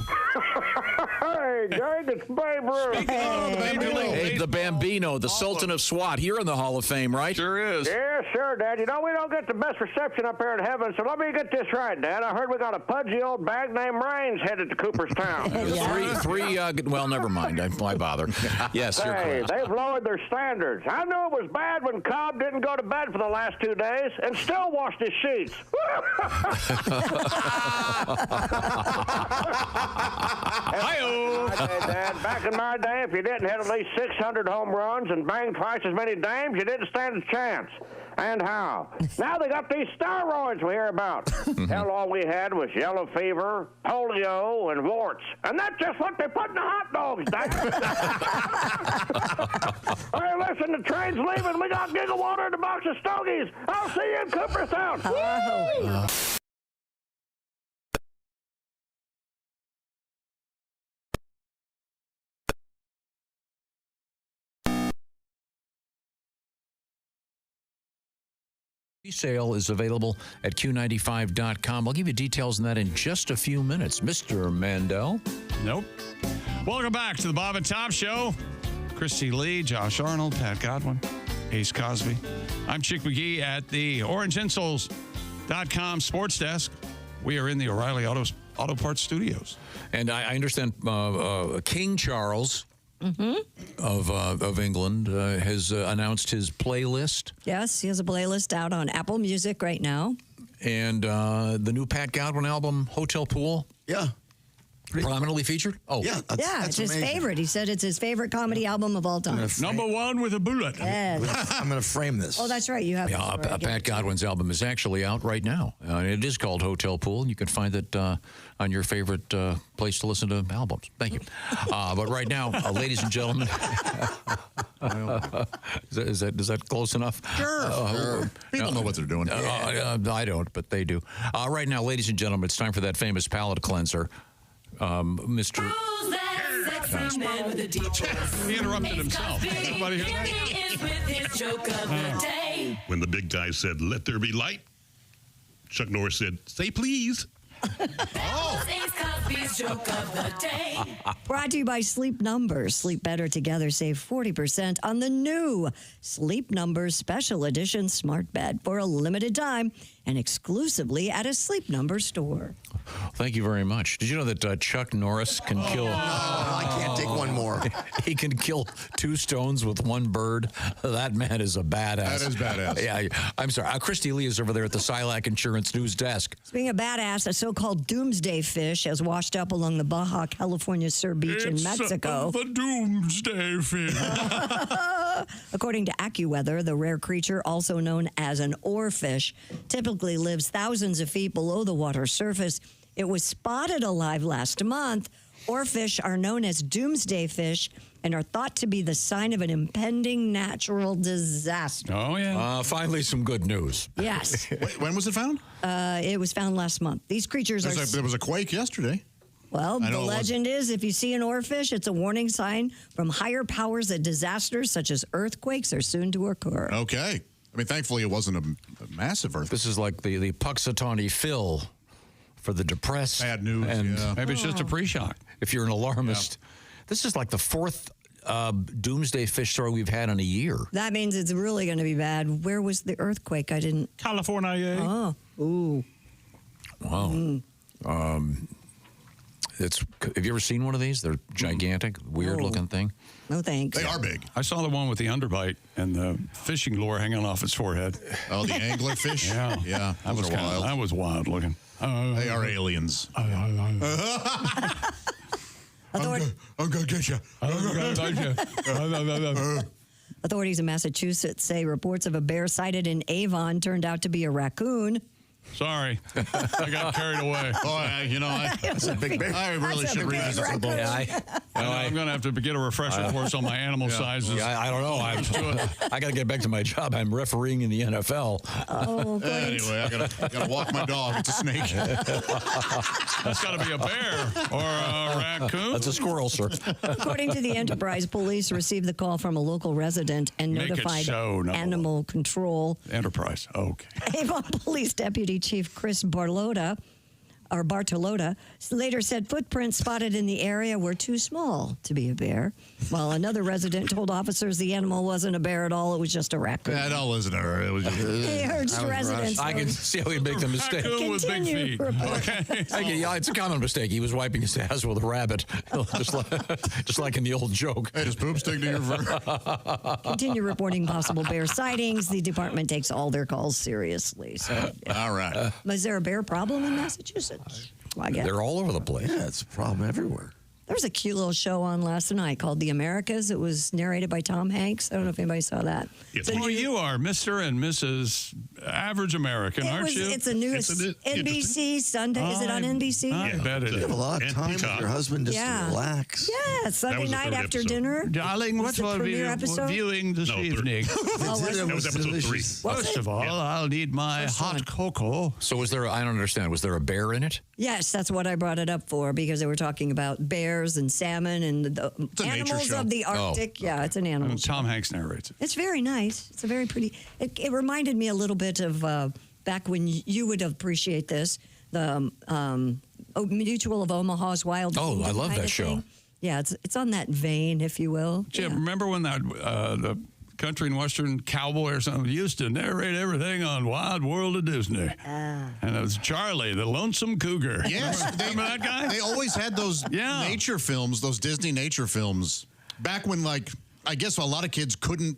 Hey, Greg, it's Babe Ruth. Hey, the Bambino, the Sultan of SWAT, here in the Hall of Fame, right? Sure is. Yeah, sure, Dad. You know, we don't get the best reception up here in heaven, so let me get this right, Dad. I heard we got a pudgy old bag named Rains headed to Cooperstown. Well, never mind. Why bother? Yes, you're Hey, correct. they've lowered their standards. I knew it was bad when Cobb didn't go to bed for the last 2 days and still washed his sheets. Hi-oh. Dad, back in my day, if you didn't hit at least 600 home runs and bang twice as many dames, you didn't stand a chance. And how? Now they got these steroids we hear about. Hell, all we had was yellow fever, polio, and warts. And that's just what they put in the hot dogs, Dad. Hey, listen, the train's leaving. We got gigawater and a box of stogies. I'll see you in Cooperstown. Woo! Sale is available at Q95.com. I'll give you details on that in just a few minutes. Mr. Mandel. Nope. Welcome back to the Bob and Tom Show. Christy Lee, Josh Arnold, Pat Godwin, Ace Cosby. I'm Chick McGee at the OrangeInsoles.com sports desk. We are in the O'Reilly Auto Parts Studios. And I understand King Charles of England has announced his playlist. Yes, he has a playlist out on Apple Music right now. And the new Pat Godwin album, Hotel Pool. Yeah. Prominently featured? Oh. Yeah, It's his favorite. He said it's his favorite comedy album of all time. Number one with a bullet. Yes. I'm going to frame this. Oh, that's right. You have Pat Godwin's album is actually out right now. It is called Hotel Pool. You can find it on your favorite place to listen to albums. Thank you. But right now, ladies and gentlemen, is that close enough? Sure. People know what they're doing. I don't, but they do. Right now, ladies and gentlemen, it's time for that famous palate cleanser. Mr. He interrupted himself. Everybody hear that? When the big guy said, "Let there be light," Chuck Norris said, "Say please." Oh. Chippy's joke of the day. Brought to you by Sleep Numbers. Sleep better together. Save 40% on the new Sleep Numbers Special Edition Smart Bed for a limited time and exclusively at a Sleep Numbers store. Thank you very much. Did you know that Chuck Norris can kill... No, I can't take one more. He can kill 2 stones with 1 bird. That man is a badass. That is badass. Yeah, I'm sorry. Christy Lee is over there at the Silac Insurance News Desk. Speaking of badass, a so-called doomsday fish has washed up along the Baja California Sur Beach in Mexico. The doomsday fish. According to AccuWeather, the rare creature, also known as an oarfish, typically lives thousands of feet below the water surface. It was spotted alive last month. Oarfish are known as doomsday fish and are thought to be the sign of an impending natural disaster. Oh, yeah. Finally, some good news. Yes. Wait, when was it found? It was found last month. These creatures are... There was a quake yesterday. Well, the legend is if you see an oarfish, it's a warning sign from higher powers that disasters such as earthquakes are soon to occur. Okay. I mean, thankfully, it wasn't a massive earthquake. This is like the Puxatawny Phil for the depressed. Bad news, and Maybe it's just a pre-shock. If you're an alarmist. Yeah. This is like the 4th doomsday fish story we've had in a year. That means it's really going to be bad. Where was the earthquake? I didn't... California. Oh. Ooh. Wow. Have you ever seen one of these? They're gigantic, weird-looking thing. No thanks. They are big. I saw the one with the underbite and the fishing lure hanging off its forehead. Oh, the anglerfish? Yeah. Yeah. That was wild. That was wild looking. They are aliens. I'm gonna get you. Authorities in Massachusetts say reports of a bear sighted in Avon turned out to be a raccoon. Sorry. I got carried away. That's a big bear. I really should revisit the book. I'm going to have to get a refresher course on my animal sizes. Yeah, I don't know. I got to get back to my job. I'm refereeing in the NFL. Oh, anyway, I gotta walk my dog. It's a snake. That's got to be a bear or a raccoon. That's a squirrel, sir. According to the Enterprise, police received the call from a local resident and notified animal control. Enterprise. Okay. Avon Police Deputy Chief Chris Bartolotta later said footprints spotted in the area were too small to be a bear, while another resident told officers the animal wasn't a bear at all, it was just a raccoon. That all isn't a... It was just, he urged residents... I can see how he'd make the mistake. Raccoon with big feet. Okay. Yeah, it's a common mistake. He was wiping his ass with a rabbit, just like in the old joke. Hey, does poop stick to your fur? Continue reporting possible bear sightings. The department takes all their calls seriously. So, all right. Is there a bear problem in Massachusetts? Well, I guess. They're all over the place. Yeah, it's a problem everywhere. There was a cute little show on last night called The Americas. It was narrated by Tom Hanks. I don't know if anybody saw that. You are Mr. and Mrs. Average American, aren't you? It's a new NBC Sunday. Is it on NBC? I bet it is. You have a lot of time with your husband just to relax. Yeah, Sunday night after dinner. Darling, what will be viewing this evening? That was episode 3. First of all, I'll need my hot cocoa. So was there, I don't understand, was there a bear in it? Yes, that's what I brought it up for, because they were talking about bears and salmon and the animals of the Arctic. Oh. Yeah, it's an animal show. Tom Hanks narrates it. It's very nice. It's a very pretty... It reminded me a little bit of back when you would appreciate this, the Mutual of Omaha's Wild Kingdom. Oh, I love that show. Thing. Yeah, it's on that vein, if you will. Jim, remember when that the country and western cowboy or something used to narrate everything on Wild World of Disney? And it was Charlie, the lonesome cougar. Yes. Remember that guy? They always had those nature films, those Disney nature films, back when, I guess a lot of kids couldn't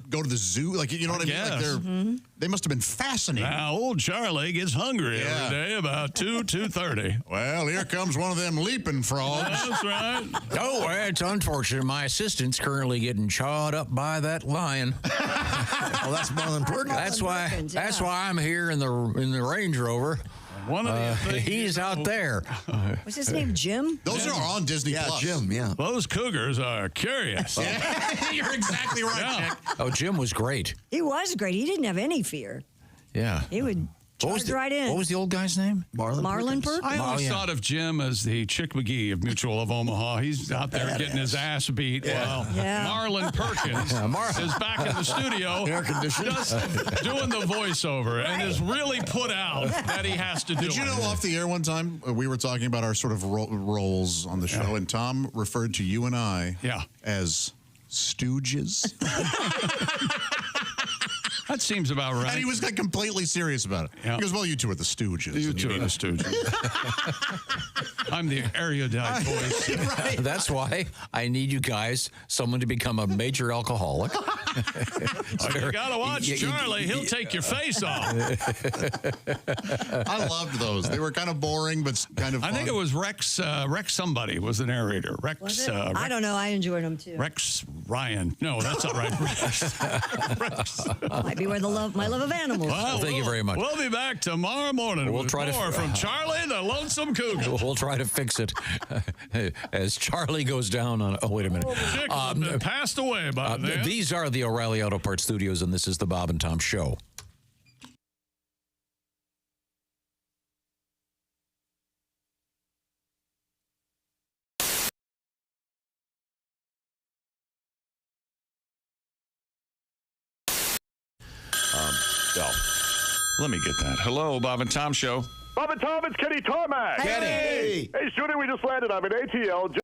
go to the zoo. You know what I mean? They must have been fascinating. Now, old Charlie gets hungry every day about 2:30. Well, here comes one of them leaping frogs. That's right. Oh, it's unfortunate. My assistant's currently getting chawed up by that lion. Well, that's Marlon Perkins. That's why I'm here in the Range Rover. One of he's out there. What's his name? Jim? Those are on Disney Plus. Jim, yeah. Those cougars are curious. You're exactly right, Jack. Oh, Jim was great. He was great. He didn't have any fear. Yeah. He would Charge right in. What was the old guy's name? Marlon Perkins. I always thought of Jim as the Chick McGee of Mutual of Omaha. He's out there getting his ass beat. Well, Marlon Perkins is back in the studio just doing the voiceover and is really put out that he has to do Did you know off the air one time we were talking about our sort of roles on the show, and Tom referred to you and I as stooges? That seems about right. And he was like completely serious about it. Yeah. He goes, well, you two are the stooges. You two are the stooges. I'm the erudite voice. Right. That's why I need you guys, someone to become a major alcoholic. You got to watch Charlie. He'll take your face off. I loved those. They were kind of boring, but kind of fun. I think it was Rex. Rex somebody was the narrator. Rex. I don't know. I enjoyed them too. Rex Ryan. No, that's not right. Rex. Might be where my love of animals. Well, thank you very much. We'll be back tomorrow morning. We'll with try more from Charlie the Lonesome Cougar. We'll try to fix it as Charlie goes down on. Oh, wait a minute. Chick passed away by then. These are the O'Reilly Auto Parts Studios, and this is the Bob and Tom Show. Let me get that. Hello, Bob and Tom Show. Bob and Tom, it's Kenny Tarmac. Kenny. Hey, shooting, we just landed. I'm in ATL.